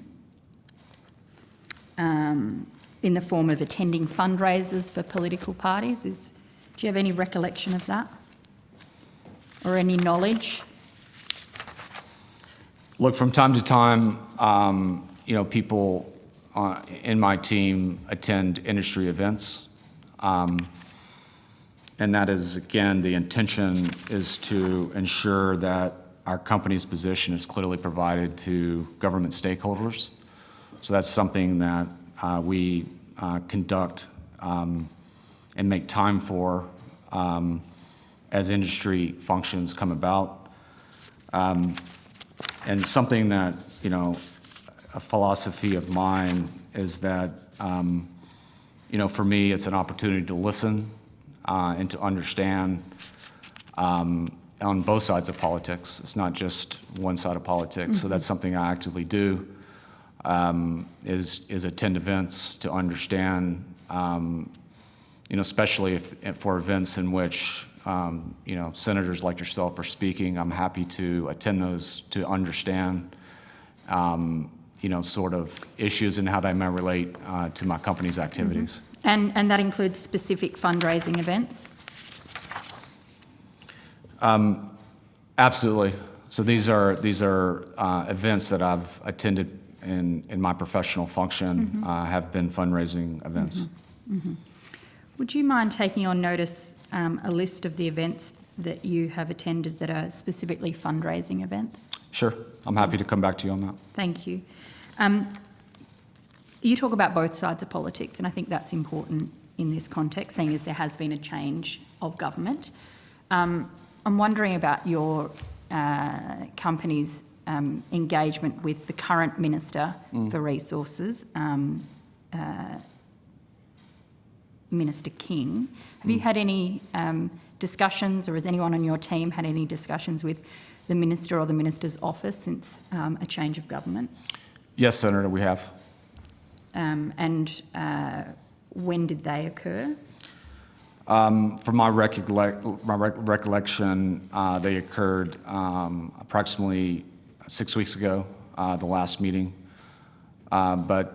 in the form of attending fundraisers for political parties. Do you have any recollection of that? Or any knowledge? Look, from time to time, people in my team attend industry events. And that is, again, the intention is to ensure that our company's position is clearly provided to government stakeholders. So that's something that we conduct and make time for as industry functions come about. And something that, a philosophy of mine is that, for me, it's an opportunity to listen and to understand on both sides of politics. It's not just one side of politics. So that's something I actively do, is attend events to understand, especially for events in which, senators like yourself are speaking. I'm happy to attend those to understand, sort of issues and how they may relate to my company's activities. And that includes specific fundraising events? Absolutely. So these are events that I've attended in my professional function, have been fundraising events. Would you mind taking on notice a list of the events that you have attended that are specifically fundraising events? Sure. I'm happy to come back to you on that. Thank you. You talk about both sides of politics, and I think that's important in this context, seeing as there has been a change of government. I'm wondering about your company's engagement with the current Minister for Resources, Minister King. Have you had any discussions, or has anyone on your team had any discussions with the Minister or the Minister's office since a change of government? Yes, Senator, we have. And when did they occur? From my recollection, they occurred approximately 6 weeks ago, the last meeting. But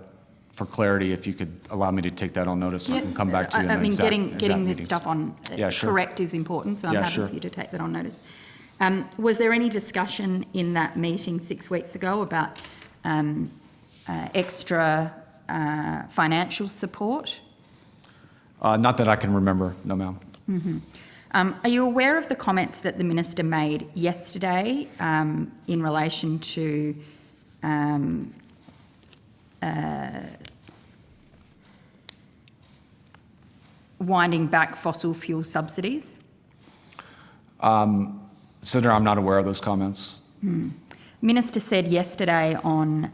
for clarity, if you could allow me to take that on notice, I can come back to you. I mean, getting this meetings. stuff on Yeah, sure. correct is important, so I'm happy sure. for you to take that on notice. Was there any discussion in that meeting 6 weeks ago about extra financial support? Not that I can remember, no, ma'am. Are you aware of the comments that the Minister made yesterday in relation to winding back fossil fuel subsidies? Senator, I'm not aware of those comments. Minister said yesterday on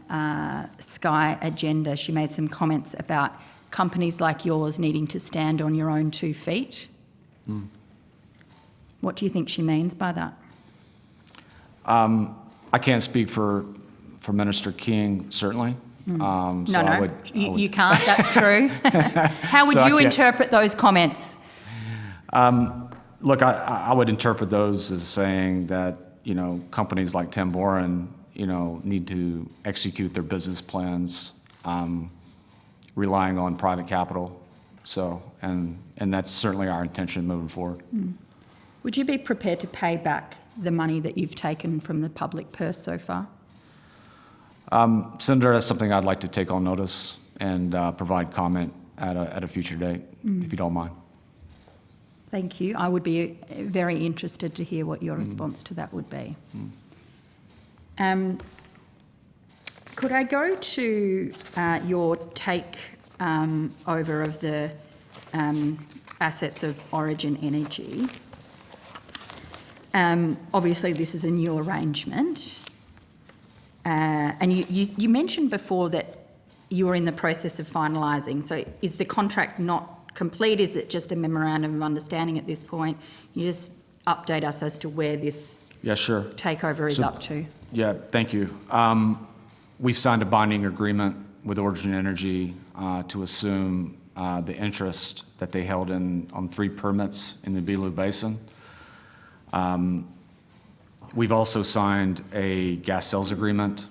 Sky Agenda, she made some comments about companies like yours needing to stand on your own 2 feet. What do you think she means by that? I can't speak for Minister King, certainly. You can't, that's true. How would So I you can't- interpret those comments? Look, I would interpret those as saying that, companies like Tamboran, need to execute their business plans relying on private capital. So, and that's certainly our intention moving forward. Would you be prepared to pay back the money that you've taken from the public purse so far? Senator, that's something I'd like to take on notice and provide comment at a future date, if you don't mind. Thank you. I would be very interested to hear what your response to that would be. Could I go to your take over of the assets of Origin Energy? Obviously, this is a new arrangement. And you mentioned before that you were in the process of finalising. So is the contract not complete? Is it just a memorandum of understanding at this point? You just update us as to where this Yeah, sure. takeover is up to. Yeah, thank you. We've signed a binding agreement with Origin Energy to assume the interest that they held on 3 permits in the Beetaloo Basin. We've also signed a gas sales agreement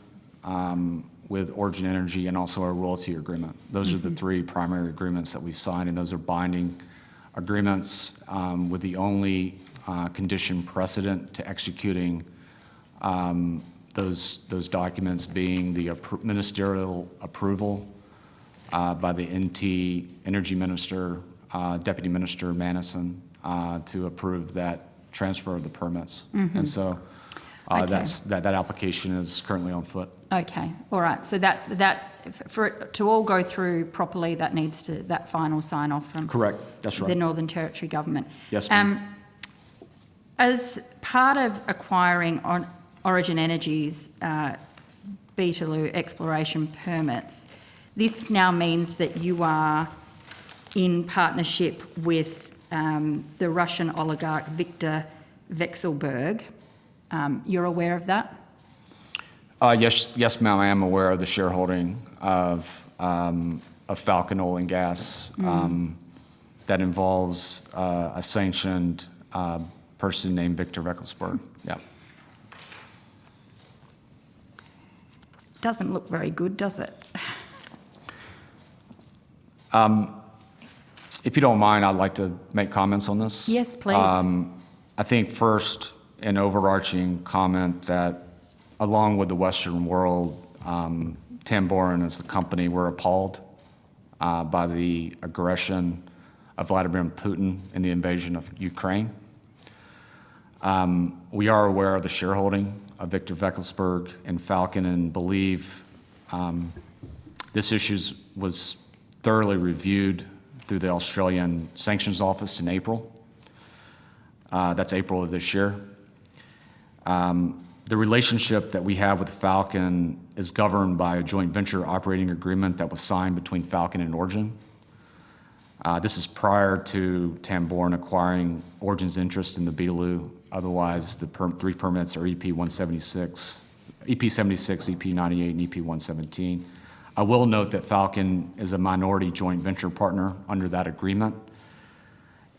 with Origin Energy and also a royalty agreement. Those are the 3 primary agreements that we've signed, and those are binding agreements with the only condition precedent to executing those documents being the ministerial approval by the NT Energy Minister, Deputy Minister Manison, to approve that transfer of the permits. And so that application is currently on foot. Okay, all right. So that for it to all go through properly, that needs to that final sign off from Correct, that's right. the Northern Territory government. Yes, ma'am. As part of acquiring Origin Energy's Beetaloo exploration permits, this now means that you are in partnership with the Russian oligarch Viktor Vekselberg. You're aware of that? Yes, ma'am. I am aware of the shareholding of Falcon Oil and Gas that involves a sanctioned person named Viktor Vekselberg. Yeah. Doesn't look very good, does it? If you don't mind, I'd like to make comments on this. Yes, please. I think first, an overarching comment that along with the Western world, Tamboran as a company, we're appalled by the aggression of Vladimir Putin in the invasion of Ukraine. We are aware of the shareholding of Viktor Vekselberg and Falcon and believe this issue was thoroughly reviewed through the Australian Sanctions Office in April. That's April of this year. The relationship that we have with Falcon is governed by a joint venture operating agreement that was signed between Falcon and Origin. This is prior to Tamboran acquiring Origin's interest in the Beetaloo. Otherwise, the three permits are EP 176, EP 76, EP 98, and EP 117. I will note that Falcon is a minority joint venture partner under that agreement.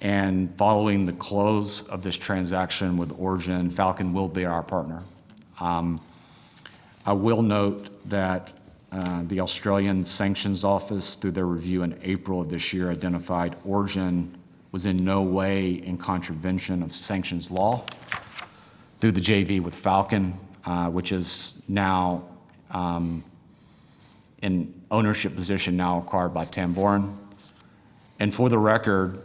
And following the close of this transaction with Origin, Falcon will be our partner. I will note that the Australian Sanctions Office, through their review in April of this year, identified Origin was in no way in contravention of sanctions law through the JV with Falcon, which is now in ownership position now acquired by Tamboran. And for the record,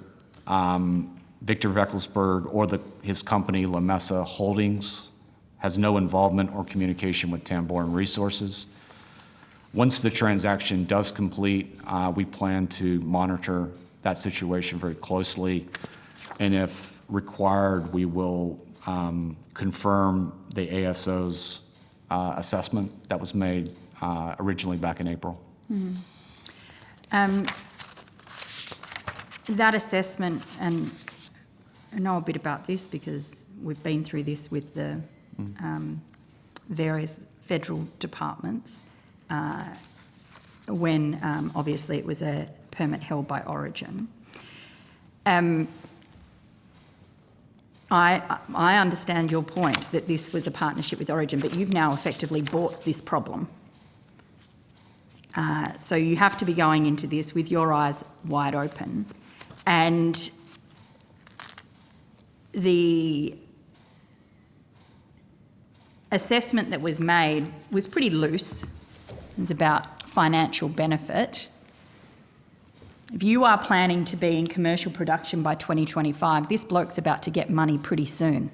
Victor Veckelsberg or his company, La Mesa Holdings, has no involvement or communication with Tamboran Resources. Once the transaction does complete, we plan to monitor that situation very closely. And if required, we will confirm the ASO's assessment that was made originally back in April. That assessment, and I know a bit about this because we've been through this with the various federal departments when obviously it was a permit held by Origin. I understand your point that this was a partnership with Origin, but you've now effectively bought this problem. So you have to be going into this with your eyes wide open. And the assessment that was made was pretty loose. It was about financial benefit. If you are planning to be in commercial production by 2025, this bloke's about to get money pretty soon.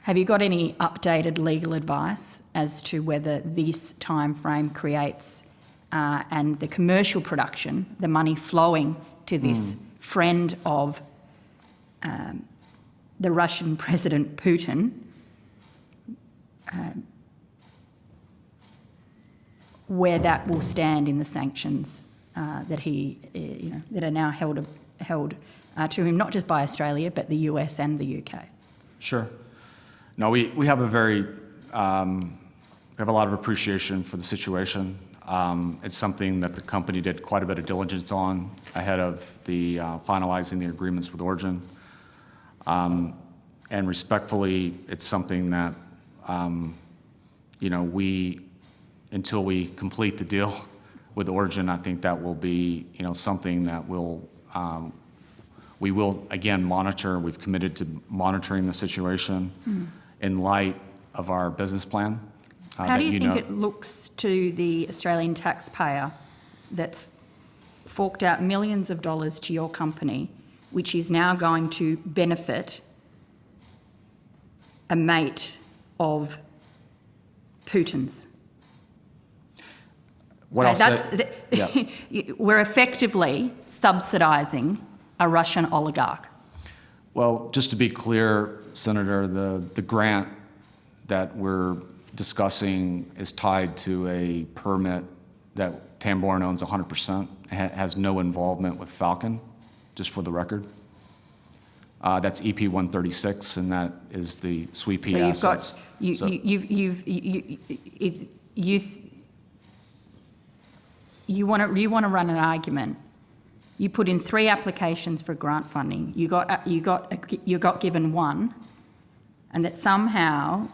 Have you got any updated legal advice as to whether this time frame creates and the commercial production, the money flowing to this friend of the Russian President Putin, where that will stand in the sanctions that that are now held to him, not just by Australia, but the US and the UK? Sure. No, we have we have a lot of appreciation for the situation. It's something that the company did quite a bit of diligence on ahead of the finalizing the agreements with Origin. And respectfully, it's something that, until we complete the deal with Origin, I think that will be, something that we will again monitor. We've committed to monitoring the situation in light of our business plan. How do you think it looks to the Australian taxpayer that's forked out millions of dollars to your company, which is now going to benefit a mate of Putin's? What I'll say, we're effectively subsidising a Russian oligarch. Well, just to be clear, Senator, the grant that we're discussing is tied to a permit that Tamboran owns 100%, has no involvement with Falcon, just for the record. That's EP 136, and that is the SWEP assets. You want to run an argument. You put in 3 applications for grant funding. You got given 1, and that somehow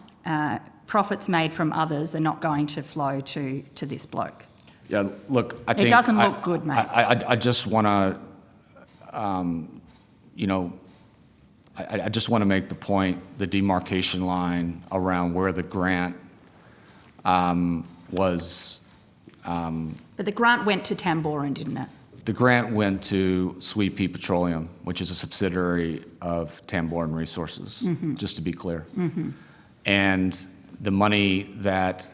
profits made from others are not going to flow to this bloke. Yeah, look, I think... It doesn't look good, mate. I just want to, I just want to make the point, the demarcation line around where the grant was... But the grant went to Tamboran, didn't it? The grant went to SWEP Petroleum, which is a subsidiary of Tamboran Resources, just to be clear. And the money that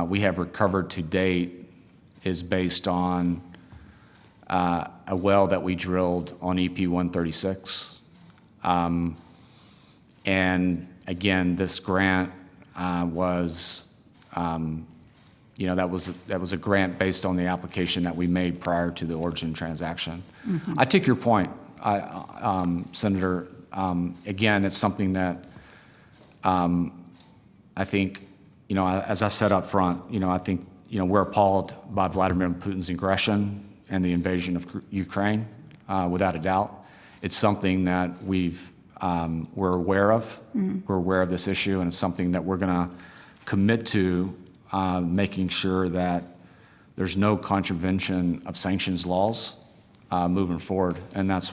we have recovered to date is based on a well that we drilled on EP 136. And again, this grant was, that was a grant based on the application that we made prior to the Origin transaction. I take your point, Senator. Again, it's something that I think, as I said up front, I think, we're appalled by Vladimir Putin's aggression and the invasion of Ukraine, without a doubt. It's something that we're aware of. We're aware of this issue, and it's something that we're going to commit to making sure that there's no contravention of sanctions laws moving forward. And that's,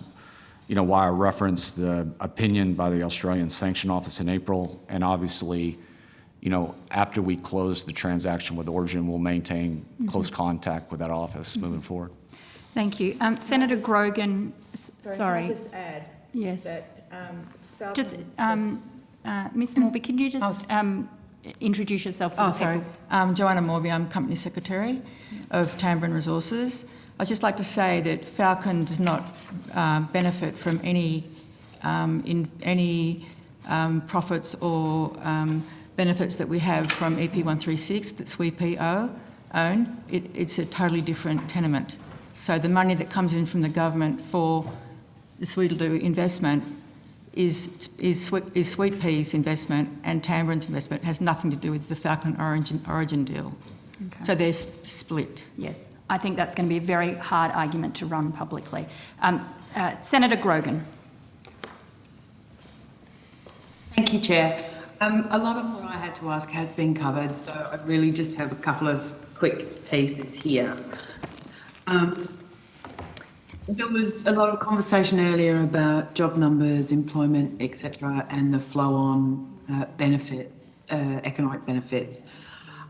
why I referenced the opinion by the Australian Sanction Office in April. And obviously, after we close the transaction with Origin, we'll maintain close contact with that office moving forward. Thank you. Senator Grogan, sorry. Can I just add Yes. that Falcon Just, Ms Morby, can you just introduce yourself? For the sorry. people? Joanna Morby, I'm Company Secretary of Tamboran Resources. I'd just like to say that Falcon does not benefit from any profits or benefits that we have from EP 136 that SWEPO own. It's a totally different tenement. So the money that comes in from the government for the Sweetledoo investment is Sweet Pea's investment, and Tamboran's investment has nothing to do with the Falcon Origin deal. Okay. So they're split. Yes, I think that's going to be a very hard argument to run publicly. Senator Grogan. Thank you, Chair. A lot of what I had to ask has been covered, so I really just have a couple of quick pieces here. There was a lot of conversation earlier about job numbers, employment, etc., and the flow-on benefits, economic benefits.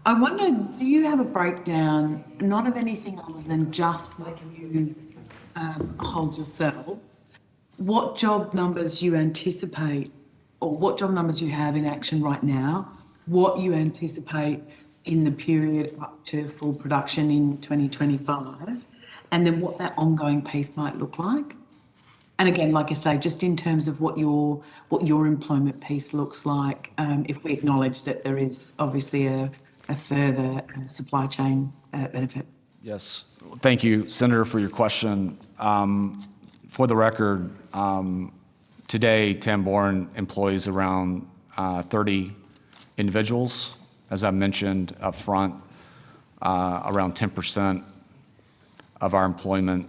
I wonder, do you have a breakdown, not of anything other than just what you hold yourself, what job numbers you anticipate, or what job numbers you have in action right now, what you anticipate in the period up to full production in 2025, and then what that ongoing piece might look like? And again, like I say, just in terms of what your employment piece looks like, if we acknowledge that there is obviously a further supply chain benefit. Yes. Thank you, Senator, for your question. For the record, today, Tamboran employs around 30 individuals. As I mentioned up front, around 10% of our employment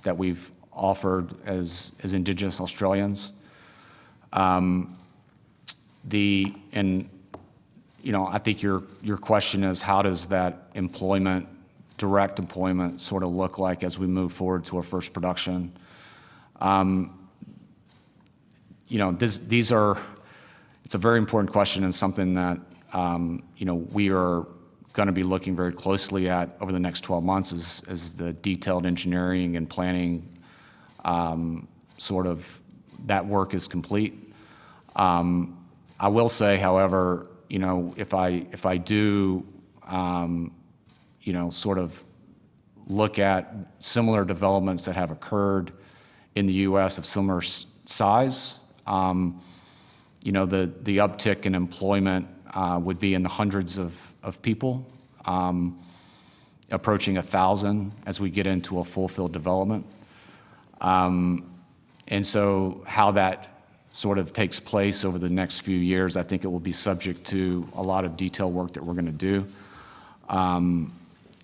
that we've offered as Indigenous Australians. I think your question is, how does that employment, direct employment, sort of look like as we move forward to our first production? It's a very important question and something that, we are going to be looking very closely at over the next 12 months as the detailed engineering and planning sort of that work is complete. I will say, however, if I do, sort of look at similar developments that have occurred in the U.S. of similar size, the uptick in employment would be in the hundreds of people, approaching 1,000 as we get into a full field development. And so how that sort of takes place over the next few years, I think it will be subject to a lot of detail work that we're going to do.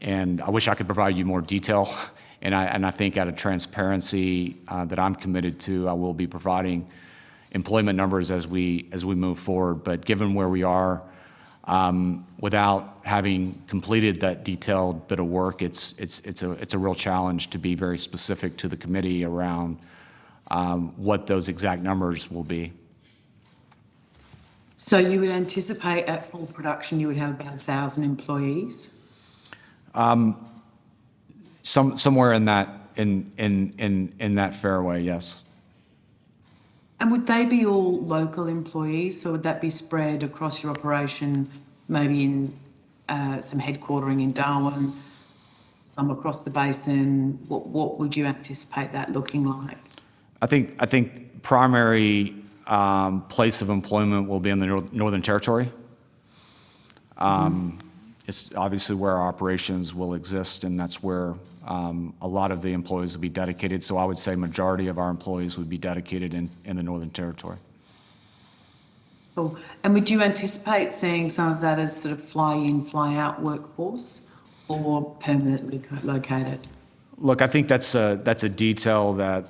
And I wish I could provide you more detail. And I think out of transparency that I'm committed to, I will be providing employment numbers as we move forward. But given where we are, without having completed that detailed bit of work, it's a real challenge to be very specific to the committee around what those exact numbers will be. So you would anticipate at full production you would have about 1,000 employees? Somewhere in that fairway, yes. And would they be all local employees, or would that be spread across your operation, maybe in some headquartering in Darwin, some across the basin? What would you anticipate that looking like? I think primary place of employment will be in the Northern Territory. It's obviously where our operations will exist, and that's where a lot of the employees will be dedicated. So I would say majority of our employees would be dedicated in the Northern Territory. Cool. And would you anticipate seeing some of that as sort of fly-in, fly-out workforce or permanently located? Look, I think that's a detail that,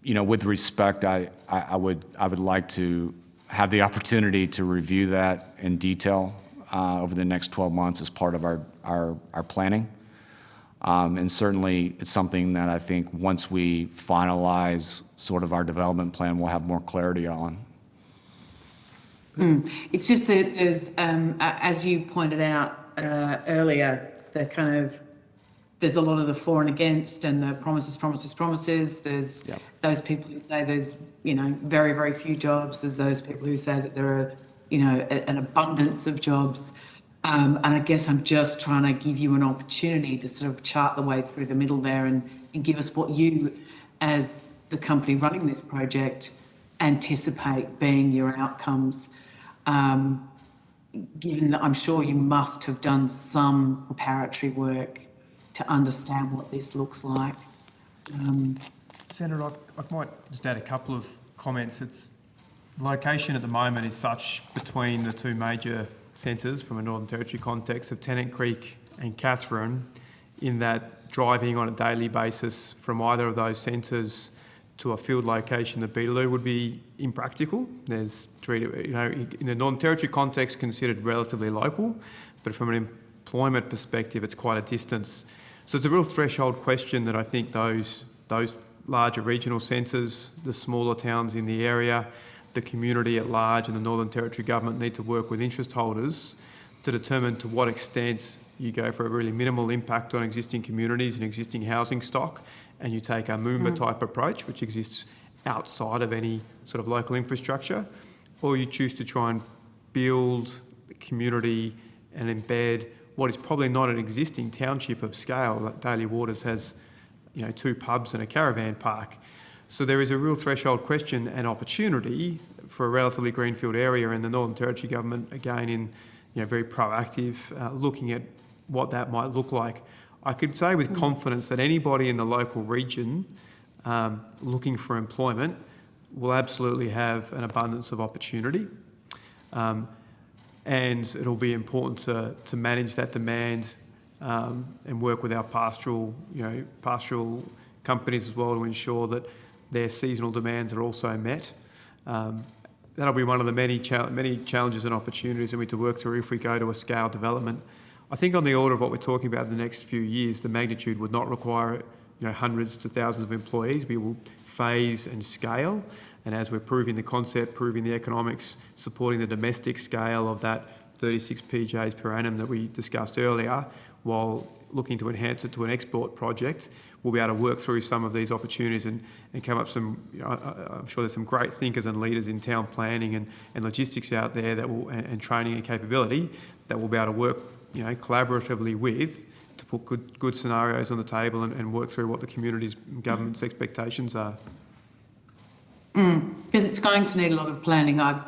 with respect, I would like to have the opportunity to review that in detail over the next 12 months as part of our planning. And certainly, it's something that I think once we finalize sort of our development plan, we'll have more clarity on. It's just that there's, as you pointed out earlier, there's a lot of the for and against and the promises. There's those people who say there's, very, very few jobs. There's those people who say that there are, an abundance of jobs. And I guess I'm just trying to give you an opportunity to sort of chart the way through the middle there and give us what you, as the company running this project, anticipate being your outcomes. Given that I'm sure you must have done some preparatory work to understand what this looks like. Senator, I might just add a couple of comments. Its location at the moment is such between the two major centres from a Northern Territory context of Tennant Creek and Katherine, in that driving on a daily basis from either of those centres to a field location at Beetaloo would be impractical. There's, in the Northern Territory context, considered relatively local, but from an employment perspective, it's quite a distance. So it's a real threshold question that I think those larger regional centres, the smaller towns in the area, the community at large and the Northern Territory government need to work with interest holders to determine to what extent you go for a really minimal impact on existing communities and existing housing stock, and you take a Moomba type approach, which exists outside of any sort of local infrastructure, or you choose to try and build community and embed what is probably not an existing township of scale. Like Daly Waters has, 2 pubs and a caravan park. So there is a real threshold question and opportunity for a relatively greenfield area, and the Northern Territory government, again, in very proactive, looking at what that might look like. I could say with confidence that anybody in the local region looking for employment will absolutely have an abundance of opportunity. And it'll be important to manage that demand and work with our pastoral companies as well to ensure that their seasonal demands are also met. That'll be one of the many challenges and opportunities that we need to work through if we go to a scale development. I think on the order of what we're talking about in the next few years, the magnitude would not require hundreds to thousands of employees. We will phase and scale, and as we're proving the concept, proving the economics, supporting the domestic scale of that 36 PJs per annum that we discussed earlier, while looking to enhance it to an export project, we'll be able to work through some of these opportunities and come up some, I'm sure there's some great thinkers and leaders in town planning and logistics out there that will, and training and capability that will be able to work collaboratively with to put good scenarios on the table and work through what the community's and government's expectations are. Because it's going to need a lot of planning. I've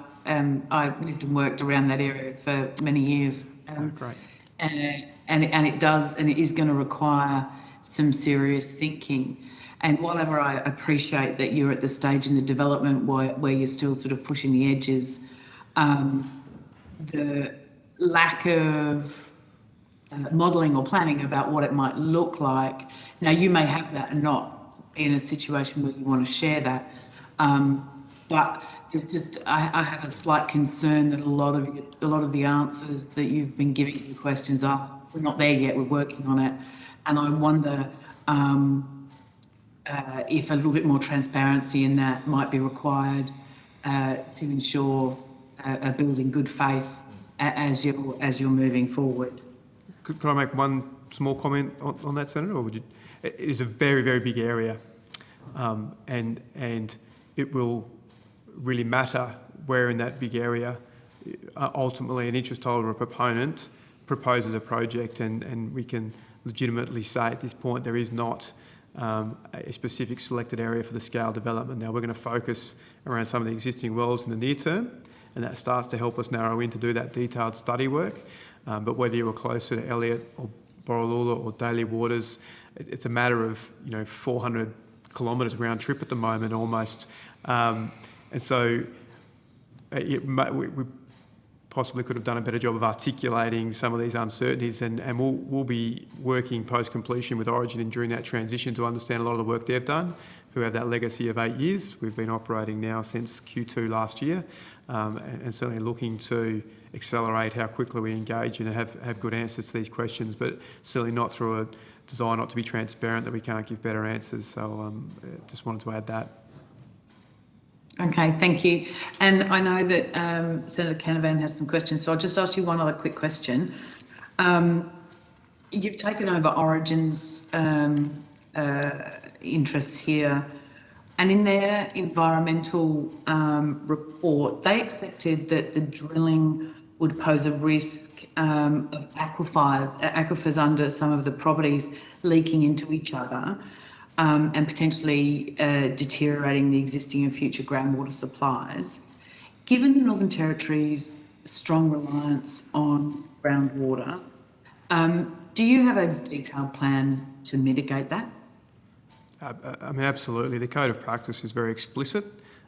lived and worked around that area for many years. Great. And it is going to require some serious thinking. And whatever I appreciate that you're at the stage in the development where you're still sort of pushing the edges, the lack of modelling or planning about what it might look like. Now, you may have that and not be in a situation where you want to share that. But it's just, I have a slight concern that a lot of the answers that you've been giving to the questions are, we're not there yet, we're working on it. And I wonder if a little bit more transparency in that might be required to ensure building good faith as you're moving forward. Could I make one small comment on that, Senator? Or would you? It is a very, very big area, and it will really matter where in that big area ultimately an interest holder or proponent proposes a project, and we can legitimately say at this point there is not a specific selected area for the scale development. Now we're going to focus around some of the existing wells in the near term, and that starts to help us narrow in to do that detailed study work. But whether you were closer to Elliott or Borroloola or Daly Waters, it's a matter of 400 kilometres round trip at the moment almost, and so we possibly could have done a better job of articulating some of these uncertainties, and we'll be working post-completion with Origin and during that transition to understand a lot of the work they've done, who have that legacy of 8 years. We've been operating now since Q2 last year, and certainly looking to accelerate how quickly we engage and have good answers to these questions, but certainly not through a design not to be transparent that we can't give better answers. So just wanted to add that. Okay, thank you. And I know that Senator Canavan has some questions, so I'll just ask you one other quick question. You've taken over Origin's interests here, and in their environmental report, they accepted that the drilling would pose a risk of aquifers under some of the properties leaking into each other. And potentially deteriorating the existing and future groundwater supplies. Given the Northern Territory's strong reliance on groundwater, do you have a detailed plan to mitigate that? I mean, absolutely. The Code of Practice is very explicit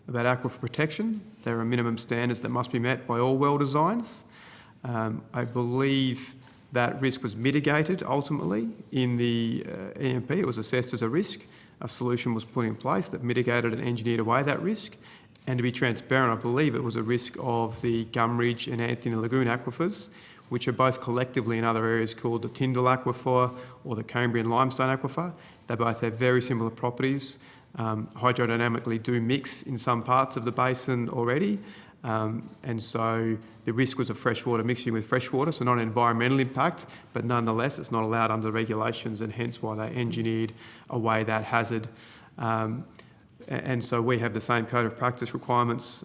about aquifer protection. There are minimum standards that must be met by all well designs. I believe that risk was mitigated ultimately in the EMP. It was assessed as a risk. A solution was put in place that mitigated and engineered away that risk. And to be transparent, I believe it was a risk of the Gumridge and Anthony Lagoon aquifers, which are both collectively in other areas called the Tyndall Aquifer or the Cambrian Limestone Aquifer. They both have very similar properties. Hydrodynamically do mix in some parts of the basin already. And so the risk was of freshwater mixing with freshwater, so not an environmental impact, but nonetheless it's not allowed under the regulations, and hence why they engineered away that hazard. And so we have the same Code of Practice requirements.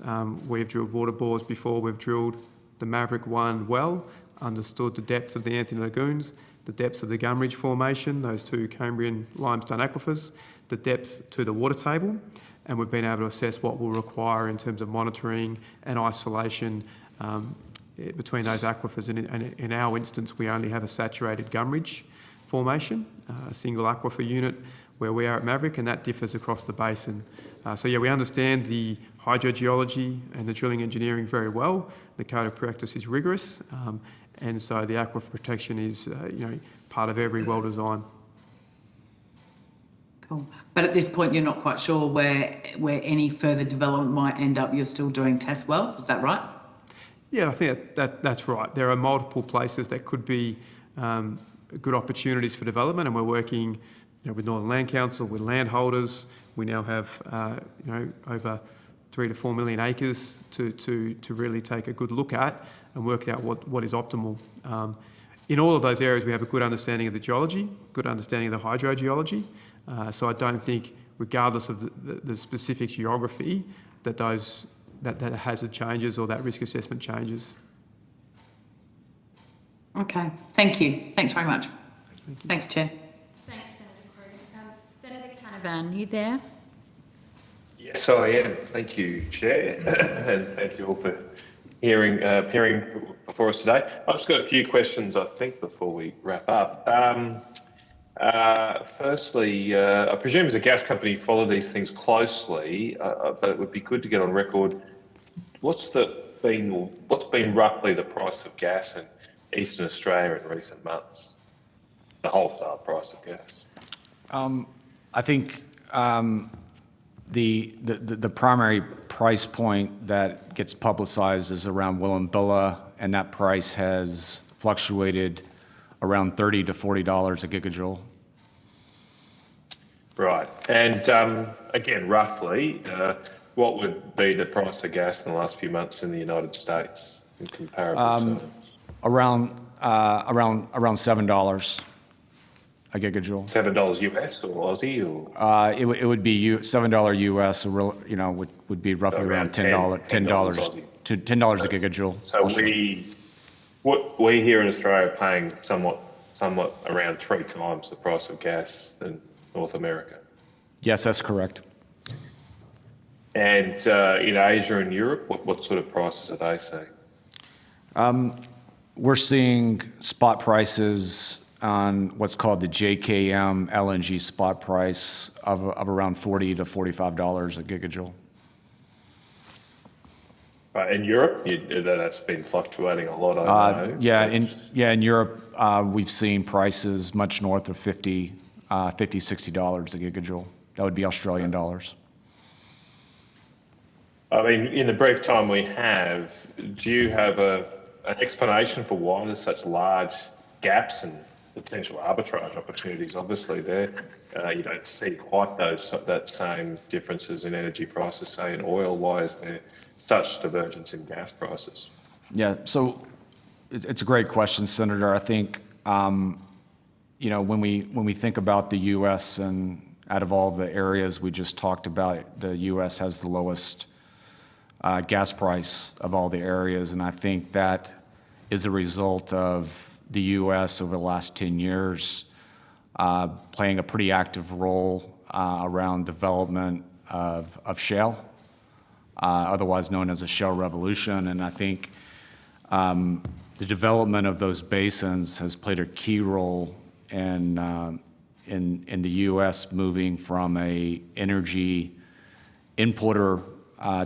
We've drilled water bores before. We've drilled the Maverick 1 well, understood the depths of the Anthony Lagoons, the depths of the Gumridge Formation, those two Cambrian limestone aquifers, the depth to the water table, and we've been able to assess what we'll require in terms of monitoring and isolation between those aquifers. And in our instance, we only have a saturated Gumridge Formation, a single aquifer unit where we are at Maverick, and that differs across the basin. So yeah, we understand the hydrogeology and the drilling engineering very well. The Code of Practice is rigorous, and so the aquifer protection is part of every well design. Cool. But at this point, you're not quite sure where any further development might end up. You're still doing test wells, is that right? Yeah, I think that's right. There are multiple places that could be good opportunities for development, and we're working with Northern Land Council, with landholders. We now have over 3 to 4 million acres to really take a good look at and work out what is optimal. In all of those areas, we have a good understanding of the geology, good understanding of the hydrogeology. So I don't think, regardless of the specific geography, that hazard changes or that risk assessment changes. Okay, thank you. Thanks very much. Thanks, Chair. Thanks, Senator Crowe. Senator Canavan, you there? Yes, I am. Thank you, Chair, and thank you all for appearing before us today. I've just got a few questions, I think, before we wrap up. Firstly, I presume as a gas company you follow these things closely, but it would be good to get on record what's been roughly the price of gas in Eastern Australia in recent months, the wholesale price of gas. I think the primary price point that gets publicized is around Willumbilla, and that price has fluctuated around $30 to $40 a gigajoule. Right. And again, roughly, what would be the price of gas in the last few months in the United States in comparable terms? Around $7 a gigajoule. $7 US or Aussie or? It would be $7 US, would be roughly around $10 to $10 a gigajoule. So we here in Australia are paying somewhat around 3 times the price of gas than North America. Yes, that's correct. And in Asia and Europe, what sort of prices are they seeing? We're seeing spot prices on what's called the JKM LNG spot price of around $40 to $45 a gigajoule. In Europe, that's been fluctuating a lot, I know. In Europe, we've seen prices much north of $50, $60 a gigajoule. That would be Australian dollars. I mean, in the brief time we have, do you have an explanation for why there's such large gaps and potential arbitrage opportunities? Obviously, there you don't see quite that same differences in energy prices, say in oil. Why is there such divergence in gas prices? Yeah, so it's a great question, Senator. I think when we think about the U.S. and out of all the areas we just talked about, the U.S. has the lowest gas price of all the areas, and I think that is a result of the U.S. over the last 10 years playing a pretty active role around development of shale, otherwise known as a shale revolution. And I think the development of those basins has played a key role in the U.S. moving from a energy importer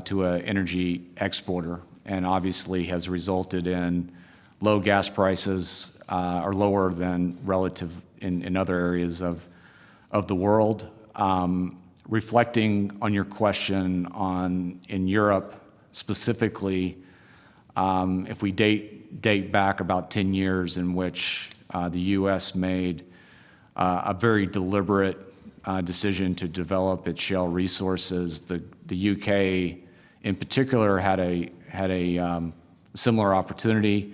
to an energy exporter, and obviously has resulted in low gas prices are lower than relative in other areas of the world. Reflecting on your question in Europe specifically, if we date back about 10 years in which the U.S. made a very deliberate decision to develop its shale resources, the UK in particular had a similar opportunity.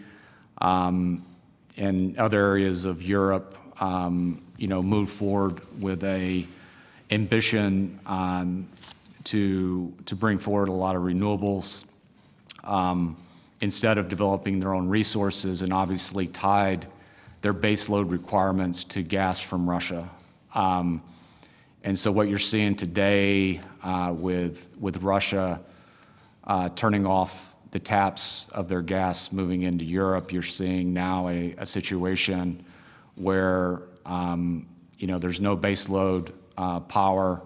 In other areas of Europe, moved forward with a ambition to bring forward a lot of renewables instead of developing their own resources, and obviously tied their baseload requirements to gas from Russia. And so what you're seeing today with Russia turning off the taps of their gas moving into Europe, you're seeing now a situation where there's no baseload power,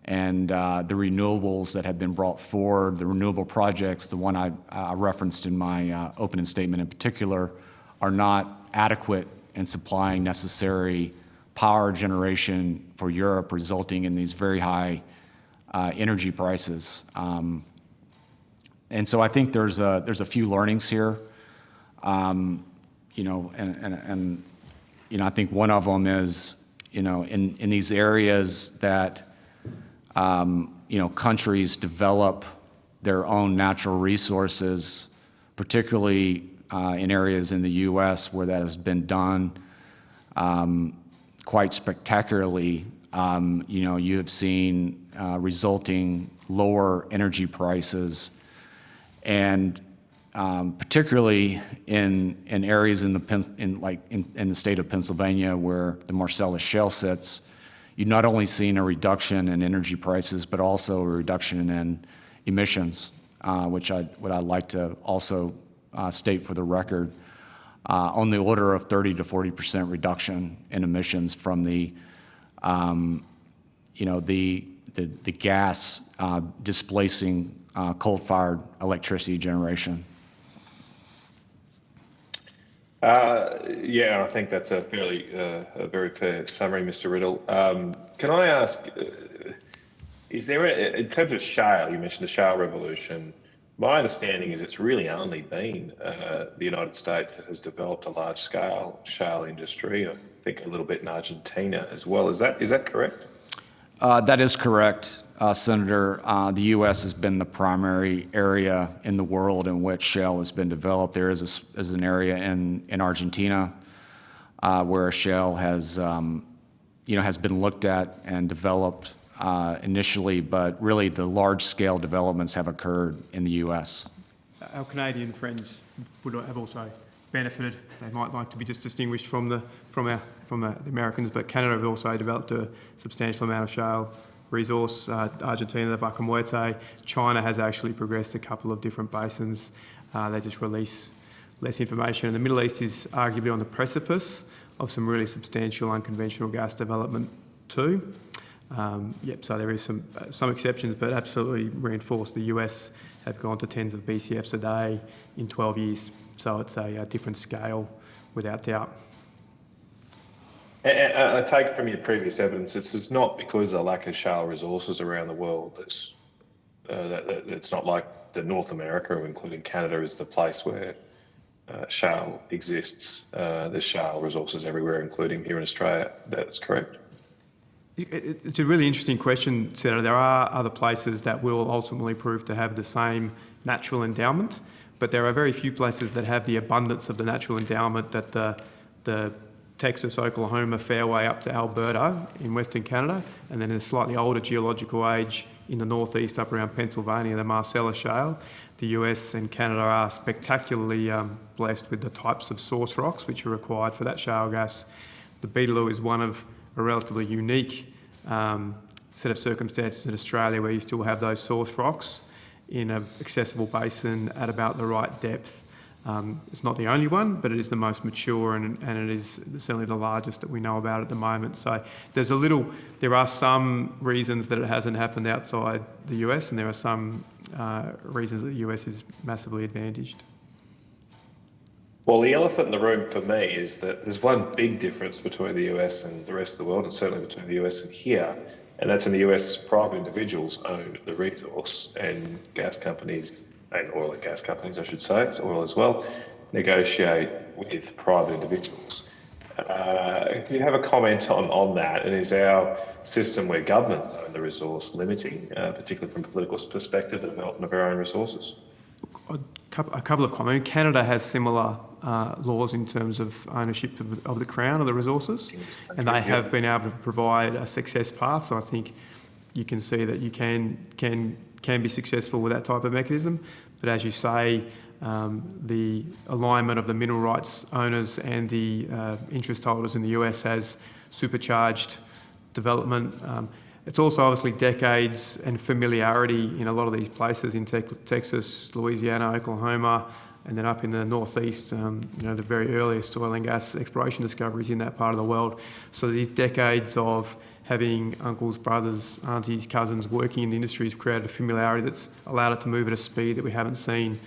and the renewables that have been brought forward, the renewable projects, the one I referenced in my opening statement in particular, are not adequate in supplying necessary power generation for Europe, resulting in these very high energy prices. And so I think there's a few learnings here, and I think one of them is in these areas that countries develop their own natural resources, particularly in areas in the U.S. where that has been done quite spectacularly. You have seen resulting lower energy prices, and particularly in areas in the state of Pennsylvania where the Marcellus Shale sits, you've not only seen a reduction in energy prices, but also a reduction in emissions, which I'd like to also state for the record, on the order of 30 to 40% reduction in emissions from the gas displacing coal-fired electricity generation. I think that's a very fair summary, Mr. Riddle. Can I ask, is there, in terms of shale, you mentioned the shale revolution, my understanding is it's really only been the United States that has developed a large-scale shale industry. I think a little bit in Argentina as well. Is that correct? That is correct, Senator. The U.S. has been the primary area in the world in which shale has been developed. There is an area in Argentina where shale has been looked at and developed initially, but really the large-scale developments have occurred in the U.S. Our Canadian friends have also benefited. They might like to be just distinguished from the Americans, but Canada have also developed a substantial amount of shale resource. Argentina, the Vaca Muerta. China has actually progressed a couple of different basins. They just release less information. And the Middle East is arguably on the precipice of some really substantial unconventional gas development too. So there is some exceptions, but absolutely reinforced. The US have gone to tens of BCFs a day in 12 years. So it's a different scale, without doubt. And I take from your previous evidence, it's not because of the lack of shale resources around the world. It's not like the North America, including Canada, is the place where shale exists. There's shale resources everywhere, including here in Australia. That's correct. It's a really interesting question, Senator. There are other places that will ultimately prove to have the same natural endowment, but there are very few places that have the abundance of the natural endowment that the Texas, Oklahoma fairway up to Alberta in Western Canada, and then in a slightly older geological age in the northeast up around Pennsylvania, the Marcellus Shale. The US and Canada are spectacularly blessed with the types of source rocks which are required for that shale gas. The Beetaloo is one of a relatively unique set of circumstances in Australia where you still have those source rocks in an accessible basin at about the right depth. It's not the only one, but it is the most mature and it is certainly the largest that we know about at the moment. So there are some reasons that it hasn't happened outside the US, and there are some reasons that the US is massively advantaged. Well, the elephant in the room for me is that there's one big difference between the US and the rest of the world, and certainly between the US and here, and that's in the US, private individuals own the resource, and gas companies, and oil and gas companies, I should say, it's oil as well, negotiate with private individuals. Do you have a comment on that? And is our system where governments own the resource limiting, particularly from a political perspective, the development of our own resources? A couple of comments. Canada has similar laws in terms of ownership of the Crown of the resources, and they have been able to provide a success path. So I think you can see that you can be successful with that type of mechanism. But as you say, the alignment of the mineral rights owners and the interest holders in the US has supercharged development. It's also obviously decades and familiarity in a lot of these places in Texas, Louisiana, Oklahoma, and then up in the northeast, the very earliest oil and gas exploration discoveries in that part of the world. So these decades of having uncles, brothers, aunties, cousins working in the industry has created a familiarity that's allowed it to move at a speed that we haven't seen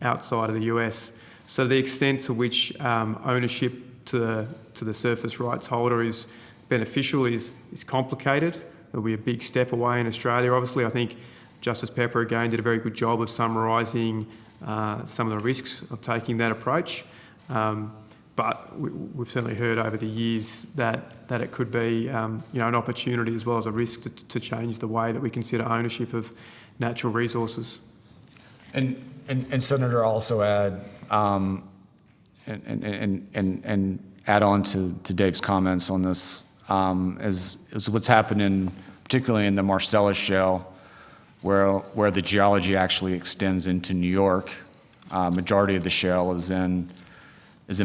outside of the US. So the extent to which ownership to the surface rights holder is beneficial is complicated. There'll be a big step away in Australia. Obviously, I think Justice Pepper again did a very good job of summarising some of the risks of taking that approach. But we've certainly heard over the years that it could be an opportunity as well as a risk to change the way that we consider ownership of natural resources. And Senator, I'll also add and add on to Dave's comments on this is what's happening, particularly in the Marcellus Shale, where the geology actually extends into New York. Majority of the shale is in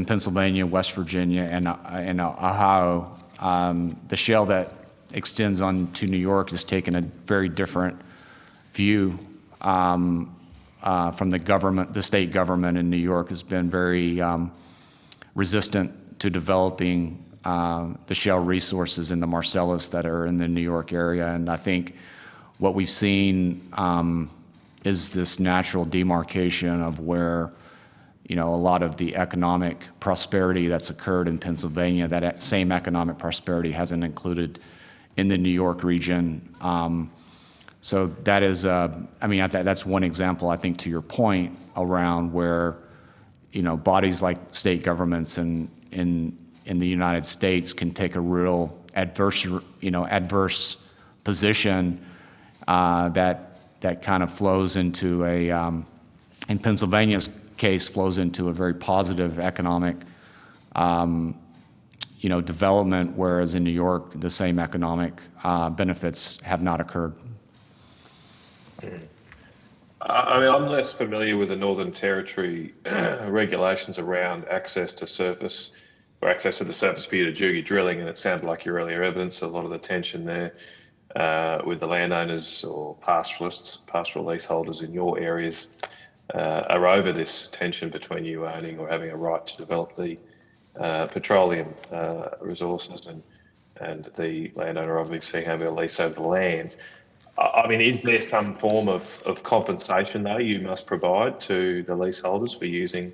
Pennsylvania, West Virginia, and Ohio. The shale that extends on to New York has taken a very different view from the government. The state government in New York has been very resistant to developing the shale resources in the Marcellus that are in the New York area. And I think what we've seen is this natural demarcation of where a lot of the economic prosperity that's occurred in Pennsylvania, that same economic prosperity hasn't included in the New York region. So that is, that's one example, I think, to your point around where, bodies like state governments in the United States can take a real adverse position that kind of flows into in Pennsylvania's case, flows into a very positive economic, development, whereas in New York, the same economic benefits have not occurred. I mean, I'm less familiar with the Northern Territory regulations around access to surface or access to the surface for you to do your drilling, and it sounded like your earlier evidence, a lot of the tension there with the landowners or pastoralists, pastoral leaseholders in your areas are over this tension between you owning or having a right to develop the petroleum resources and the landowner obviously having a lease over the land. I mean, is there some form of compensation, though, you must provide to the leaseholders for using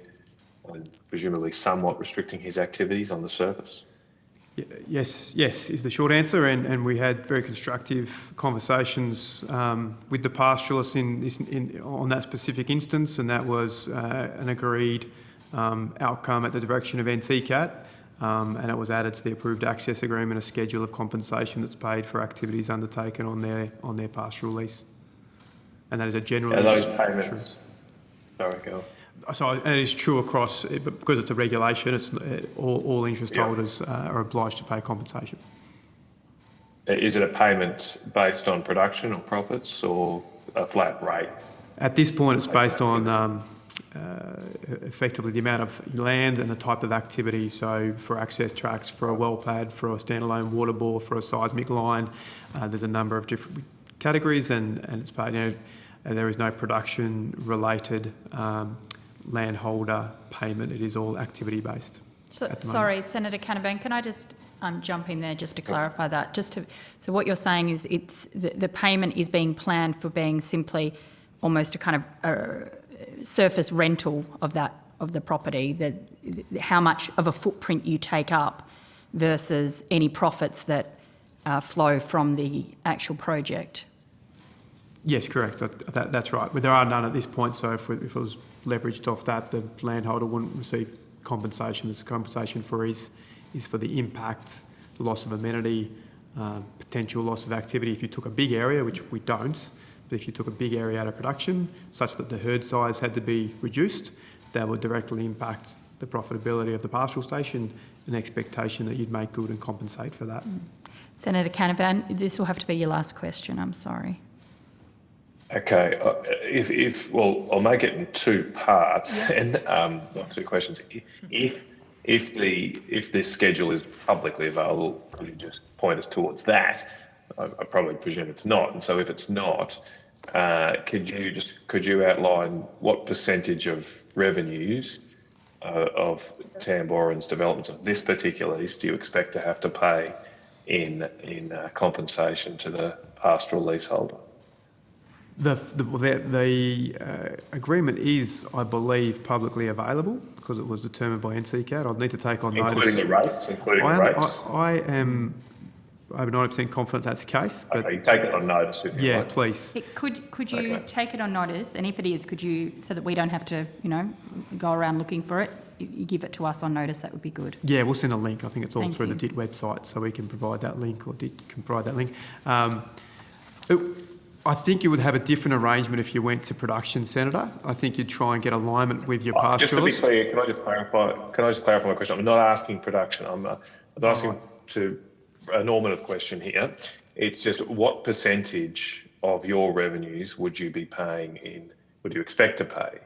and presumably somewhat restricting his activities on the surface? Yes is the short answer, and we had very constructive conversations with the pastoralists on that specific instance, and that was an agreed outcome at the direction of NTCAT. And it was added to the approved access agreement, a schedule of compensation that's paid for activities undertaken on their pastoral lease. And that is a general... Are those payments... Sorry, go on. So, and it is true across, because it's a regulation, it's all interest holders are obliged to pay compensation. Is it a payment based on production or profits or a flat rate? At this point, it's based on effectively the amount of land and the type of activity. So for access tracks, for a well pad, for a standalone water bore, for a seismic line, there's a number of different categories, and it's paid. And there is no production related landholder payment. It is all activity based. So, sorry, Senator Canavan, can I just jump in there just to clarify that? So what you're saying is the payment is being planned for being simply almost a kind of surface rental of the property, how much of a footprint you take up versus any profits that flow from the actual project. Yes, correct. That's right. But there are none at this point. So if it was leveraged off that, the landholder wouldn't receive compensation. This compensation is for the impact, the loss of amenity, potential loss of activity. If you took a big area, which we don't, but if you took a big area out of production, such that the herd size had to be reduced, that would directly impact the profitability of the pastoral station, an expectation that you'd make good and compensate for that. Senator Canavan, this will have to be your last question. I'm sorry. Okay, well, I'll make it in two parts, and not two questions. If this schedule is publicly available, could you just point us towards that? I probably presume it's not, and so if it's not, could you outline what percentage of revenues of Tamboran's developments of this particular lease do you expect to have to pay in compensation to the pastoral leaseholder? The agreement is, I believe, publicly available because it was determined by NTCAT. I'd need to take on notice. Including the rates? I am over 90% confident that's the case. But okay, you take it on notice if you like. Yeah, please. Could you take it on notice? And if it is, could you, so that we don't have to, go around looking for it, you give it to us on notice, that would be good. Yeah, we'll send a link. I think it's all Thank through you. the DIT website, so we can provide that link, or DIT can provide that link. I think you would have a different arrangement if you went to production, Senator. I think you'd try and get alignment with your pastoralists. Just to be clear, can I just clarify my question? I'm not asking production. I'm asking a normative question here. It's just what percentage of your revenues would you expect to pay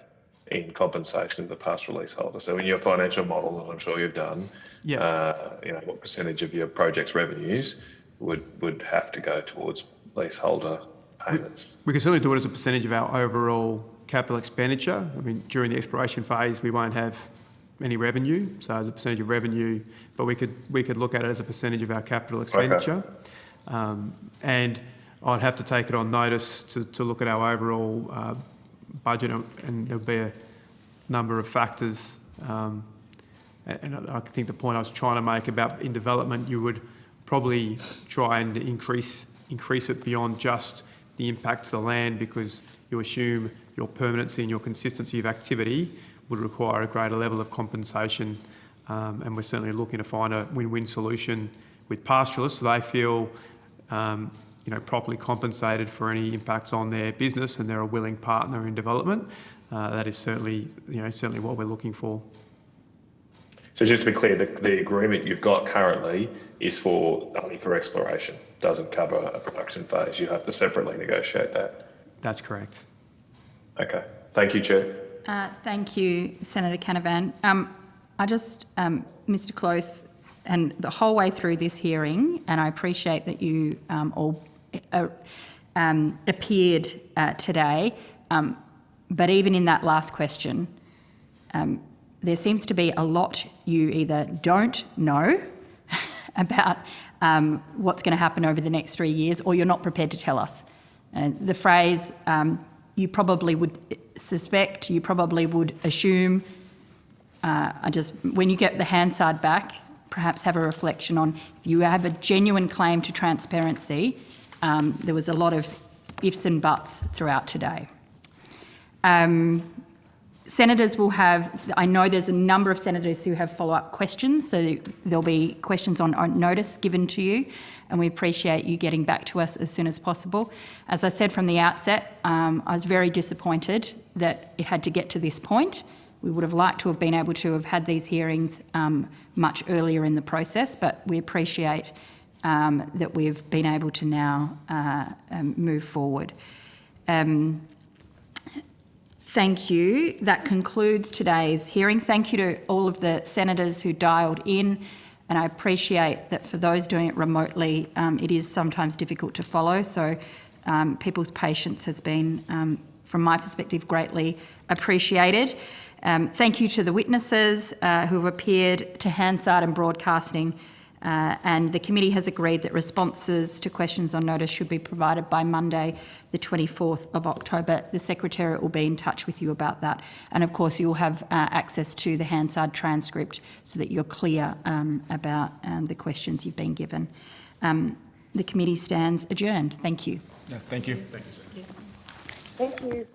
in compensation to the pastoral leaseholder? So in your financial model, and I'm sure you've done, what percentage of your project's revenues would have to go towards leaseholder payments? We can certainly do it as a percentage of our overall capital expenditure. I mean, during the exploration phase, we won't have any revenue, so as a percentage of revenue, but we could look at it as a percentage of our capital expenditure. Okay. And I'd have to take it on notice to look at our overall budget, and there'll be a number of factors. And I think the point I was trying to make about in development, you would probably try and increase it beyond just the impact to the land, because you assume your permanency and your consistency of activity would require a greater level of compensation. And we're certainly looking to find a win-win solution with pastoralists so they feel properly compensated for any impacts on their business, and they're a willing partner in development. That is certainly what we're looking for. So just to be clear, the agreement you've got currently is only for exploration, doesn't cover a production phase. You have to separately negotiate that. That's correct. Okay. Thank you, Chair. Thank you, Senator Canavan. Mr. Close, and the whole way through this hearing, and I appreciate that you all appeared today, but even in that last question, there seems to be a lot you either don't know about what's going to happen over the next 3 years, or you're not prepared to tell us. The phrase, you probably would suspect, you probably would assume, when you get the Hansard back, perhaps have a reflection on if you have a genuine claim to transparency. There was a lot of ifs and buts throughout today. Senators will have, I know there's a number of senators who have follow-up questions, so there'll be questions on notice given to you, and we appreciate you getting back to us as soon as possible. As I said from the outset, I was very disappointed that it had to get to this point. We would have liked to have been able to have had these hearings much earlier in the process, but we appreciate that we've been able to now move forward. Thank you. That concludes today's hearing. Thank you to all of the senators who dialed in, and I appreciate that for those doing it remotely, it is sometimes difficult to follow, so people's patience has been, from my perspective, greatly appreciated. Thank you to the witnesses who have appeared, to Hansard and Broadcasting, and the committee has agreed that responses to questions on notice should be provided by Monday, the 24th of October. The Secretariat will be in touch with you about that. And of course, you'll have access to the Hansard transcript so that you're clear about the questions you've been given. The committee stands adjourned. Thank you. Yeah, thank you. Thank you.